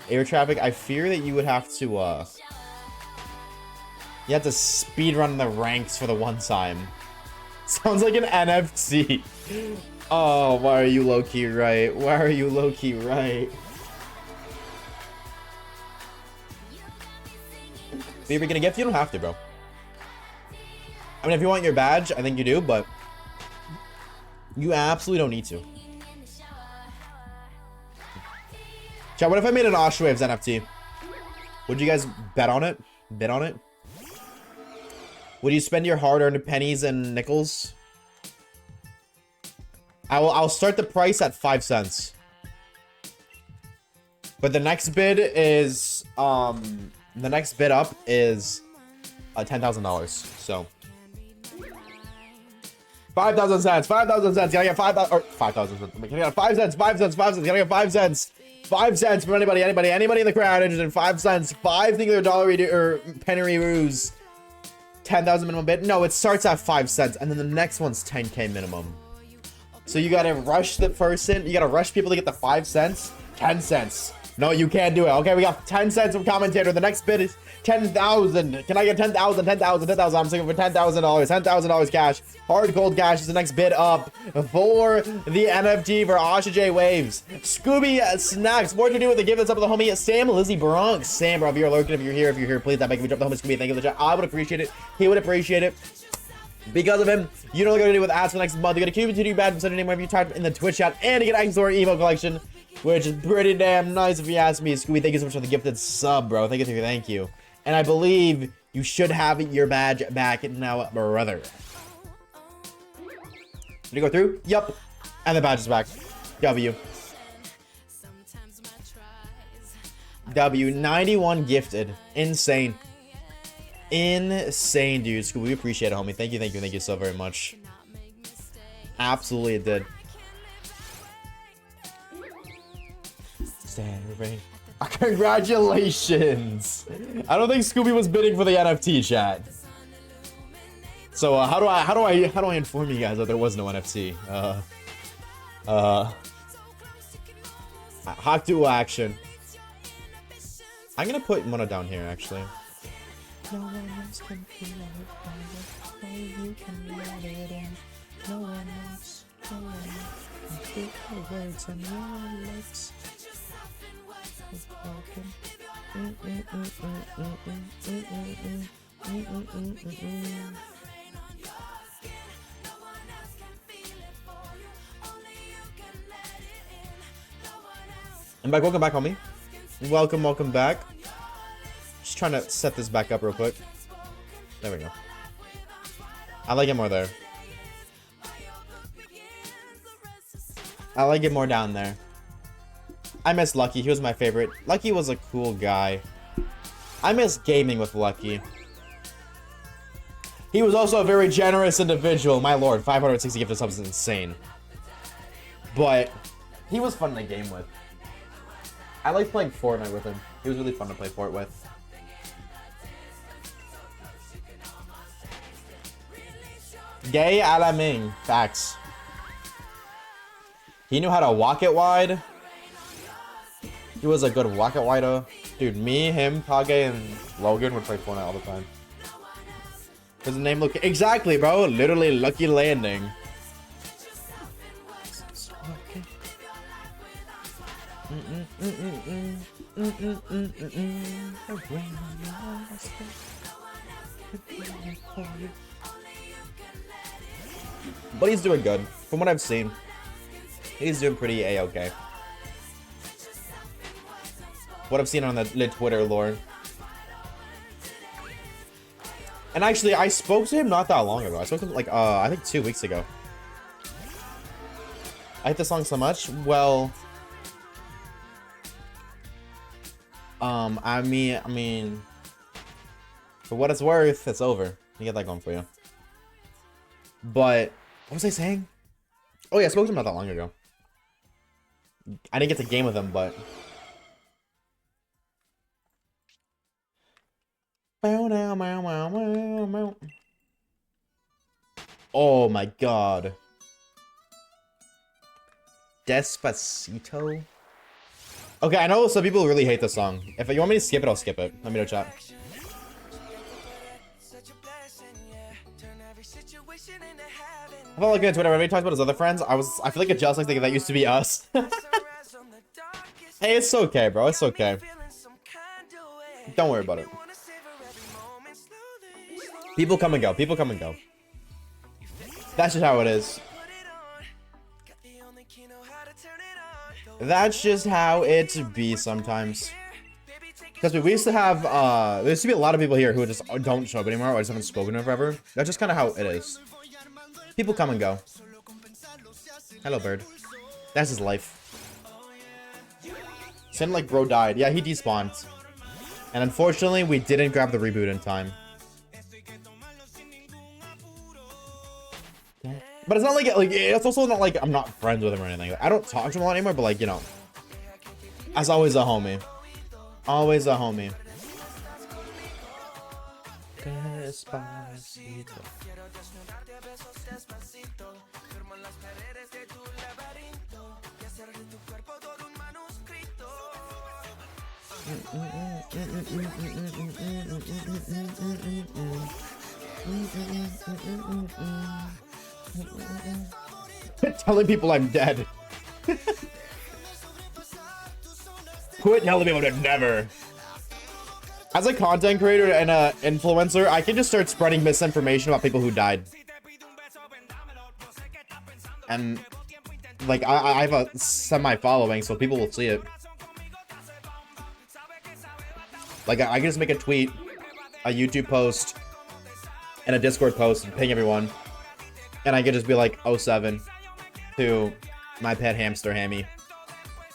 Air traffic, I fear that you would have to, you have to speed run the ranks for the one time. Sounds like an NFC. Oh, why are you low-key right? Why are you low-key right? If you're gonna gift, you don't have to, bro. I mean, if you want your badge, I think you do, but you absolutely don't need to. Chat, what if I made an Oshawaves NFT? Would you guys bet on it? Bid on it? Would you spend your hard-earned pennies and nickels? I'll start the price at 5 cents. But the next bid is the next bid up is $10,000. So 5,000 cents. 5,000 cents. Gotta get 5,000 or 5,000 cents. Can I get 5 cents? 5 cents. 5 cents. Gotta get 5 cents. 5 cents from anybody in the crowd interested in 5 cents. 5 singular dollar or penny roos. 10,000 minimum bid. No, it starts at 5 cents, and then the next one's 10K minimum. So you gotta rush the person. You gotta rush people to get the 5 cents. 10 cents. No, you can't do it. Okay, we got 10 cents from commentator. The next bid is 10,000. Can I get 10,000? 10,000. 10,000. I'm saying for $10,000. $10,000 cash. Hard cold cash is the next bid up for the NFT for Oshawaves. Scooby Snacks. More to do with the gift that's up with the homie Sam Lizzie Bronx. Sam, bro, if you're lurking, if you're here, please that make me drop the homie Scooby. Thank you for the chat. I would appreciate it. He would appreciate it. Because of him, you know what you're gonna do with ads for next month. You're gonna keep it to do bad for name wherever you type in the Twitch chat and to get access to our emo collection, which is pretty damn nice if you ask me. Scooby, thank you so much for the gifted sub, bro. Thank you, thank you. And I believe you should have your badge back now, brother. Did you go through? Yup. And the badge is back. W. W. 91 gifted. Insane. Insane, dude. Scooby, we appreciate it, homie. Thank you so very much. Absolutely, it did. staring. Congratulations! I don't think Scooby was bidding for the NFT, chat. So how do I inform you guys that there was no NFT? Hawk Duo action. I'm gonna put Munna down here actually. No one else can feel it, only you can let it in. No one else, no one else can feel the words on your lips. I'm back. Welcome back, homie. Welcome back. Just trying to set this back up real quick. There we go. I like it more there. I like it more down there. I miss Lucky. He was my favorite. Lucky was a cool guy. I miss gaming with Lucky. He was also a very generous individual. My lord, 560 gifted subs is insane. But he was fun to game with. I like playing Fortnite with him. He was really fun to play Fort with. Gay a la Ming. Facts. He knew how to walk it wide. He was a good walk it wider. Dude, me, him, Kage, and Logan would play Fortnite all the time. Does the name look... Exactly, bro. Literally Lucky Landing. But he's doing good. From what I've seen, he's doing pretty A-okay. What I've seen on the Twitter lore. And actually, I spoke to him not that long ago. I spoke to him like, I think 2 weeks ago. I hate this song so much. Well... I mean, for what it's worth, it's over. You get that going for you. But, what was I saying? Oh yeah, I spoke to him not that long ago. I didn't get to game with him, but... Oh my god. Despacito? Okay, I know some people really hate this song. If you want me to skip it, I'll skip it. Let me know, chat. I felt like on Twitter, everybody talks about his other friends. I feel like a jealous like that used to be us. Hey, it's okay, bro. It's okay. Don't worry about it. People come and go. People come and go. That's just how it is. That's just how it be sometimes. Because we used to have, there used to be a lot of people here who just don't show up anymore or just haven't spoken to them forever. That's just kind of how it is. People come and go. Hello, bird. That's his life. Sounded like bro died. Yeah, he despawned. And unfortunately, we didn't grab the reboot in time. But it's not like it's also not like I'm not friends with him or anything. Like, I don't talk to him a lot anymore, but like, you know, as always a homie. Always a homie. Despacito. Telling people I'm dead. Quit telling people I'm never. As a content creator and an influencer, I can just start spreading misinformation about people who died. And like I have a semi-following, so people will see it. Like I can just make a tweet, a YouTube post, and a Discord post and ping everyone. And I could just be like 07 to my pet hamster Hammy.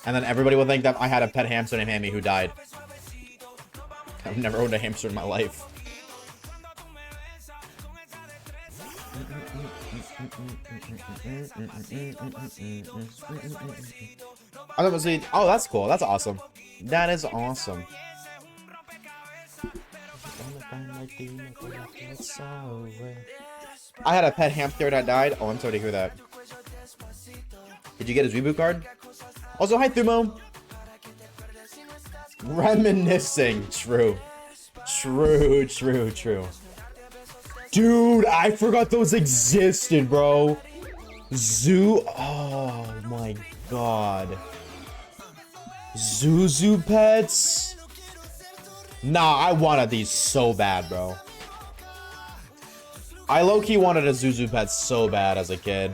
And then everybody will think that I had a pet hamster named Hammy who died. I've never owned a hamster in my life. I thought it was the, oh, that's cool. That's awesome. That is awesome. I had a pet hamster that died. Oh, I'm sorry to hear that. Did you get his reboot card? Also, hi, Thumo. Reminiscing. True. True, true, true. Dude, I forgot those existed, bro. Zoo. Oh, my God. Zuzu pets? Nah, I wanted these so bad, bro. I low-key wanted a Zuzu pet so bad as a kid.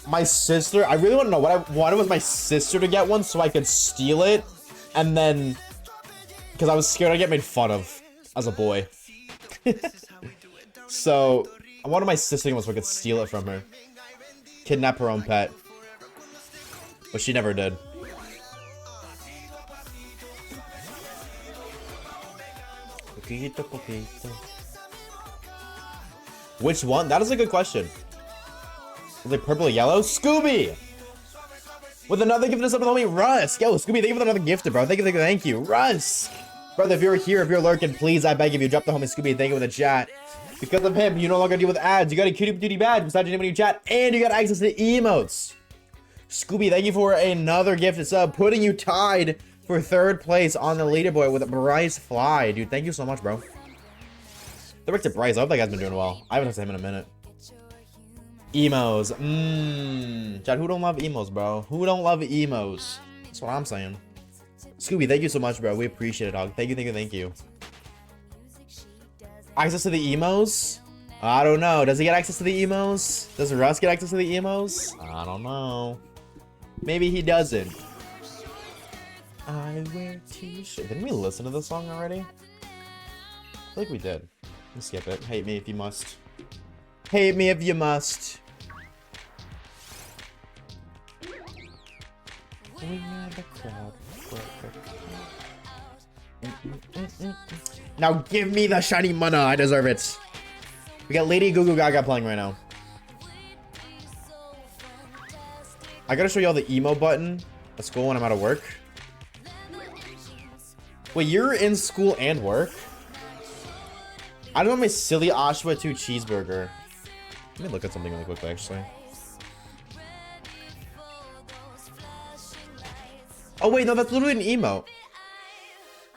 My sister, I really want to know what I wanted was my sister to get one so I could steal it. And then, because I was scared I'd get made fun of as a boy. So, I wanted my sister to get one so I could steal it from her. Kidnap her own pet. But she never did. Poquito, poquito. Which one? That is a good question. Is it purple or yellow? Scooby! With another gift to something, homie, Russ! Yo, Scooby, thank you for another gift, bro. Thank you. Russ! Brother, if you're here, if you're lurking, please, I beg of you, drop the homie Scooby. Thank you in the chat. Because of him, you no longer deal with ads. You got a cutie patootie badge beside your name in your chat, and you got access to emotes. Scooby, thank you for another gifted sub, putting you tied for 3rd place on the leaderboard with Bryce Fly. Dude, thank you so much, bro. The Rick to Bryce, I hope that guy's been doing well. I haven't talked to him in a minute. Emos. Chad, who don't love emos, bro? Who don't love emos? That's what I'm saying. Scooby, thank you so much, bro. We appreciate it, dog. Thank you. Access to the emos? I don't know. Does he get access to the emos? Does Russ get access to the emos? I don't know. Maybe he doesn't. I wear t-shirt. Didn't we listen to this song already? I feel like we did. Let's skip it. Hate me if you must. Hate me if you must. We are the crowd. Now give me the shiny Munna. I deserve it. We got Lady Goo Goo Gaga playing right now. I gotta show y'all the emo button at school when I'm out of work. Wait, you're in school and work? I don't want my silly Oshawa 2 cheeseburger. Let me look at something really quickly, actually. Oh, wait, no, that's literally an emo.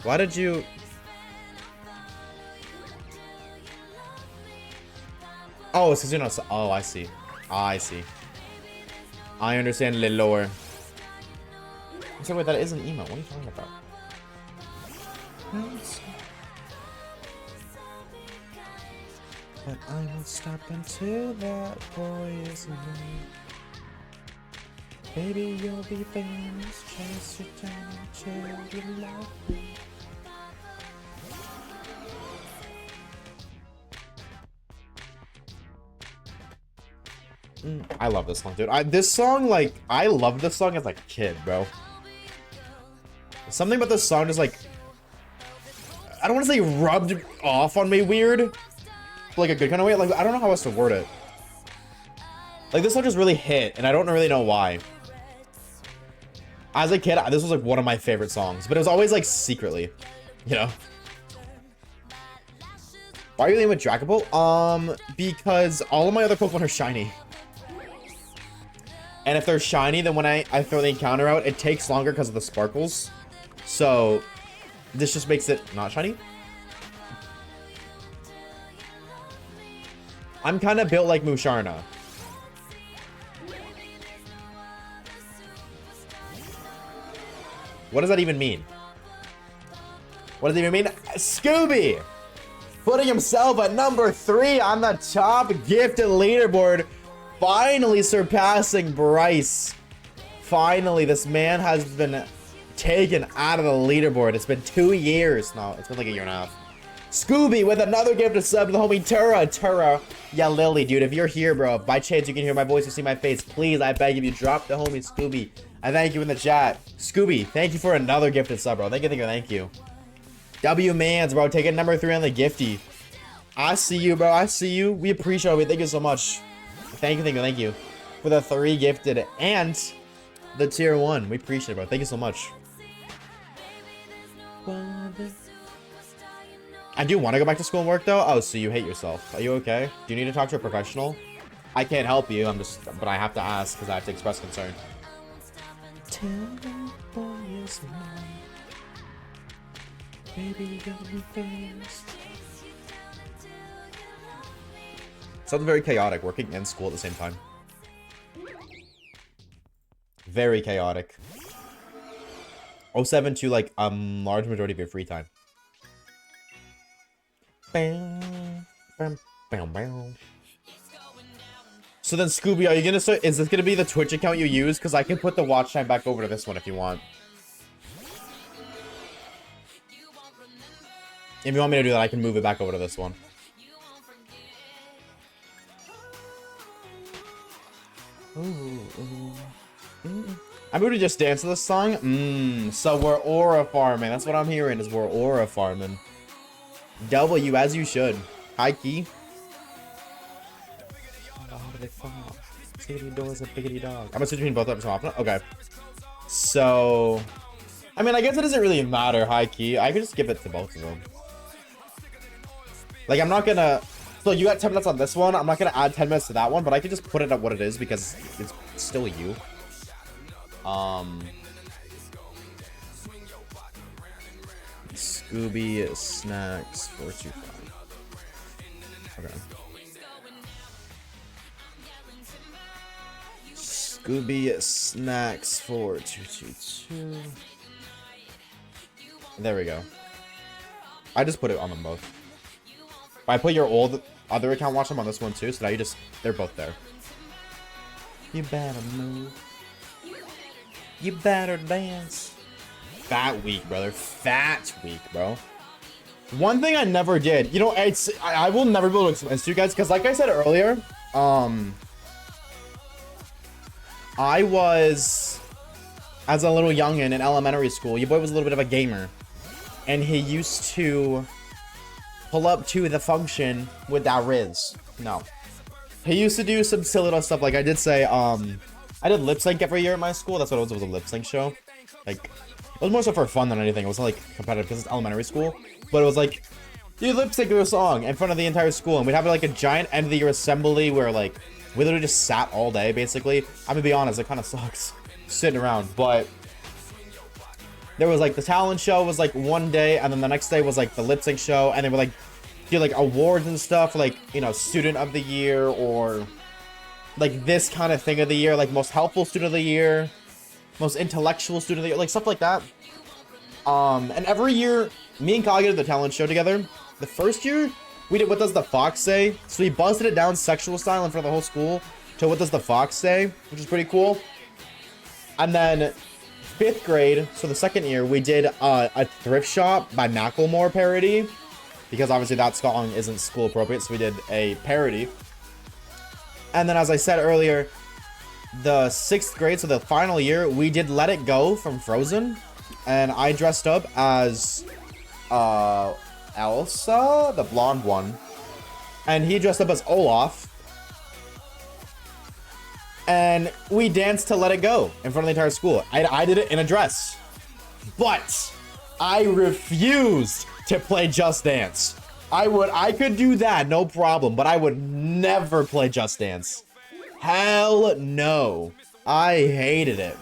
Why did you... Oh, it's because you're not... Oh, I see. I see. I understand a little lower. I'm sorry, wait, that is an emo. What are you talking about? But I won't stop until that boy is mine. Baby, you'll be famous. Chase you down until you love me. I love this song, dude. This song, like, I loved this song as a kid, bro. Something about this song is like, I don't want to say rubbed off on me weird, but like a good kind of way. Like, I don't know how else to word it. Like, this song just really hit, and I don't really know why. As a kid, this was like one of my favorite songs, but it was always like secretly, you know? Why are you with Dragapult? Because all of my other Pokemon are shiny. And if they're shiny, then when I throw the encounter out, it takes longer because of the sparkles. So, this just makes it not shiny. I'm kind of built like Musharna. What does that even mean? What does it even mean? Scooby! Putting himself at number 3 on the top gifted leaderboard. Finally surpassing Bryce. Finally, this man has been taken out of the leaderboard. It's been 2 years. No, it's been like a year and a half. Scooby with another gifted sub to the homie Tura. Yeah, Lily, dude, if you're here, bro, by chance you can hear my voice or see my face, please, I beg of you, drop the homie Scooby. I thank you in the chat. Scooby, thank you for another gifted sub, bro. Thank you. W Mans, bro, taking number 3 on the gifty. I see you, bro. I see you. We appreciate it. Thank you so much. Thank you. for the 3 gifted and the tier 1. We appreciate it, bro. Thank you so much. I do want to go back to school and work, though. Oh, so you hate yourself. Are you okay? Do you need to talk to a professional? I can't help you. But I have to ask because I have to express concern. Something very chaotic, working and school at the same time. Very chaotic. 07 to like large majority of your free time. So then, Scooby, are you gonna start? Is this gonna be the Twitch account you use? Because I can put the watch time back over to this one if you want. If you want me to do that, I can move it back over to this one. I'm going to just dance to this song. So we're aura farming. That's what I'm hearing is we're aura farming. W, as you should. High key. Doors a biggity dog. I'm gonna switch between both of them often. Okay. So, I mean, I guess it doesn't really matter high key. I could just give it to both of them. Like, I'm not gonna. So you got 10 minutes on this one. I'm not gonna add 10 minutes to that one, but I could just put it at what it is because it's still you. Scooby snacks 425. Okay. Scooby snacks 4222. There we go. I just put it on them both. I put your old other account watch them on this one too, so now they're both there. You better move. You better dance. Fat week, brother. Fat week, bro. One thing I never did, you know, I will never be able to explain this to you guys, because like I said earlier, I was, as a little youngin' in elementary school, your boy was a little bit of a gamer. And he used to pull up to the function with that Riz. No. He used to do some silly little stuff. Like I did say, I did lip sync every year at my school. That's what it was a lip sync show. Like, it was more so for fun than anything. It wasn't like competitive because it's elementary school. But it was like, you lip sync to a song in front of the entire school. And we'd have like a giant end of the year assembly where like, we literally just sat all day, basically. I'm gonna be honest, it kind of sucks sitting around, but there was like the talent show was like one day, and then the next day was like the lip sync show, and they were like do like awards and stuff, like, you know, student of the year or like this kind of thing of the year, like most helpful student of the year, most intellectual student of the year, like stuff like that. And every year, me and Kage did the talent show together. The first year, we did What Does the Fox Say? So we busted it down sexual style in front of the whole school to What Does the Fox Say? Which is pretty cool. And then 5th grade, so the second year, we did a Thrift Shop by Macklemore parody. Because obviously that song isn't school appropriate, so we did a parody. And then as I said earlier, the 6th grade, so the final year, we did Let It Go from Frozen. And I dressed up as Elsa, the blonde one, and he dressed up as Olaf, and we danced to Let It Go in front of the entire school. I did it in a dress, but I refused to play Just Dance. I could do that, no problem, but I would never play Just Dance. Hell no. I hated it.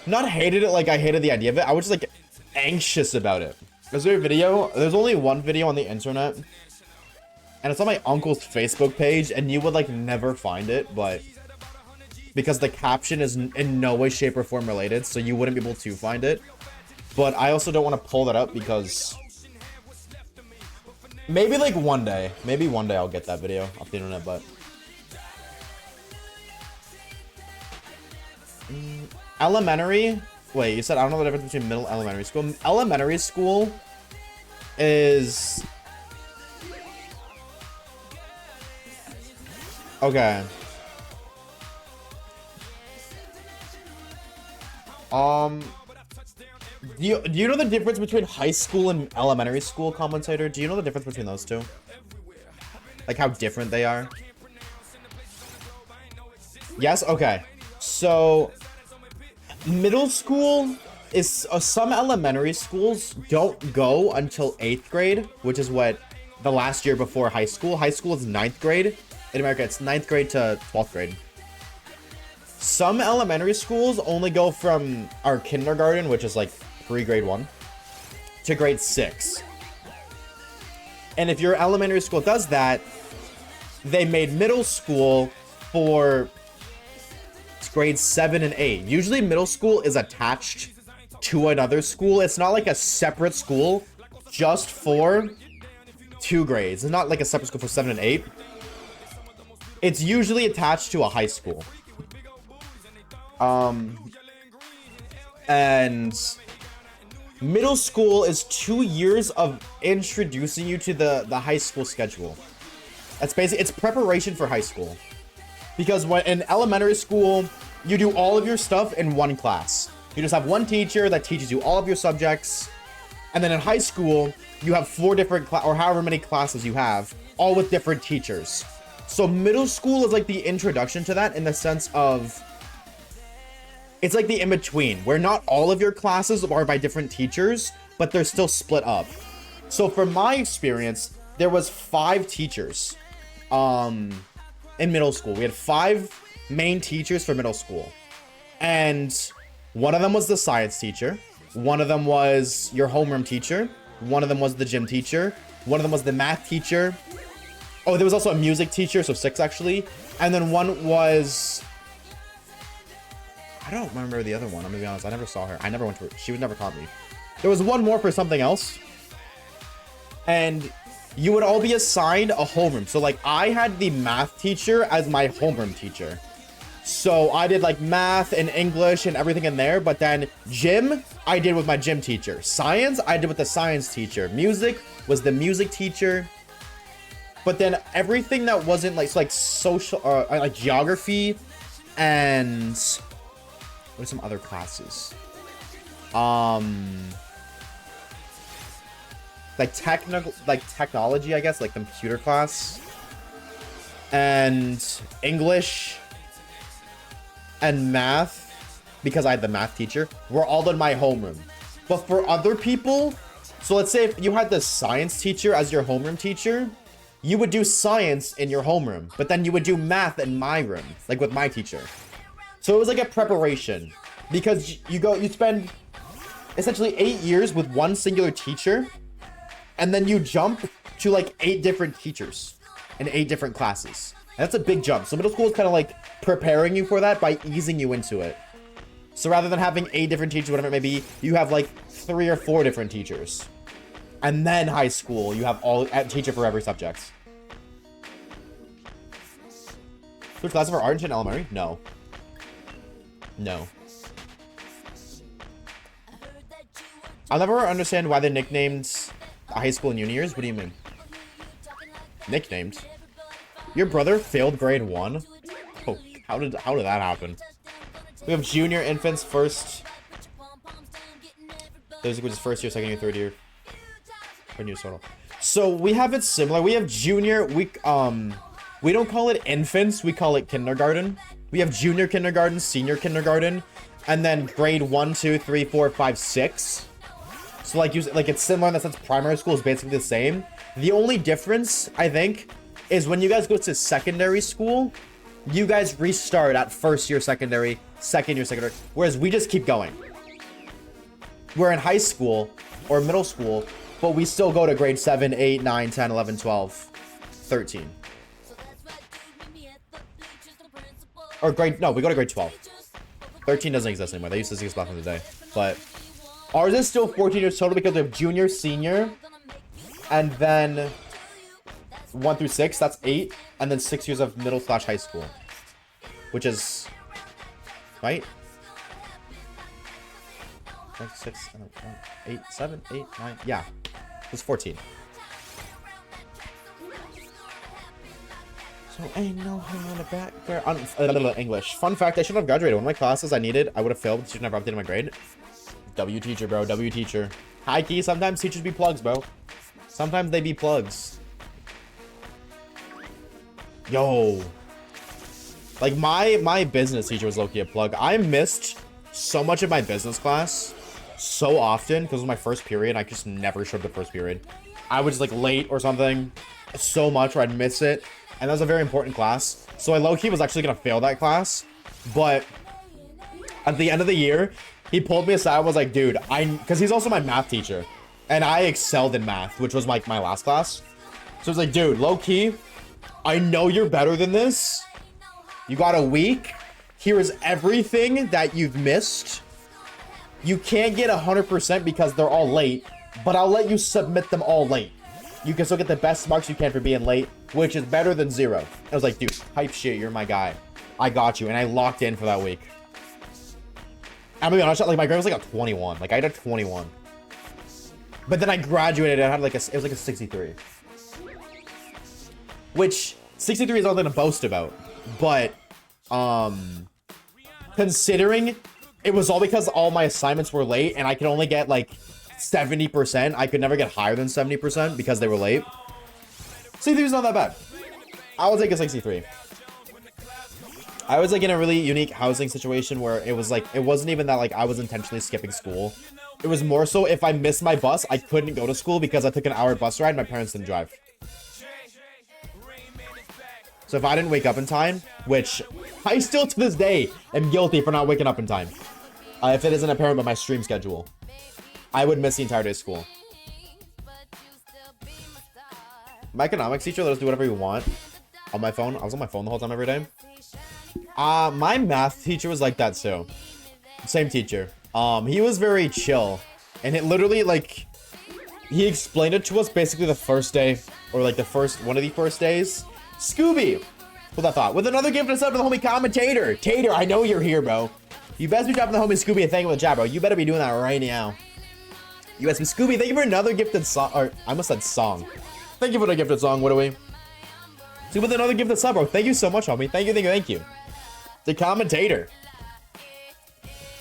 Not hated it like I hated the idea of it. I was just like anxious about it. Is there a video? There's only one video on the internet, and it's on my uncle's Facebook page, and you would like never find it, but because the caption is in no way, shape, or form related, so you wouldn't be able to find it. But I also don't want to pull that up because maybe like one day I'll get that video off the internet, but elementary. Wait, you said I don't know the difference between middle and elementary school. Elementary school is okay. Do you know the difference between high school and elementary school, commentator? Do you know the difference between those two? Like how different they are? Yes? Okay. So, middle school is... some elementary schools don't go until 8th grade, which is what the last year before high school. High school is 9th grade. In America, it's 9th grade to 12th grade. Some elementary schools only go from our kindergarten, which is like pre-grade 1, to grade 6. And if your elementary school does that, they made middle school for grades 7 and 8. Usually middle school is attached to another school. It's not like a separate school just for 2 grades. It's not like a separate school for 7 and 8. It's usually attached to a high school. And middle school is 2 years of introducing you to the high school schedule. That's basically, it's preparation for high school. Because when in elementary school, you do all of your stuff in one class. You just have one teacher that teaches you all of your subjects. And then in high school, you have 4 different or however many classes you have, all with different teachers. So middle school is like the introduction to that in the sense of, it's like the in-between, where not all of your classes are by different teachers, but they're still split up. So from my experience, there was 5 teachers in middle school. We had 5 main teachers for middle school. And one of them was the science teacher. One of them was your homeroom teacher. One of them was the gym teacher. One of them was the math teacher. Oh, there was also a music teacher, so 6 actually. And then one was... I don't remember the other one, I'm gonna be honest. I never saw her. I never went to her. She was never taught me. There was one more for something else. And you would all be assigned a homeroom. So like I had the math teacher as my homeroom teacher. So I did like math and English and everything in there. But then gym, I did with my gym teacher. Science, I did with the science teacher. Music was the music teacher. But then everything that wasn't like, so like social, like geography and what are some other classes? Like technology, I guess, like computer class and English and math, because I had the math teacher, were all in my homeroom. But for other people, so let's say if you had the science teacher as your homeroom teacher, you would do science in your homeroom, but then you would do math in my room, like with my teacher. So it was like a preparation, because you spend essentially 8 years with one singular teacher, and then you jump to like 8 different teachers and 8 different classes. And that's a big jump. So middle school is kind of like preparing you for that by easing you into it. So rather than having 8 different teachers, whatever it may be, you have like 3 or 4 different teachers. And then high school, you have a teacher for every subject. Which class for art in elementary? No. No. I'll never understand why they nicknamed high school and uni years. What do you mean? Nicknamed? Your brother failed grade 1? Oh, how did that happen? We have junior, infants, first. Those which is first year, second year, third year. Third year total. So we have it similar. We have junior. We don't call it infants. We call it kindergarten. We have junior kindergarten, senior kindergarten, and then grade 1, 2, 3, 4, 5, 6. So like it's similar in the sense primary school is basically the same. The only difference, I think, is when you guys go to secondary school, you guys restart at first year secondary, second year secondary, whereas we just keep going. We're in high school or middle school, but we still go to grade 7, 8, 9, 10, 11, 12, 13. Or we go to grade 12. 13 doesn't exist anymore. They used to exist back in the day. But ours is still 14 years total because we have junior, senior, and then 1 through 6, that's 8, and then 6 years of middle / high school, which is, right? 5, 6, 8, 7, 8, 9, yeah, it's 14. So ain't no hang on the back there. English. Fun fact, I should have graduated. One of my classes I needed, I would have failed. Should never updated my grade. W teacher, bro. W teacher. High key, sometimes teachers be plugs, bro. Sometimes they be plugs. Yo. Like, my business teacher was low-key a plug. I missed so much of my business class so often because it was my first period. I just never showed up the first period. I was like late or something so much where I'd miss it. And that was a very important class. So I low-key was actually going to fail that class. But at the end of the year, he pulled me aside and was like, dude, because he's also my math teacher. And I excelled in math, which was like my last class. So it's like, dude, low-key, I know you're better than this. You got a week. Here is everything that you've missed. You can't get 100% because they're all late, but I'll let you submit them all late. You can still get the best marks you can for being late, which is better than 0. I was like, dude, hype shit, you're my guy. I got you, and I locked in for that week. I'm gonna be honest, like my grade was like a 21. Like I had a 21. But then I graduated and I had like it was like a 63. Which 63 is nothing to boast about. But considering it was all because all my assignments were late and I could only get like 70%. I could never get higher than 70% because they were late. 63 is not that bad. I will take a 63. I was like in a really unique housing situation where it was like, it wasn't even that like I was intentionally skipping school. It was more so if I missed my bus, I couldn't go to school because I took an hour bus ride and my parents didn't drive. So if I didn't wake up in time, which I still to this day am guilty for not waking up in time. If it isn't apparent by my stream schedule, I would miss the entire day of school. My economics teacher let us do whatever we want on my phone. I was on my phone the whole time every day. My math teacher was like that too. Same teacher. He was very chill. And it literally like, he explained it to us basically the first day, or like one of the first days. Scooby, who that thought? With another gift and sub to the homie commentator. Tater, I know you're here, bro. You best be dropping the homie Scooby a thank you with the chat, bro. You better be doing that right now. You best be Scooby, thank you for another gifted song. Or I almost said song. Thank you for the gifted song, what are we? See, with another gifted sub, bro. Thank you so much, homie. Thank you, thank you, thank you. The commentator.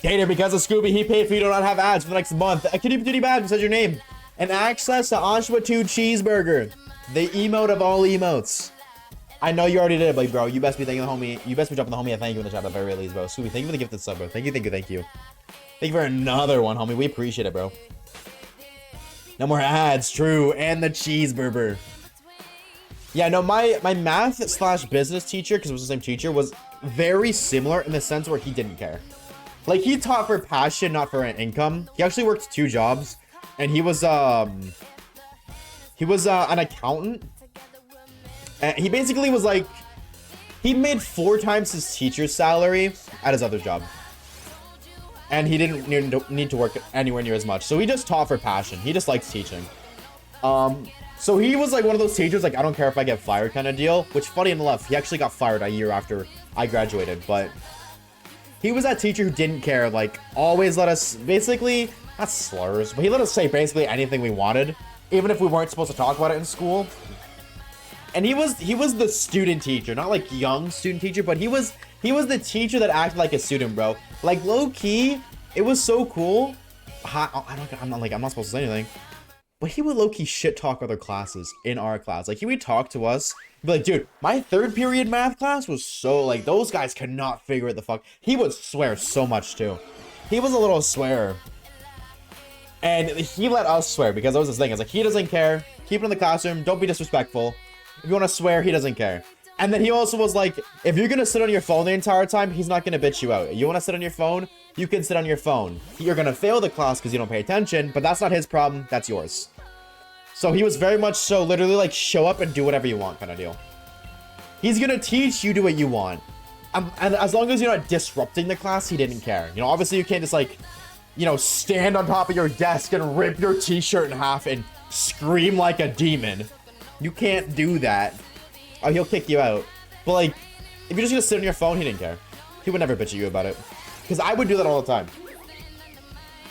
Tater, because of Scooby, he paid for you to not have ads for the next month. A kitty patootie badge says your name. And access to Oshawa 2 cheeseburger. The emote of all emotes. I know you already did it, but bro, you best be thanking the homie. You best be dropping the homie a thank you in the chat at the very least, bro. Scooby, thank you for the gifted sub, bro. Thank you, thank you, thank you. Thank you for another one, homie. We appreciate it, bro. No more ads, true. And the cheeseburger. Yeah, no, my math / business teacher, because it was the same teacher, was very similar in the sense where he didn't care. Like, he taught for passion, not for an income. He actually worked 2 jobs, and he was an accountant. And he basically was like, he made 4 times his teacher's salary at his other job. And he didn't need to work anywhere near as much. So he just taught for passion. He just likes teaching. So he was like one of those teachers, like, I don't care if I get fired kind of deal. Which, funny enough, he actually got fired a year after I graduated. But he was that teacher who didn't care. Like, always let us, basically, not slurs, but he let us say basically anything we wanted. Even if we weren't supposed to talk about it in school. And he was the student teacher, not like young student teacher, but he was the teacher that acted like a student, bro. Like, low key, it was so cool. I'm not supposed to say anything, but he would low key shit talk other classes in our class. Like, he would talk to us, be like, dude, my 3rd period math class was so, like, those guys could not figure it the fuck. He would swear so much too. He was a little swearer. And he let us swear because that was his thing. It's like, he doesn't care. Keep it in the classroom. Don't be disrespectful. If you want to swear, he doesn't care. And then he also was like, if you're going to sit on your phone the entire time, he's not going to bitch you out. You want to sit on your phone? You can sit on your phone. You're going to fail the class because you don't pay attention, but that's not his problem. That's yours. So he was very much so literally like, show up and do whatever you want kind of deal. He's going to teach you, do what you want. And as long as you're not disrupting the class, he didn't care. You know, obviously you can't just like, you know, stand on top of your desk and rip your t-shirt in half and scream like a demon. You can't do that. Oh, he'll kick you out. But like, if you're just gonna sit on your phone, he didn't care. He would never bitch at you about it. Because I would do that all the time.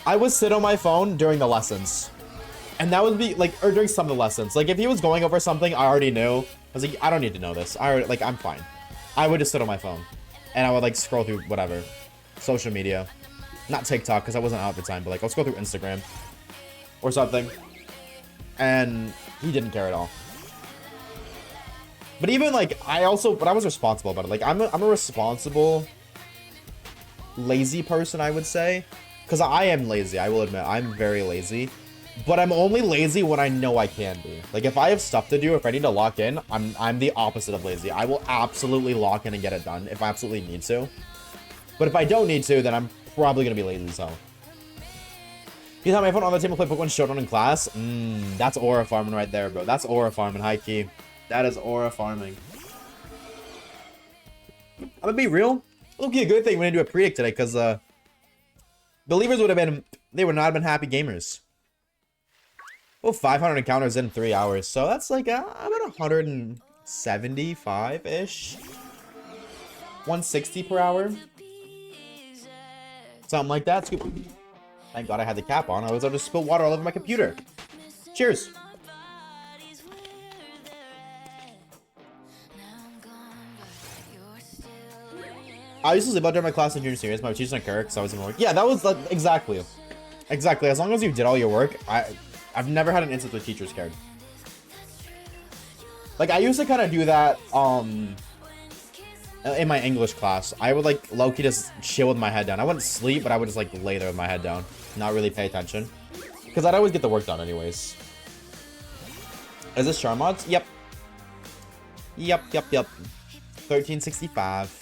I would sit on my phone during the lessons. And that would be like, or during some of the lessons. Like, if he was going over something I already knew, I was like, I don't need to know this. I'm fine. I would just sit on my phone. And I would like scroll through whatever. Social media. Not TikTok, because I wasn't out at the time, but like, I'll scroll through Instagram. Or something. And he didn't care at all. But even like, I was responsible about it. Like, I'm a responsible, lazy person, I would say. Because I am lazy, I will admit. I'm very lazy. But I'm only lazy when I know I can be. Like, if I have stuff to do, if I need to lock in, I'm the opposite of lazy. I will absolutely lock in and get it done if I absolutely need to. But if I don't need to, then I'm probably going to be lazy, so. You have my phone on the table, play Pokemon Showdown in class? That's aura farming right there, bro. That's aura farming, high key. That is aura farming. I'm gonna be real. It'll be a good thing when I do a predict today, because, believers would not have been happy gamers. Well, 500 encounters in 3 hours, so that's like about 175-ish. 160 per hour. Something like that. Thank God I had the cap on. I was able to spill water all over my computer. Cheers. I used to sleep out during my class in junior series. My teacher didn't care because I was in work. Yeah, that was like, exactly. As long as you did all your work, I've never had an instance where teachers cared. Like, I used to kind of do that, in my English class. I would, like, low-key just chill with my head down. I wouldn't sleep, but I would just, like, lay there with my head down. Not really pay attention. Because I'd always get the work done anyways. Is this Char Mods? Yep. Yep. 1365.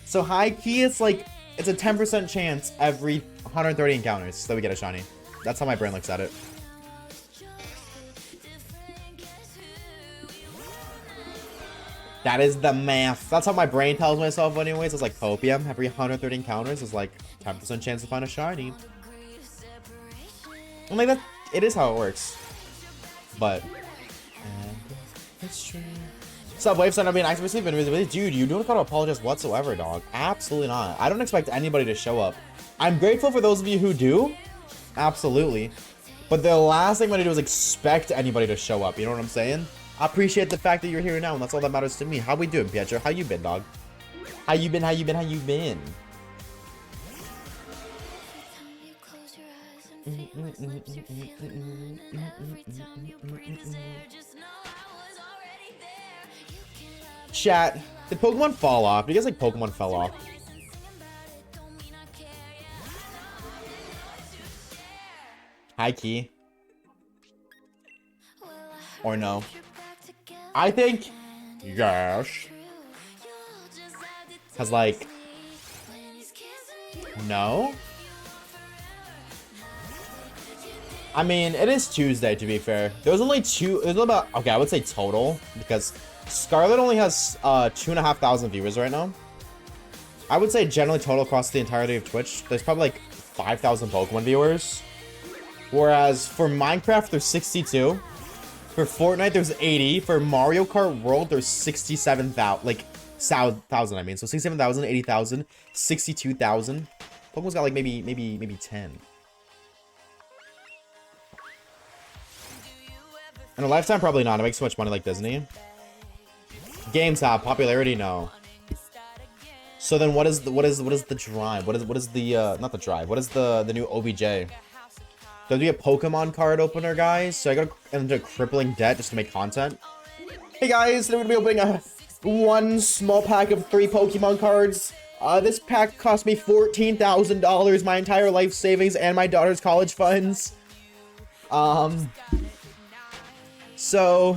So, high key, it's, like, it's a 10% chance every 130 encounters that we get a shiny. That's how my brain looks at it. That is the math. That's how my brain tells myself anyways. It's like copium. Every 130 encounters is like 10% chance to find a shiny. I'm like, that, it is how it works. But, it's true. Subwave said, I mean, actively sleeping with dude, you don't gotta apologize whatsoever, dog. Absolutely not. I don't expect anybody to show up. I'm grateful for those of you who do. Absolutely. But the last thing I'm gonna do is expect anybody to show up. You know what I'm saying? I appreciate the fact that you're here now, and that's all that matters to me. How we doing, Pietro? How you been, dog? How you been? Chat, did Pokemon fall off? Do you guys like Pokemon fell off? High key. Or no? I think yes. Cause like no. I mean, it is Tuesday to be fair. There was only two. There's about okay. I would say total because Scarlet only has 2,500 viewers right now. I would say generally total across the entirety of Twitch, there's probably like 5,000 Pokemon viewers. Whereas for Minecraft, there's 62. For Fortnite, there's 80. For Mario Kart World, there's 67,000. Like, 1,000, I mean. So 67,000, 80,000, 62,000. Pokemon's got like maybe 10. In a lifetime, probably not. It makes so much money like Disney. Games have popularity, no. So then what is the drive? What is the not the drive? What is the new OBJ? There'll be a Pokemon card opener, guys. So I got into crippling debt just to make content. Hey guys, today we're gonna be opening one small pack of 3 Pokemon cards. This pack cost me $14,000, my entire life savings, and my daughter's college funds. So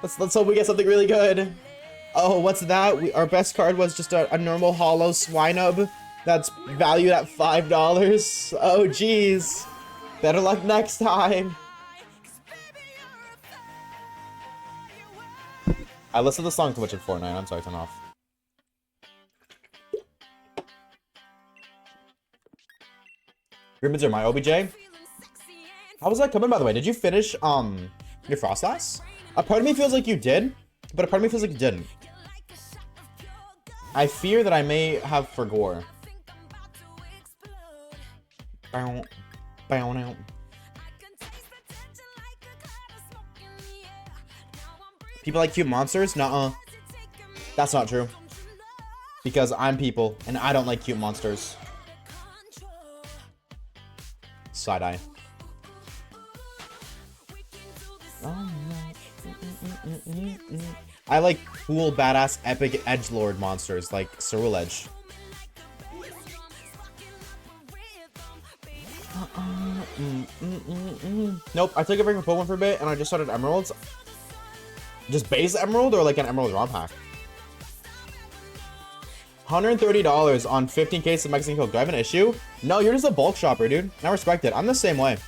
let's hope we get something really good. Oh, what's that? Our best card was just a normal hollow Swinub that's valued at $5. Oh, jeez. Better luck next time. I listen to the song too much in Fortnite. I'm sorry, turn off. Grimmins are my OBJ. How was that coming, by the way? Did you finish your Frostlass? A part of me feels like you did, but a part of me feels like you didn't. I fear that I may have forgore. People like cute monsters? Nuh-uh. That's not true. Because I'm people, and I don't like cute monsters. Side-eye. I like cool, badass, epic edgelord monsters like Cerule Edge. Nope, I took a break from Pokemon for a bit and I just started Emeralds. Just base Emerald or like an Emerald ROM pack? $130 on 15 cases of Mexican Coke. Do I have an issue? No, you're just a bulk shopper, dude. I respect it. I'm the same way.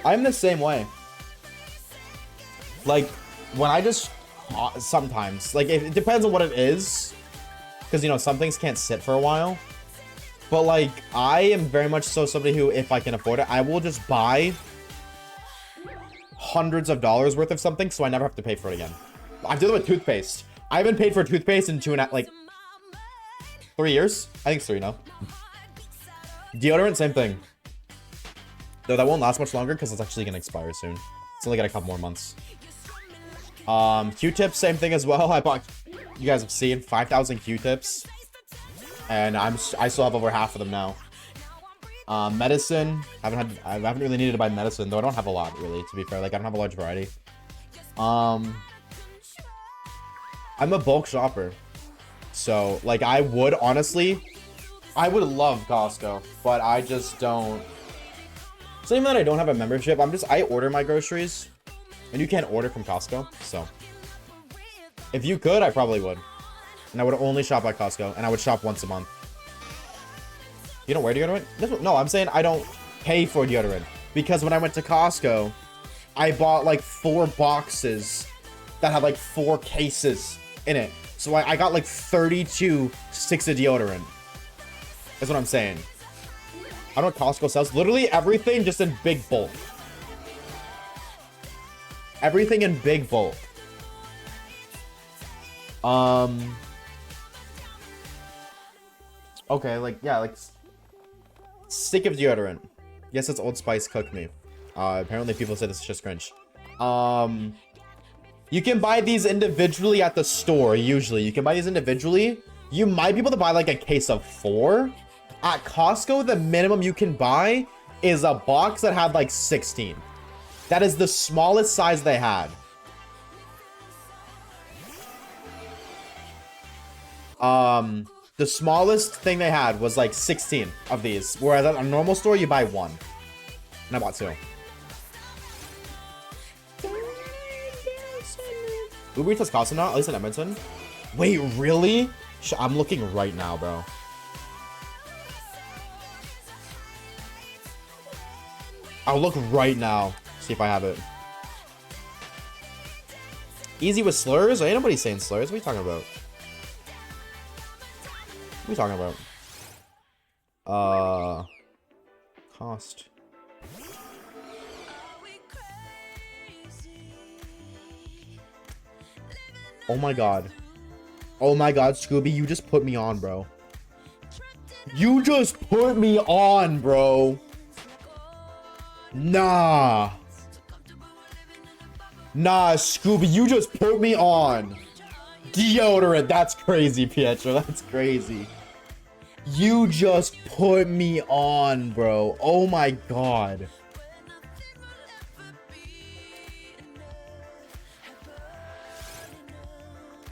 I'm the same way. Like, when I just... sometimes. Like, it depends on what it is. Because, you know, some things can't sit for a while. But, like, I am very much so somebody who, if I can afford it, I will just buy hundreds of dollars worth of something so I never have to pay for it again. I'm doing it with toothpaste. I haven't paid for toothpaste in 3 years? I think it's 3 now. Deodorant, same thing. Though that won't last much longer because it's actually going to expire soon. It's only got a couple more months. Q-tips, same thing as well. I bought, you guys have seen, 5,000 Q-tips. And I still have over half of them now. Medicine, I haven't really needed to buy medicine, though I don't have a lot, really, to be fair. Like, I don't have a large variety. I'm a bulk shopper. So, like, I would, honestly, I would love Costco, but I just don't. So even that I don't have a membership, I order my groceries, and you can't order from Costco, so. If you could, I probably would. And I would only shop at Costco, and I would shop once a month. You don't wear deodorant? No, I'm saying I don't pay for deodorant. Because when I went to Costco, I bought like 4 boxes that had like 4 cases in it. So I got like 32 sticks of deodorant. That's what I'm saying. I don't know what Costco sells. Literally everything just in big bulk. Everything in big bulk. Okay, like, yeah, like... stick of deodorant. Yes, it's Old Spice Cook Me. Apparently people said it's just cringe. You can buy these individually at the store, usually. You can buy these individually. You might be able to buy, like, a case of 4. At Costco, the minimum you can buy is a box that had, like, 16. That is the smallest size they had. The smallest thing they had was, like, 16 of these. Whereas at a normal store, you buy 1. And I bought 2. Uber Eats has Costco now, at least in Edmonton. Wait, really? I'm looking right now, bro. I'll look right now. See if I have it. Easy with slurs? Ain't nobody saying slurs. What are you talking about? What are you talking about? Cost. Oh my god. Oh my god, Scooby, you just put me on, bro. You just put me on, bro. Nah. Nah, Scooby, you just put me on. Deodorant, that's crazy, Pietro. That's crazy. You just put me on, bro. Oh my god.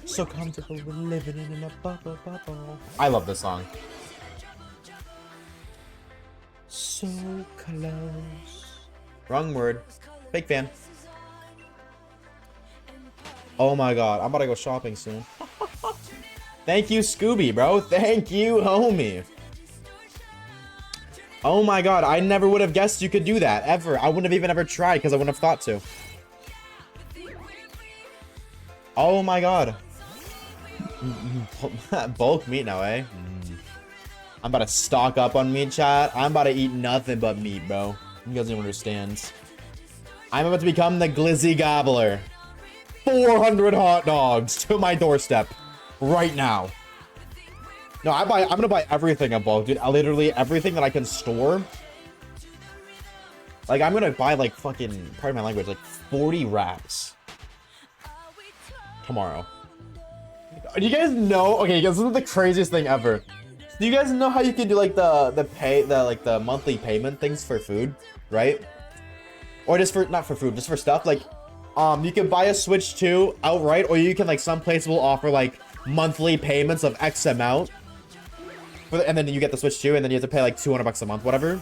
So comfortable with living in a bubble. I love this song. So close. Wrong word. Fake fan. Oh my god, I'm about to go shopping soon. Thank you, Scooby, bro. Thank you, homie. Oh my god, I never would have guessed you could do that, ever. I wouldn't have even ever tried because I wouldn't have thought to. Oh my god. Bulk meat now, eh? I'm about to stock up on meat, chat. I'm about to eat nothing but meat, bro. You guys don't understand. I'm about to become the Glizzy Gobbler. 400 hot dogs to my doorstep right now. No, I'm gonna buy everything in bulk, dude. Literally everything that I can store. Like, I'm gonna buy, like, fucking, pardon my language, like 40 wraps tomorrow. Do you guys know? Okay, this is the craziest thing ever. Do you guys know how you can do like the monthly payment things for food, right? Or just for, not for food, just for stuff like You can buy a Switch 2 outright, or you can, like, some places will offer, like, monthly payments of X amount. And then you get the Switch 2, and then you have to pay, like, 200 bucks a month, whatever.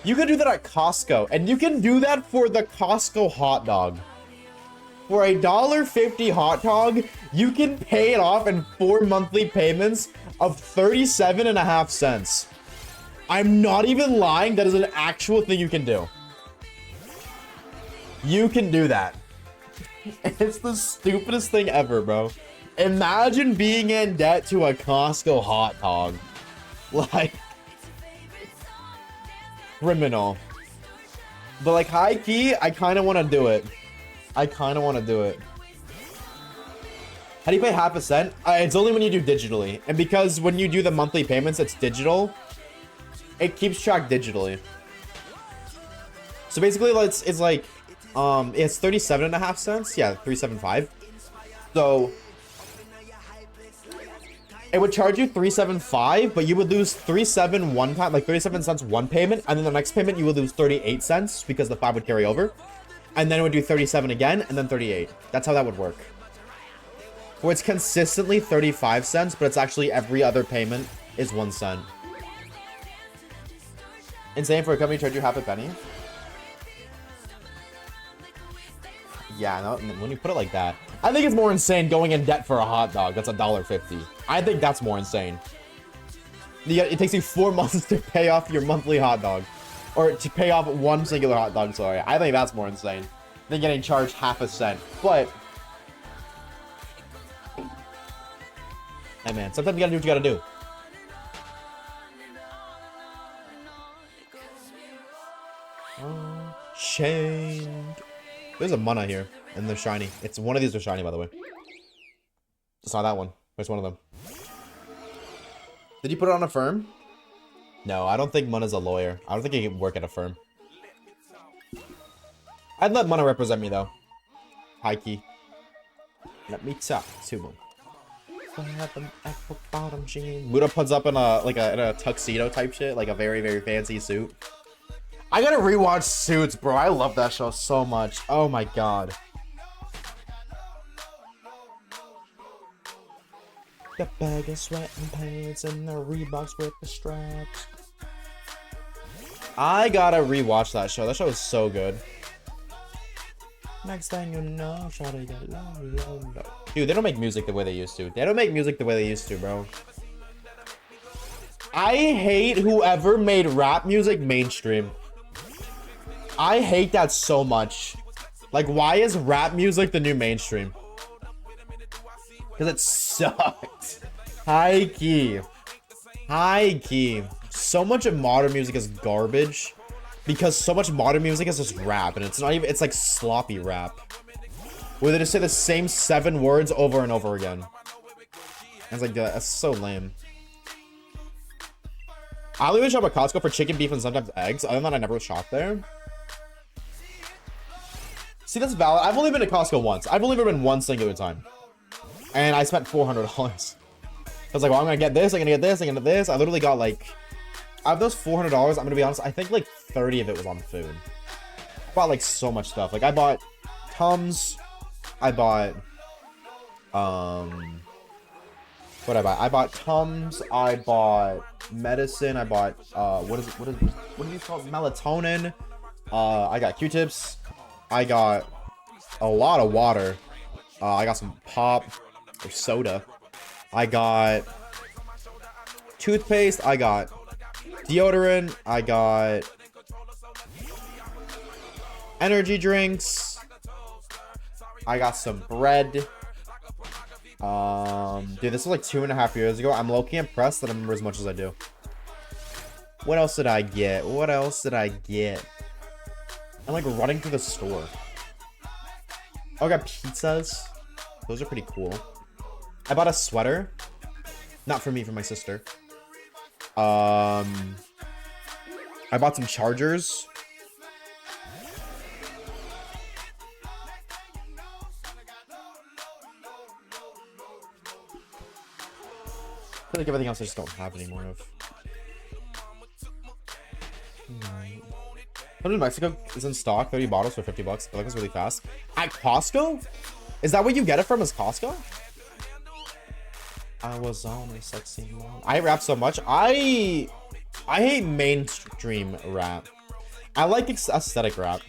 You can do that at Costco, and you can do that for the Costco hot dog. For a $1.50 hot dog, you can pay it off in 4 monthly payments of 37.5 cents. I'm not even lying. That is an actual thing you can do. You can do that. It's the stupidest thing ever, bro. Imagine being in debt to a Costco hot dog. Like, criminal. But like, high key, I kind of want to do it. I kind of want to do it. How do you pay half a cent? It's only when you do digitally. And because when you do the monthly payments, it's digital. It keeps track digitally. So basically, it's like, it's 37.5 cents. Yeah, 375. So it would charge you 375, but you would lose 37 one time, like 37 cents one payment, and then the next payment you would lose 38 cents because the 5 would carry over. And then it would do 37 again, and then 38. That's how that would work. Where it's consistently 35 cents, but it's actually every other payment is 1 cent. Insane for a company to charge you half a penny. Yeah, no, when you put it like that, I think it's more insane going in debt for a hot dog. That's $1.50. I think that's more insane. It takes you 4 months to pay off your monthly hot dog. Or to pay off one singular hot dog, sorry. I think that's more insane than getting charged half a cent. But, hey man, sometimes you gotta do what you gotta do. Chained. There's a Munna here, and they're shiny. It's one of these are shiny, by the way. It's not that one. It's one of them. Did you put it on a firm? No, I don't think Munna's a lawyer. I don't think he can work at a firm. I'd let Munna represent me, though. High key. Let me talk to him. Muda puts up in a tuxedo type shit, like a very, very fancy suit. I gotta rewatch Suits, bro. I love that show so much. Oh my god. The bag of sweating pants and the Reeboks with the straps. I gotta rewatch that show. That show is so good. Next thing you know, shawty got low. Dude, they don't make music the way they used to. They don't make music the way they used to, bro. I hate whoever made rap music mainstream. I hate that so much. Like, why is rap music the new mainstream? Because it sucks. High key. High key. So much of modern music is garbage. Because so much modern music is just rap. And it's not even, it's like sloppy rap. Where they just say the same 7 words over and over again. And it's like, that's so lame. I only shop at Costco for chicken, beef, and sometimes eggs. Other than that, I never shop there. See, that's valid. I've only been to Costco once. I've only ever been one singular time. And I spent $400. I was like, well, I'm gonna get this, I'm gonna get this, I'm gonna get this. I literally got like, out of those $400, I'm gonna be honest, I think like 30 of it was on food. I bought like so much stuff. Like I bought Tums. I bought, what I buy? I bought Tums. I bought medicine. I bought, what are these called? Melatonin. I got Q-tips. I got a lot of water. I got some pop or soda. I got toothpaste. I got deodorant. I got energy drinks. I got some bread. Dude, this was like 2.5 years ago. I'm low-key impressed that I remember as much as I do. What else did I get? What else did I get? I'm like running through the store. Oh, I got pizzas. Those are pretty cool. I bought a sweater. Not for me, for my sister. I bought some chargers. I feel like everything else I just don't have any more of. Come to Mexico is in stock, 30 bottles for 50 bucks. I like it's really fast. At Costco? Is that where you get it from, is Costco? I was on a sexy mom. I rap so much. I hate mainstream rap. I like aesthetic rap.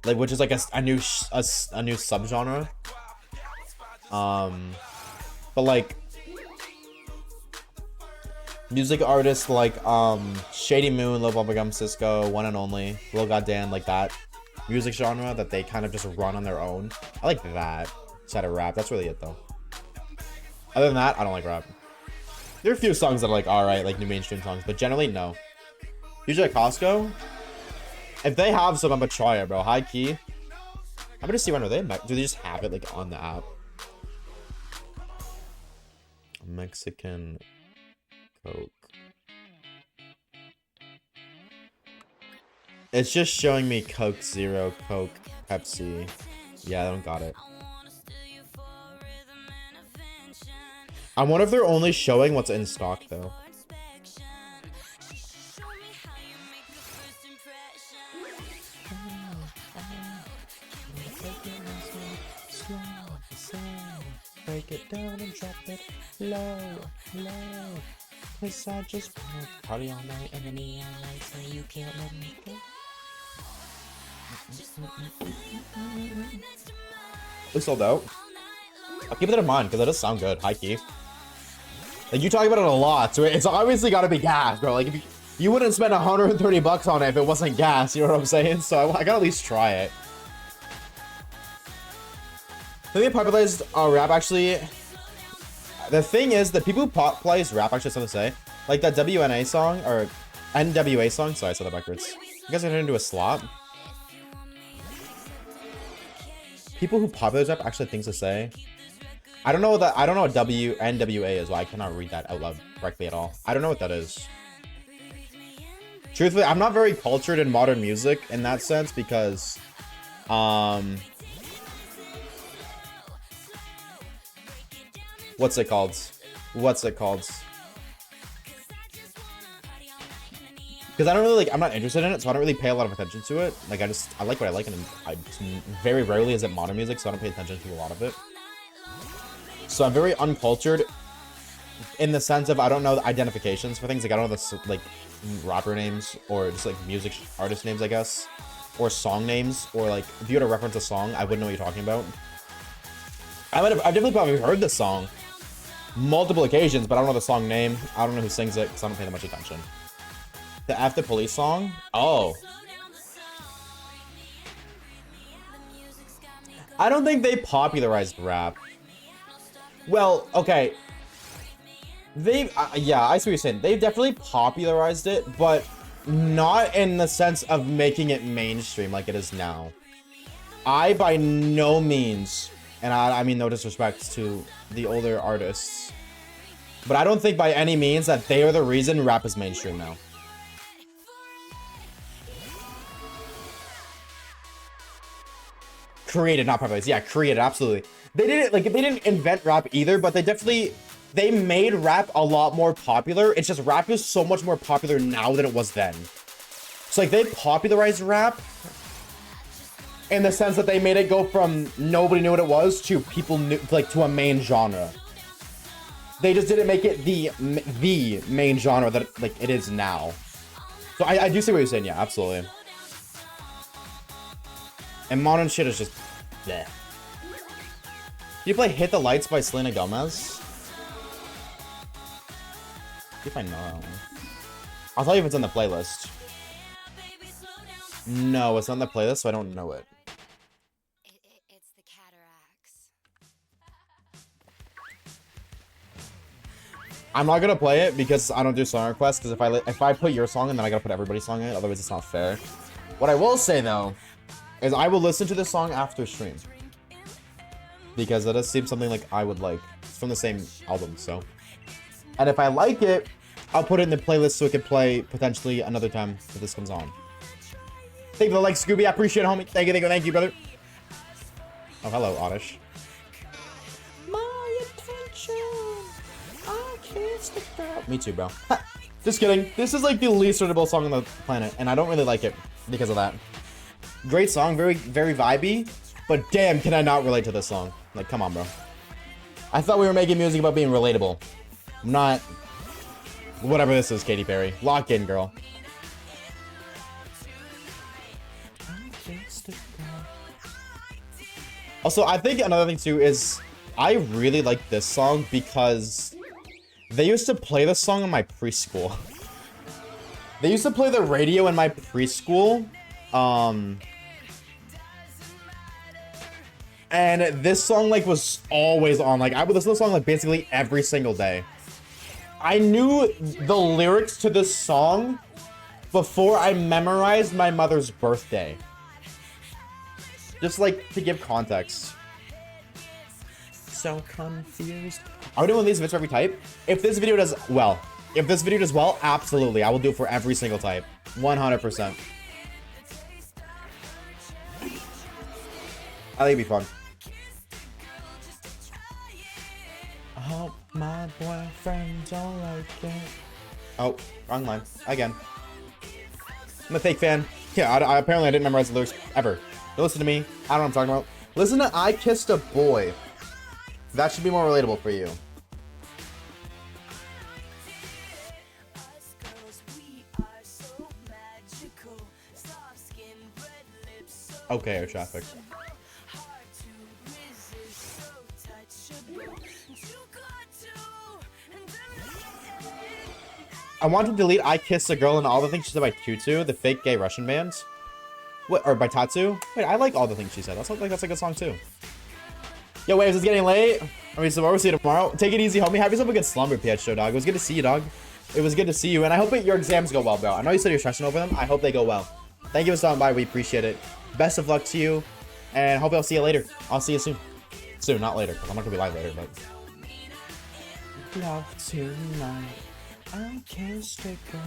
Like, which is like a new subgenre. But like music artists like Shady Moon, Lil Bubblegum, Cisco, One and Only, Lil Goddan, like that music genre that they kind of just run on their own. I like that side of rap. That's really it though. Other than that, I don't like rap. There are a few songs that are like alright, like new mainstream songs, but generally no. Usually at Costco, if they have some, I'm gonna try it, bro. High key. I'm gonna see when are they. Do they just have it like on the app? Mexican Coke. It's just showing me Coke Zero, Coke, Pepsi. Yeah, I don't got it. I wonder if they're only showing what's in stock though. Break it down and drop it low, low. Cause I just wanna party all night and then neon lights so you can't let me go. We sold out. I'll keep that in mind because that does sound good, high key. Like you talk about it a lot, so it's obviously gotta be gas, bro. Like if you wouldn't spend 130 bucks on it if it wasn't gas, you know what I'm saying? So I gotta at least try it. I think they popularized rap actually. The thing is, the people who popularized rap actually have something to say. Like that WNA song, or NWA song. Sorry, I said that backwards. You guys are turning into a slot. People who popularize rap actually have things to say. I don't know what that. I don't know what NWA is. Well, I cannot read that out loud correctly at all. I don't know what that is. Truthfully, I'm not very cultured in modern music in that sense because, what's it called? What's it called? Because I don't really like, I'm not interested in it, so I don't really pay a lot of attention to it. Like, I like what I like, and very rarely is it modern music, so I don't pay attention to a lot of it. So I'm very uncultured in the sense of I don't know the identifications for things. Like, I don't know the, like, rapper names, or just, like, music artist names, I guess. Or song names, or, like, if you were to reference a song, I wouldn't know what you're talking about. I've definitely probably heard this song multiple occasions, but I don't know the song name. I don't know who sings it because I don't pay that much attention. The F the Police song? Oh. I don't think they popularized rap. Well, okay. Yeah, I see what you're saying. They've definitely popularized it, but not in the sense of making it mainstream like it is now. I, by no means, and I mean no disrespect to the older artists, but I don't think by any means that they are the reason rap is mainstream now. Created, not popularized. Yeah, created, absolutely. They didn't, like, they didn't invent rap either, but they made rap a lot more popular. It's just rap is so much more popular now than it was then. So, like, they popularized rap in the sense that they made it go from nobody knew what it was to people knew, like, to a main genre. They just didn't make it the main genre that, like, it is now. So I do see what you're saying. Yeah, absolutely. And modern shit is just bleh. You play Hit the Lights by Selena Gomez? See if I know that one. I'll tell you if it's on the playlist. No, it's not on the playlist, so I don't know it. It's the cataracts. I'm not gonna play it because I don't do song requests, because if I put your song in, then I gotta put everybody's song in it, otherwise it's not fair. What I will say though is I will listen to this song after stream, because that does seem something like I would like. It's from the same album, so. And if I like it, I'll put it in the playlist so it can play potentially another time if this comes on. Thank you for the like, Scooby. I appreciate it, homie. Thank you, brother. Oh, hello, Oddish. My attention. I can't stick out. Me too, bro. Just kidding. This is like the least suitable song on the planet, and I don't really like it because of that. Great song, very, very vibey, but damn, can I not relate to this song? Like, come on, bro. I thought we were making music about being relatable. I'm not. Whatever this is, Katy Perry. Lock in, girl. Also, I think another thing too is I really like this song because they used to play this song in my preschool. They used to play the radio in my preschool. And this song like was always on. Like I would listen to the song like basically every single day. I knew the lyrics to this song before I memorized my mother's birthday. Just like to give context. So confused. Are we doing these for every type? If this video does well, absolutely. I will do it for every single type. 100%. I think it'd be fun. I hope my boyfriend don't like it. Oh, wrong line. Again. I'm a fake fan. Yeah, apparently I didn't memorize the lyrics ever. Don't listen to me. I don't know what I'm talking about. Listen to I Kissed a Boy. That should be more relatable for you. Okay, air traffic. I want to delete I Kissed a Girl and all the things she said by Tutu, the fake gay Russian band. What, or by Tatsu? Wait, I like all the things she said. That's like that's a good song too. Yo, Waves, it's getting late. I mean, so we'll see you tomorrow. Take it easy, homie. Have yourself a good slumber, PH Show, dog. It was good to see you, dog. It was good to see you, and I hope that your exams go well, bro. I know you said you're stressing over them. I hope they go well. Thank you for stopping by. We appreciate it. Best of luck to you, and hope I'll see you later. I'll see you soon. Soon, not later, because I'm not gonna be live later, but. Love tonight. I kissed a girl.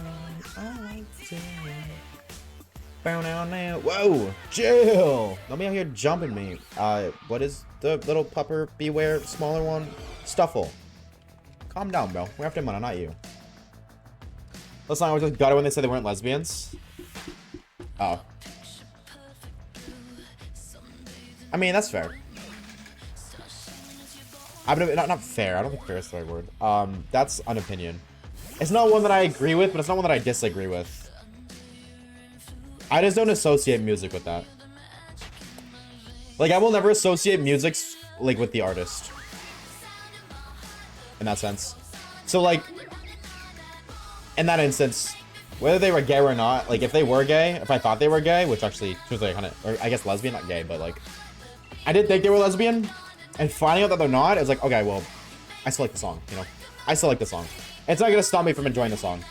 I liked it. Whoa, chill. Don't be out here jumping me. What is the little pupper beware smaller one? Stuffle. Calm down, bro. We're after Munna, not you. Listen, I was just gutted when they said they weren't lesbians. Oh. I mean, that's fair. Not fair. I don't think fair is the right word. That's an opinion. It's not one that I agree with, but it's not one that I disagree with. I just don't associate music with that. Like, I will never associate music, like, with the artist. In that sense. So, like, in that instance, whether they were gay or not, like, if they were gay, if I thought they were gay, which actually, truthfully, kind of, or I guess lesbian, not gay, but, like, I did think they were lesbian, and finding out that they're not, it was like, okay, well, I still like the song, you know? I still like the song. It's not gonna stop me from enjoying the song.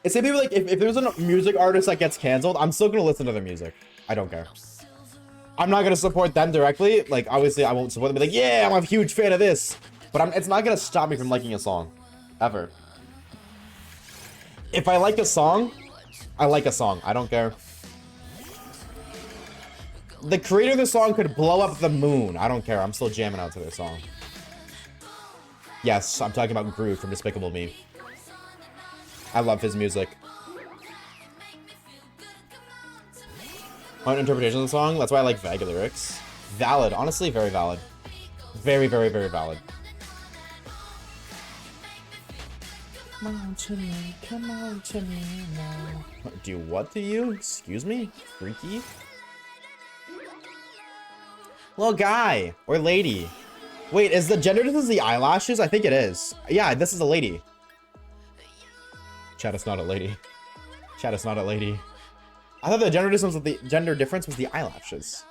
It's maybe like if there's a music artist that gets canceled, I'm still gonna listen to their music. I don't care. I'm not gonna support them directly. Like obviously I won't support them. Be like, yeah, I'm a huge fan of this, but it's not gonna stop me from liking a song, ever. If I like a song, I like a song. I don't care. The creator of the song could blow up the moon. I don't care. I'm still jamming out to their song. Yes, I'm talking about Groove from Despicable Me. I love his music. My interpretation of the song, that's why I like vague lyrics. Valid, honestly, very valid. Very, very, very valid. Come on to me, come on to me now. Do what to you? Excuse me? Freaky? Little guy or lady. Wait, is the gender difference the eyelashes? I think it is. Yeah, this is a lady. Chat, it's not a lady. Chat, it's not a lady. I thought the gender difference was the eyelashes.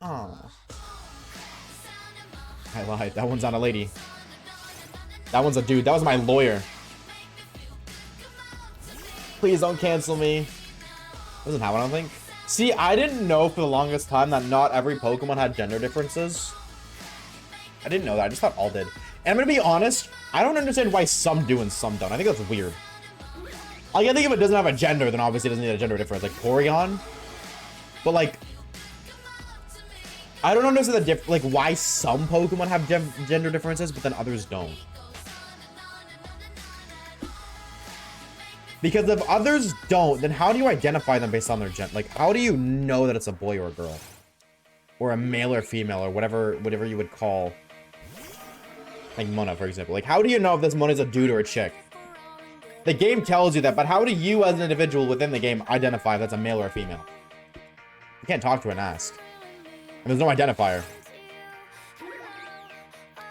Oh. I lied. That one's not a lady. That one's a dude. That was my lawyer. Please don't cancel me. Doesn't have one, I don't think. See, I didn't know for the longest time that not every Pokemon had gender differences. I didn't know that. I just thought all did. And I'm gonna be honest, I don't understand why some do and some don't. I think that's weird. Like, I think if it doesn't have a gender, then obviously it doesn't need a gender difference. Like Porygon. But like, I don't understand the like why some Pokemon have gender differences, but then others don't. Because if others don't, then how do you identify them based on their gen? Like, how do you know that it's a boy or a girl? Or a male or female, or whatever you would call, like, Munna, for example. Like, how do you know if this Munna is a dude or a chick? The game tells you that, but how do you, as an individual within the game, identify if that's a male or a female? You can't talk to it and ask. And there's no identifier.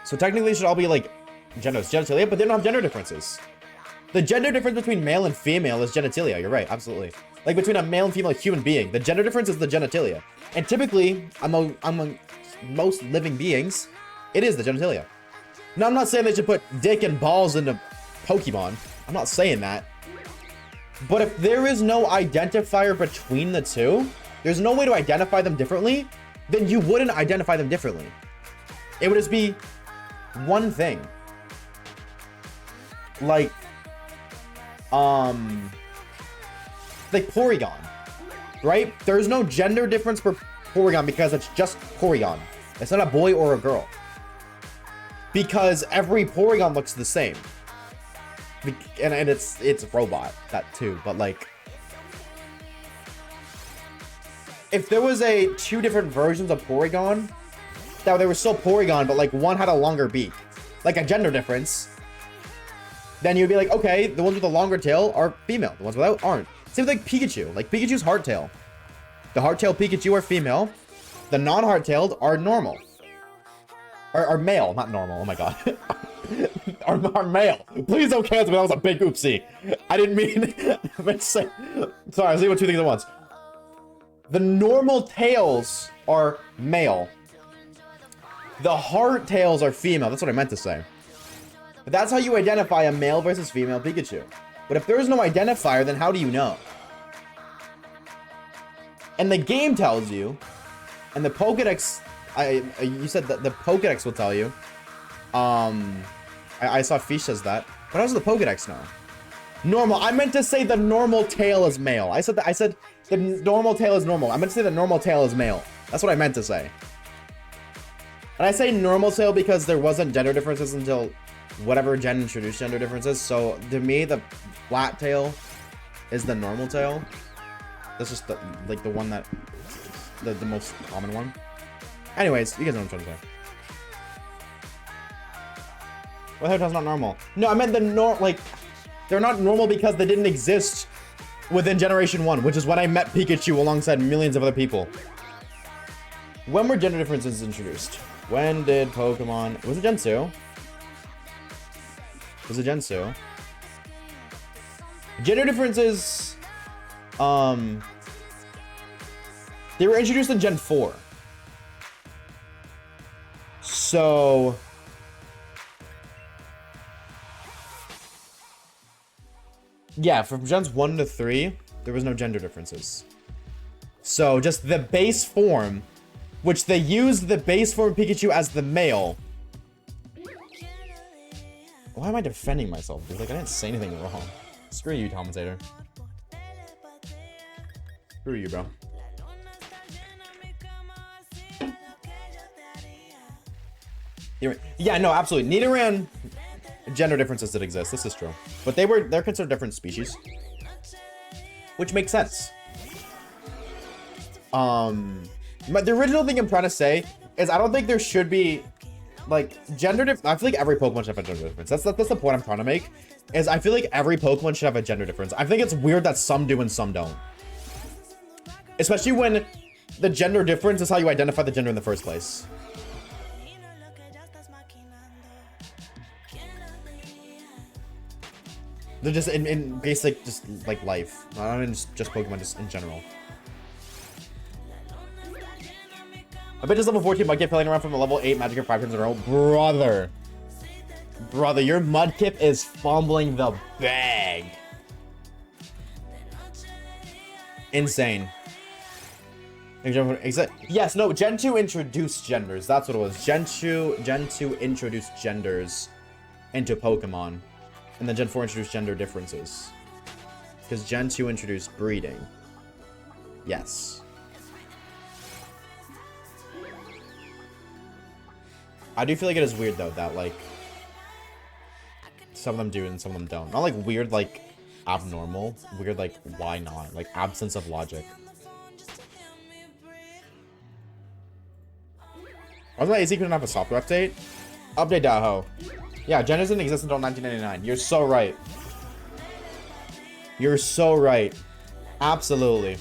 So technically, it should all be, like, genitalia, but they don't have gender differences. The gender difference between male and female is genitalia. You're right, absolutely. Like, between a male and female human being, the gender difference is the genitalia. And typically, among most living beings, it is the genitalia. Now, I'm not saying they should put dick and balls into Pokemon. I'm not saying that. But if there is no identifier between the two, there's no way to identify them differently, then you wouldn't identify them differently. It would just be one thing. Like Porygon, right? There's no gender difference for Porygon because it's just Porygon. It's not a boy or a girl. Because every Porygon looks the same. And it's robot, that too, but like, if there was two different versions of Porygon, that they were still Porygon, but like one had a longer beak, like a gender difference, then you'd be like, okay, the ones with the longer tail are female, the ones without aren't. Same with like Pikachu, like Pikachu's hardtail. The hardtail Pikachu are female, the non-hardtailed are normal. Are male, not normal, oh my god. are male. Please don't cancel me, that was a big oopsie. I didn't mean, sorry, I was thinking about two things at once. The normal tails are male. The hardtails are female, that's what I meant to say. But that's how you identify a male versus female Pikachu. But if there is no identifier, then how do you know? And the game tells you, and the Pokedex, you said that the Pokedex will tell you. I saw Fish says that. But how does the Pokedex know? Normal. I meant to say the normal tail is male. I said the normal tail is normal. I meant to say the normal tail is male. That's what I meant to say. And I say normal tail because there wasn't gender differences until whatever gen introduced gender differences. So to me, the flat tail is the normal tail. That's just the one that the most common one. Anyways, you guys know what I'm trying to say. Well, hairtyle's not normal. No, I meant they're not normal because they didn't exist within Generation 1, which is when I met Pikachu alongside millions of other people. When were gender differences introduced? When did Pokemon... Was it Gen 2? Was it Gen 2? Gender differences... They were introduced in Gen 4. So... Yeah, from Gens 1 to 3, there was no gender differences. So, just the base form, which they used the base form of Pikachu as the male. Why am I defending myself? Because, like, I didn't say anything wrong. Screw you, commentator. Screw you, bro. Yeah, no, absolutely. Nidoran... Gender differences did exist. This is true, but they're considered different species, which makes sense. But the original thing I'm trying to say is I don't think there should be like gender difference. I feel like every Pokemon should have a gender difference. That's the point I'm trying to make. Is I feel like every Pokemon should have a gender difference. I think it's weird that some do and some don't, especially when the gender difference is how you identify the gender in the first place. They're just in basic, just like life. Not in just Pokemon, just in general. I bet just level 14 Mudkip playing around from a level 8 Magikarp 5 turns in a row. Brother, your Mudkip is fumbling the bag. Insane. Yes, no, Gen 2 introduced genders. That's what it was. Gen 2 introduced genders into Pokemon. And then Gen 4 introduced gender differences. Because Gen 2 introduced breeding. Yes. I do feel like it is weird, though, that, like, some of them do and some of them don't. Not, like, weird, like, abnormal. Weird, like, why not? Like, absence of logic. Why was my AC couldn't have a software update? Update .ho. Yeah, genders didn't exist until 1999. You're so right. You're so right. Absolutely.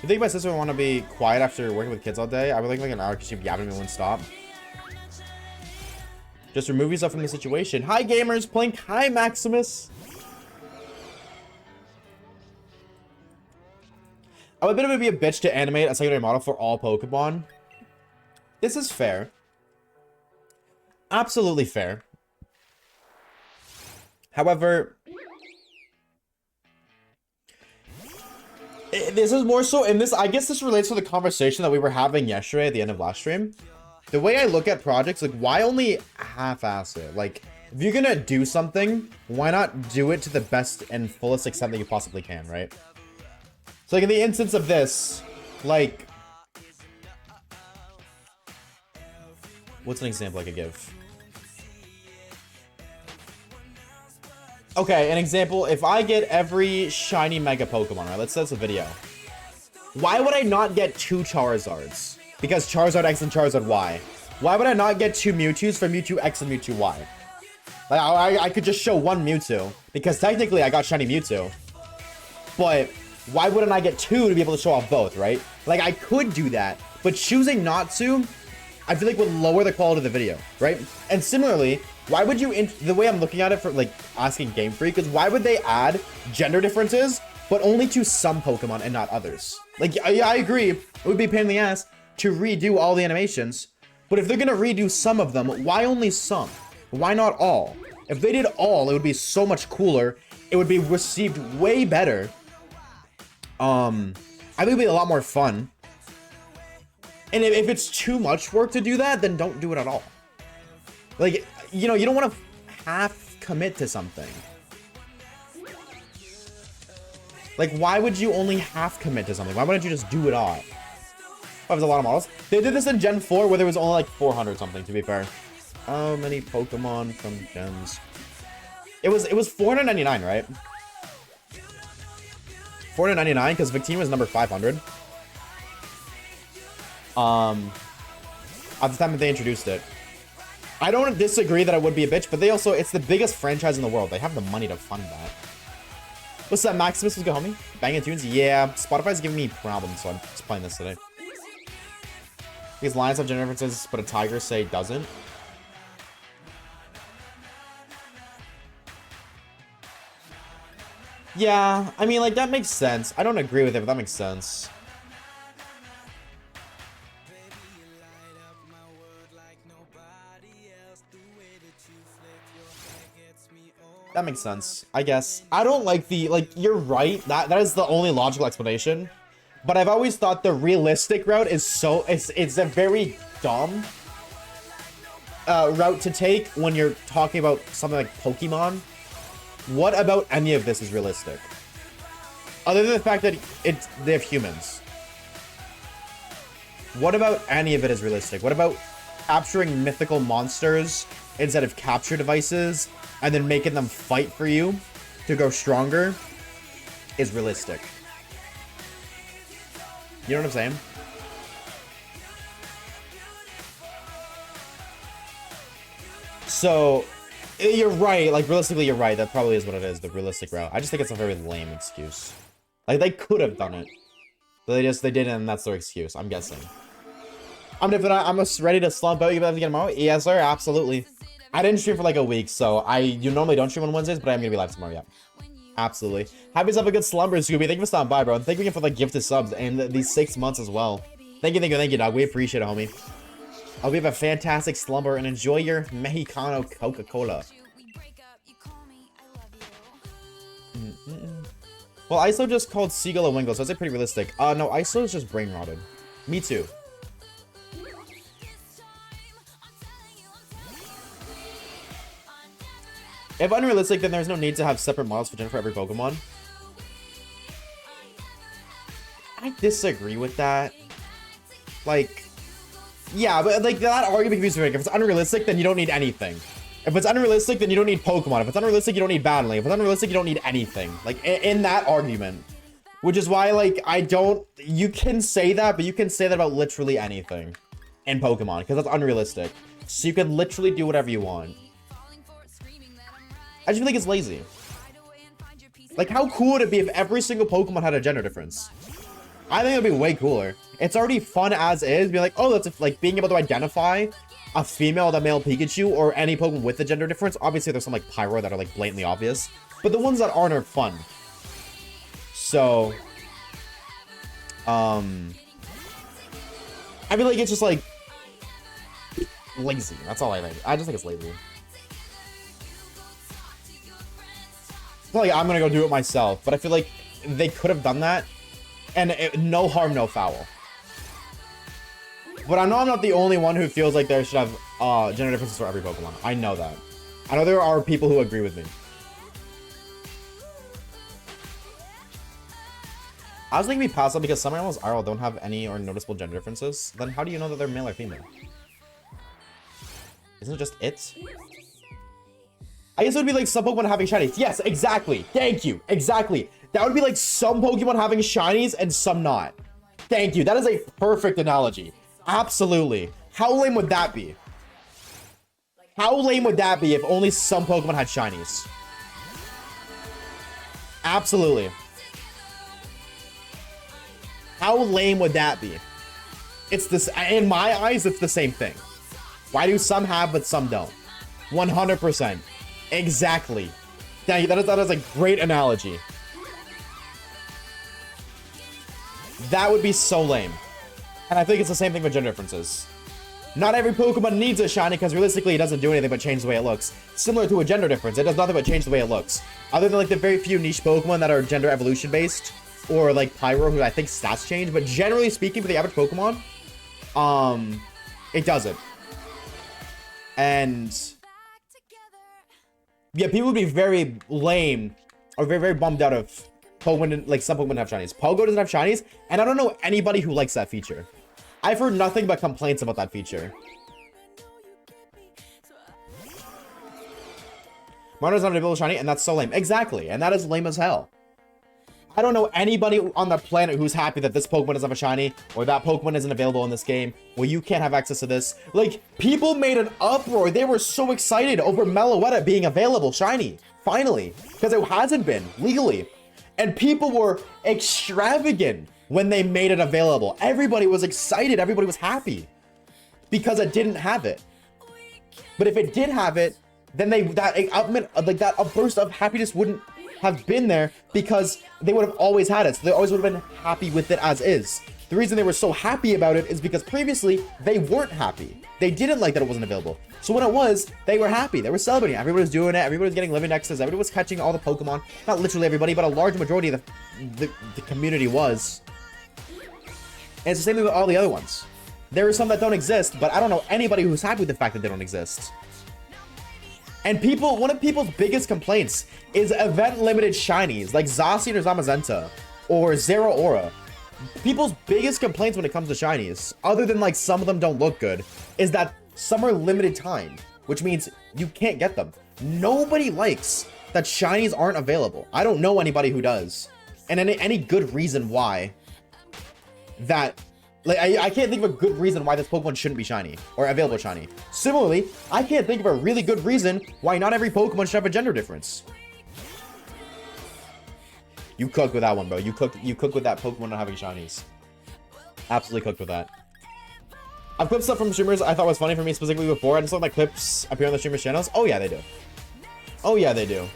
You think my sister would want to be quiet after working with kids all day? I would like an hour because she'd be yapping me wouldn't stop. Just remove yourself from the situation. Hi, gamers. Plink. Hi, Maximus. I would be a bitch to animate a secondary model for all Pokemon. This is fair. Absolutely fair. However, this is more so in this. I guess this relates to the conversation that we were having yesterday at the end of last stream. The way I look at projects, like, why only half-ass it? Like, if you're gonna do something, why not do it to the best and fullest extent that you possibly can, right? So, like, in the instance of this, like, what's an example I could give? Okay, an example, if I get every shiny Mega Pokemon, right? Let's say it's a video. Why would I not get 2 Charizards? Because Charizard X and Charizard Y. Why would I not get 2 Mewtwo's for Mewtwo X and Mewtwo Y? Like, I could just show 1 Mewtwo. Because technically I got shiny Mewtwo. But why wouldn't I get 2 to be able to show off both, right? Like, I could do that. But choosing not to, I feel like would lower the quality of the video, right? And similarly, why would you, the way I'm looking at it for, like, asking Game Freak is why would they add gender differences, but only to some Pokemon and not others? Like, I agree, it would be a pain in the ass to redo all the animations, but if they're gonna redo some of them, why only some? Why not all? If they did all, it would be so much cooler. It would be received way better. I think it'd be a lot more fun. And if it's too much work to do that, then don't do it at all. Like, you know, you don't want to half commit to something. Like, why would you only half commit to something? Why wouldn't you just do it all? That was a lot of models. They did this in Gen 4 where there was only like 400 something, to be fair. How many Pokemon from Gens? It was 499, right? 499 because Victini was number 500. At the time that they introduced it. I don't disagree that it would be a bitch, but they also, it's the biggest franchise in the world. They have the money to fund that. What's that, Maximus? What's good, homie? Banging tunes? Yeah, Spotify's giving me problems, so I'm just playing this today. These lines have gender differences, but a tiger say doesn't. Yeah, I mean, like, that makes sense. I don't agree with it, but that makes sense. That makes sense, I guess. I don't like the, like, you're right. That is the only logical explanation. But I've always thought the realistic route is so, it's a very dumb route to take when you're talking about something like Pokemon. What about any of this is realistic? Other than the fact that they have humans. What about any of it is realistic? What about capturing mythical monsters instead of capture devices and then making them fight for you to grow stronger is realistic? You know what I'm saying? So, you're right. Like, realistically, you're right. That probably is what it is, the realistic route. I just think it's a very lame excuse. Like, they could have done it. But they didn't, and that's their excuse, I'm guessing. I'm ready to slump out. You have to get them out? Yes, sir. Absolutely. I didn't stream for like a week, so you normally don't stream on Wednesdays, but I'm gonna be live tomorrow, yeah. Absolutely. Have yourself a good slumber, Scooby. Thank you for stopping by, bro. And thank you again for the gifted subs and these 6 months as well. Thank you, dog. We appreciate it, homie. I hope you have a fantastic slumber and enjoy your Mexicano Coca-Cola. Well, ISO just called Seagull a Wingull, so that's pretty realistic. No, ISO is just brain rotted. Me too. If unrealistic, then there's no need to have separate models for gender for every Pokemon. I disagree with that. Like, Yeah, but like that argument can be specific. If it's unrealistic, then you don't need anything. If it's unrealistic, then you don't need Pokemon. If it's unrealistic, you don't need battling. If it's unrealistic, you don't need anything. Like in that argument. Which is why, like, you can say that, but you can say that about literally anything in Pokemon, because that's unrealistic. So you can literally do whatever you want. I just feel like it's lazy. Like, how cool would it be if every single Pokemon had a gender difference? I think it would be way cooler. It's already fun as is. Be like, oh, that's like being able to identify a female with a male Pikachu or any Pokemon with a gender difference. Obviously, there's some like Pyro that are like blatantly obvious, but the ones that aren't are fun. So, I feel like it's just like lazy. That's all I think. I just think it's lazy. It's not like I'm gonna go do it myself, but I feel like they could have done that, and no harm, no foul. But I know I'm not the only one who feels like there should have gender differences for every Pokemon. I know that. I know there are people who agree with me. I was thinking we pass up because some animals IRL don't have any or noticeable gender differences. Then how do you know that they're male or female? Isn't it just it? I guess it would be like some Pokemon having shinies. Yes, exactly. Thank you. Exactly. That would be like some Pokemon having shinies and some not. Thank you. That is a perfect analogy. Absolutely. How lame would that be? How lame would that be if only some Pokemon had shinies? Absolutely. How lame would that be? It's this, in my eyes, it's the same thing. Why do some have but some don't? 100%. Exactly. That is a great analogy. That would be so lame. And I think it's the same thing with gender differences. Not every Pokemon needs a shiny because realistically it doesn't do anything but change the way it looks. Similar to a gender difference, it does nothing but change the way it looks. Other than like the very few niche Pokemon that are gender evolution based, or like Pyro, who I think stats change, but generally speaking for the average Pokemon, it doesn't. And yeah, people would be very lame or very, very bummed out of Pokemon, like some Pokemon have shinies. Pogo doesn't have shinies, and I don't know anybody who likes that feature. I've heard nothing but complaints about that feature. Marno's not available shiny, and that's so lame. Exactly, and that is lame as hell. I don't know anybody on the planet who's happy that this Pokemon doesn't have a shiny, or that Pokemon isn't available in this game. Well, you can't have access to this. Like, people made an uproar. They were so excited over Meloetta being available shiny. Finally. Because it hasn't been, legally. And people were extravagant when they made it available. Everybody was excited. Everybody was happy. Because it didn't have it. But if it did have it, then that outburst of happiness wouldn't have been there because they would have always had it. So they always would have been happy with it as is. The reason they were so happy about it is because previously they weren't happy. They didn't like that it wasn't available. So when it was, they were happy. They were celebrating. Everybody was doing it. Everybody was getting living X's. Everybody was catching all the Pokemon. Not literally everybody, but a large majority of the community was. And it's the same thing with all the other ones. There are some that don't exist, but I don't know anybody who's happy with the fact that they don't exist. And one of people's biggest complaints is event-limited shinies, like Zacian or Zamazenta, or Zeraora. People's biggest complaints when it comes to shinies, other than like some of them don't look good, is that some are limited time, which means you can't get them. Nobody likes that shinies aren't available. I don't know anybody who does. And any good reason why that... Like, I can't think of a good reason why this Pokemon shouldn't be shiny or available shiny. Similarly, I can't think of a really good reason why not every Pokemon should have a gender difference. You cooked with that one, bro. You cooked with that Pokemon not having shinies. Absolutely cooked with that. I've clipped stuff from streamers I thought was funny for me specifically before. I just let my clips appear on the streamers' channels. Oh yeah, they do. Oh yeah, they do.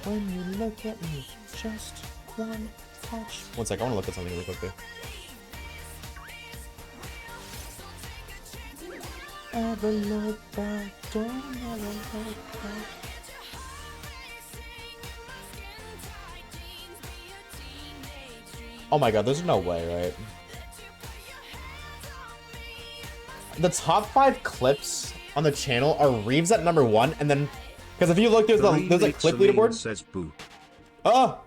When you look at me, just one touch. One sec, I want to look at something really quickly. Ever look back, don't ever look back. Oh my god, there's no way, right? The top 5 clips on the channel are Reeves at number 1, and then because if you look, there's a clip leaderboard. Says boo. Oh,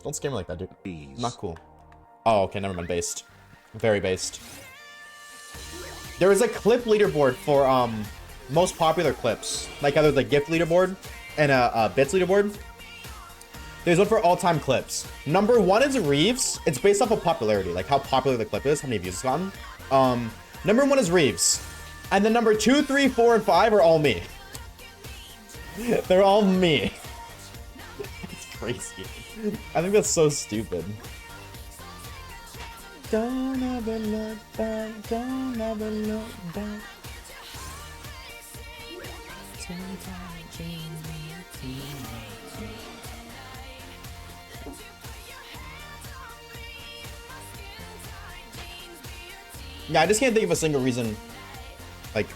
don't scare me like that, dude. Please. Not cool. Oh, okay, never mind. Based, very based. There is a clip leaderboard for most popular clips, like either the GIF leaderboard and a bits leaderboard. There's one for all-time clips. Number 1 is Reeves. It's based off of popularity, like how popular the clip is, how many views it's gotten. Number 1 is Reeves, and then number 2, 3, 4, and 5 are all me. They're all me. It's crazy. I think that's so stupid. Don't ever look back, don't ever look back. Yeah, I just can't think of a single reason, like,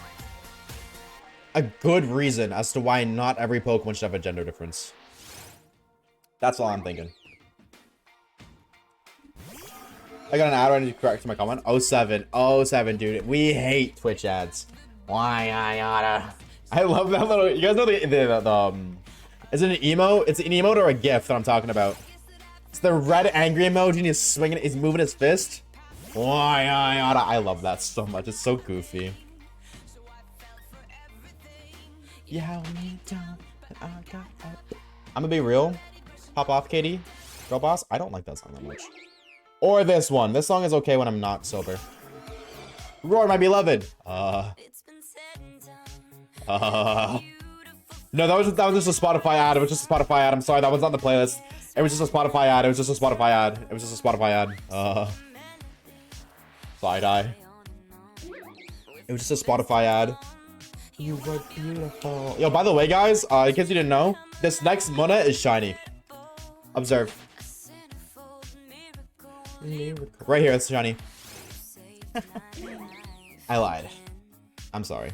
a good reason as to why not every Pokemon should have a gender difference. That's all I'm thinking. I got an ad, I need to correct my comment. 07. 07, dude. We hate Twitch ads. Why I oughta. I love that little, you guys know the is it an emo? It's an emote or a GIF that I'm talking about. It's the red angry emoji and he's swinging, he's moving his fist. Why I oughta. I love that so much. It's so goofy. You held me down and I got up. I'm gonna be real. Pop off, Katie. Girl boss. I don't like that song that much. Or this one. This song is okay when I'm not sober. Roar, my beloved. No, that was just a Spotify ad. It was just a Spotify ad. I'm sorry, that was not the playlist. It was just a Spotify ad. It was just a Spotify ad. It was just a Spotify ad. Side eye. It was just a Spotify ad. You were beautiful. Yo, by the way, guys, in case you didn't know, this next Munna is shiny. Observe. Right here, it's shiny. I lied. I'm sorry.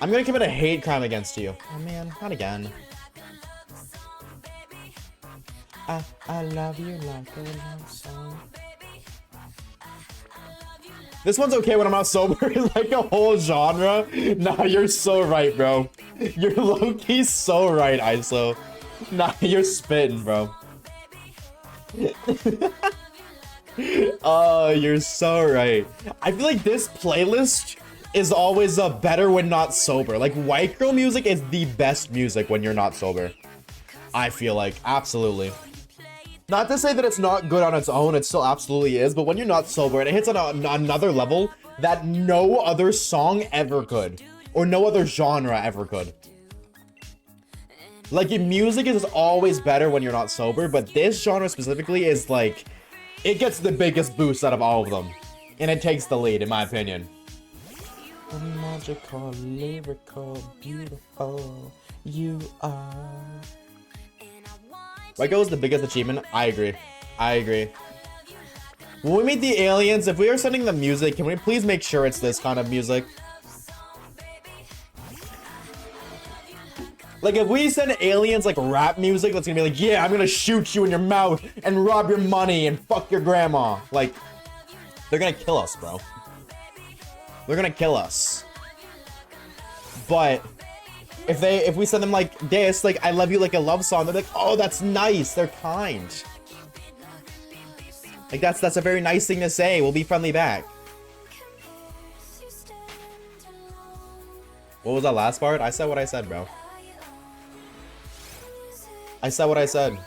I'm gonna commit a hate crime against you. Oh man, not again. I love you like a love song. This one's okay when I'm not sober. Like a whole genre. Nah, you're so right, bro. You're low-key so right, ISO. Nah, you're spitting, bro. Oh, you're so right. I feel like this playlist is always better when not sober. Like, white girl music is the best music when you're not sober. I feel like, absolutely. Not to say that it's not good on its own, it still absolutely is, but when you're not sober, it hits on another level that no other song ever could. Or no other genre ever could. Like, your music is always better when you're not sober, but this genre specifically is like, it gets the biggest boost out of all of them. And it takes the lead, in my opinion. Magical, lyrical, beautiful, you are. White Girl is the biggest achievement. I agree. I agree. When we meet the aliens, if we are sending them music, can we please make sure it's this kind of music? Like, if we send aliens, like, rap music, that's gonna be like, yeah, I'm gonna shoot you in your mouth and rob your money and fuck your grandma. Like, they're gonna kill us, bro. They're gonna kill us. But if we send them like this, like I love you like a love song, they're like, oh, that's nice. They're kind. Like that's a very nice thing to say. We'll be friendly back. What was that last part? I said what I said, bro. I said what I said.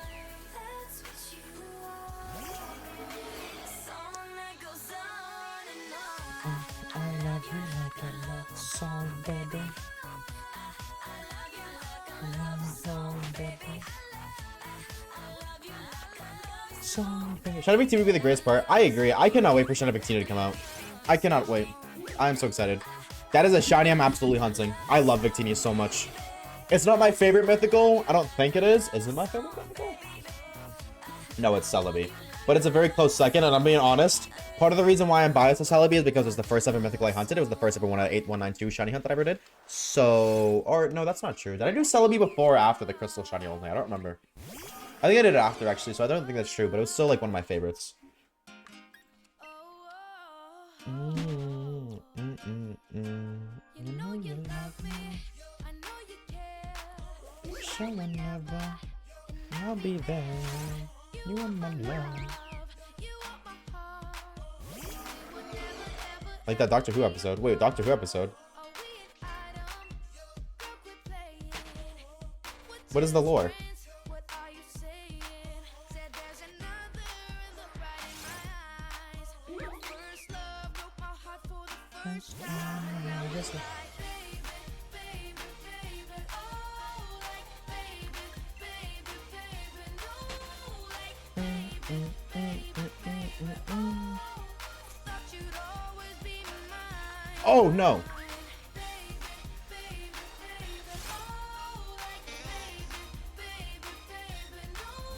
I love you like a love song, baby. Shadow Big Tina would be the greatest part. I agree. I cannot wait for Shadow Big Tina to come out. I cannot wait. I'm so excited. That is a shiny I'm absolutely hunting. I love Victini so much. It's not my favorite mythical. I don't think it is. Is it my favorite mythical? No, it's Celebi. But it's a very close second, and I'm being honest. Part of the reason why I'm biased to Celebi is because it's the first ever mythical I hunted. It was the first ever 18192 shiny hunt that I ever did. So, or no, that's not true. Did I do Celebi before or after the crystal shiny only? I don't remember. I think I did it after, actually, so I don't think that's true, but it was still, like, one of my favorites. You know you love me. So whenever I'll be there. You are my love. Like that Doctor Who episode. Wait, Doctor Who episode? What is the lore? Oh no.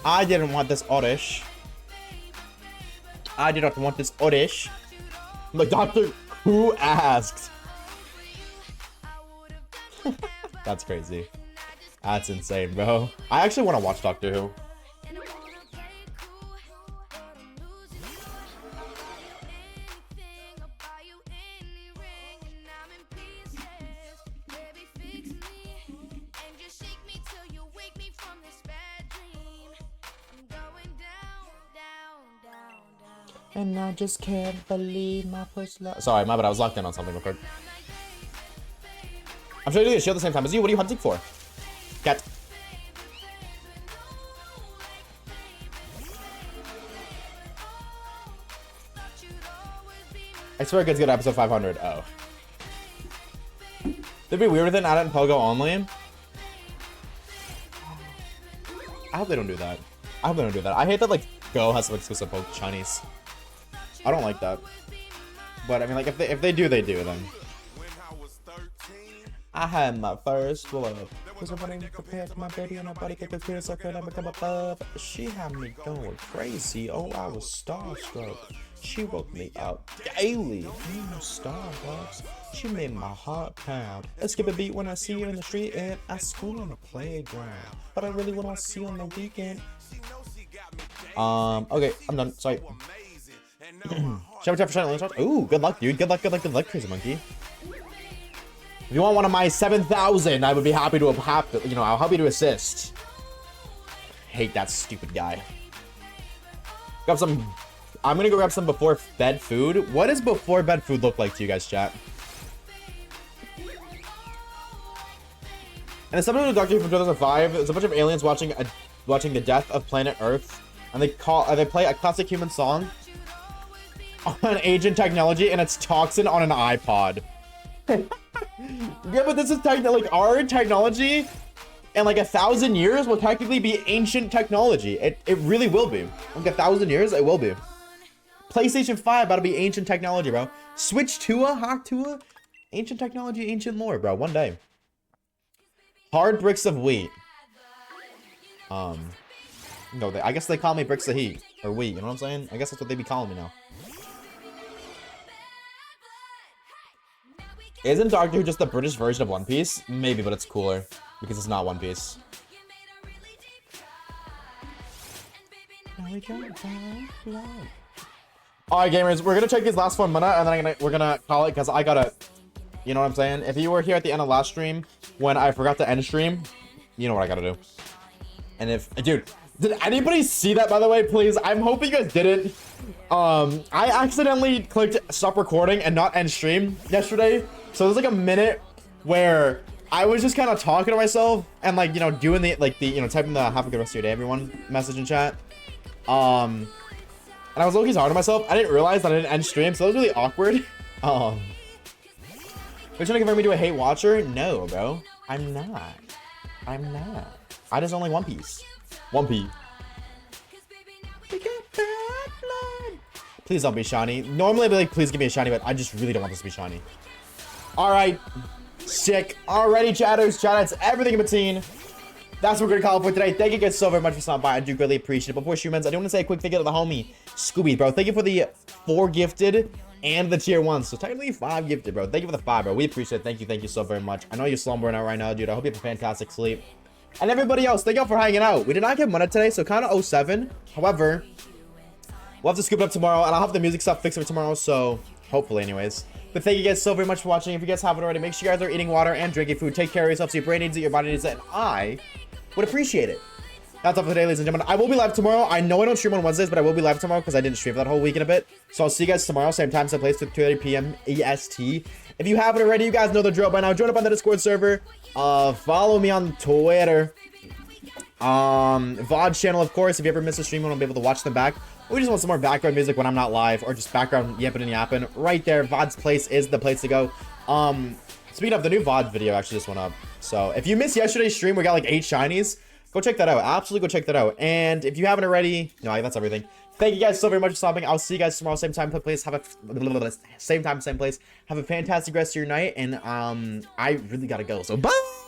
I didn't want this Oddish. I did not want this Oddish. The Doctor Who asked. That's crazy. That's insane, bro. I actually want to watch Doctor Who. And I just can't believe my first love. Sorry, my bad. I was locked in on something real quick. I'm trying to do the show at the same time as you. What are you hunting for? Cat. I swear it's good episode 500. Oh. It'd be weird with it not in Pogo only. I hope they don't do that. I hope they don't do that. I hate that like Go has some exclusive Pogo Chinese. I don't like that. But I mean, like, if they do, they do then. I had my first love. Was running prepared for my baby and nobody could feel so could I become a bub. She had me going crazy. Oh, I was starstruck. She woke me up daily. Starbucks. She made my heart pound. I skip a beat when I see her in the street and I school on the playground. But I really want to see her on the weekend. Okay, I'm done. Sorry. Ooh, good luck, dude. Good luck, Crazy Monkey. If you want one of my 7,000, I would be happy to I'll help you to assist. Hate that stupid guy. Grab some. I'm gonna go grab some before bed food. What does before bed food look like to you guys, chat? And it's something with Doctor Who from 2005. There's a bunch of aliens watching the death of planet Earth, and they play a classic human song on ancient technology, and it's Toxin on an iPod. Yeah, but this is like our technology in like 1,000 years will technically be ancient technology. It really will be. Like 1,000 years, it will be. PlayStation 5 about to be ancient technology, bro. Switch Tua, Hawk Tua, ancient technology, ancient lore, bro. One day. Hard bricks of wheat. No, I guess they call me bricks of heat or wheat. You know what I'm saying? I guess that's what they be calling me now. Isn't Doctor Who just the British version of One Piece? Maybe, but it's cooler because it's not One Piece. Alright, gamers, we're gonna check these last 1 minute and then we're gonna call it because I gotta, you know what I'm saying? If you were here at the end of last stream when I forgot to end stream, you know what I gotta do. And if, dude, did anybody see that, by the way? Please, I'm hoping you guys didn't. I accidentally clicked stop recording and not end stream yesterday. So there's like a minute where I was just kind of talking to myself and like, doing typing the have a good rest of your day, everyone message in chat. And I was looking hard to myself. I didn't realize that I didn't end stream, so that was really awkward. You're trying to convert me to a hate watcher? No, bro. I'm not. I just only One Piece. One Piece. Please don't be shiny. Normally I'd be like, please give me a shiny, but I just really don't want this to be shiny. Alright. Sick. Alrighty, chatters. Chatters, everything in between. That's what we're gonna call it for today. Thank you guys so very much for stopping by. I do greatly appreciate it. Before humans, I do want to say a quick thank you to the homie Scooby, bro. Thank you for the 4 gifted and the tier 1. So technically 5 gifted, bro. Thank you for the 5, bro. We appreciate it. Thank you so very much. I know you're slumbering out right now, dude. I hope you have a fantastic sleep. And everybody else, thank y'all for hanging out. We did not get Munna today, so kind of 07. However, we'll have to scoop it up tomorrow, and I'll have the music stuff fixed for tomorrow, so hopefully anyways. But thank you guys so very much for watching. If you guys haven't already, make sure you guys are eating water and drinking food. Take care of yourself so your brain needs it, your body needs it, and I would appreciate it. That's all for today, ladies and gentlemen. I will be live tomorrow. I know I don't stream on Wednesdays, but I will be live tomorrow because I didn't stream for that whole week in a bit. So I'll see you guys tomorrow, same time, same place, 2:30 p.m. EST. If you haven't already, you guys know the drill by now. Join up on the Discord server. Follow me on Twitter. Vods channel, of course. If you ever miss a stream, you want to be able to watch them back. Or you just want some more background music when I'm not live, or just background yapping and yapping. Right there, Vods place is the place to go. Speaking of, the new Vods video actually just went up. So if you missed yesterday's stream, we got like 8 shinies. Go check that out. Absolutely go check that out. And if you haven't already, no, that's everything. Thank you guys so very much for stopping. I'll see you guys tomorrow, same time, place. Have a same time, same place. Have a fantastic rest of your night. And I really gotta go. So bye.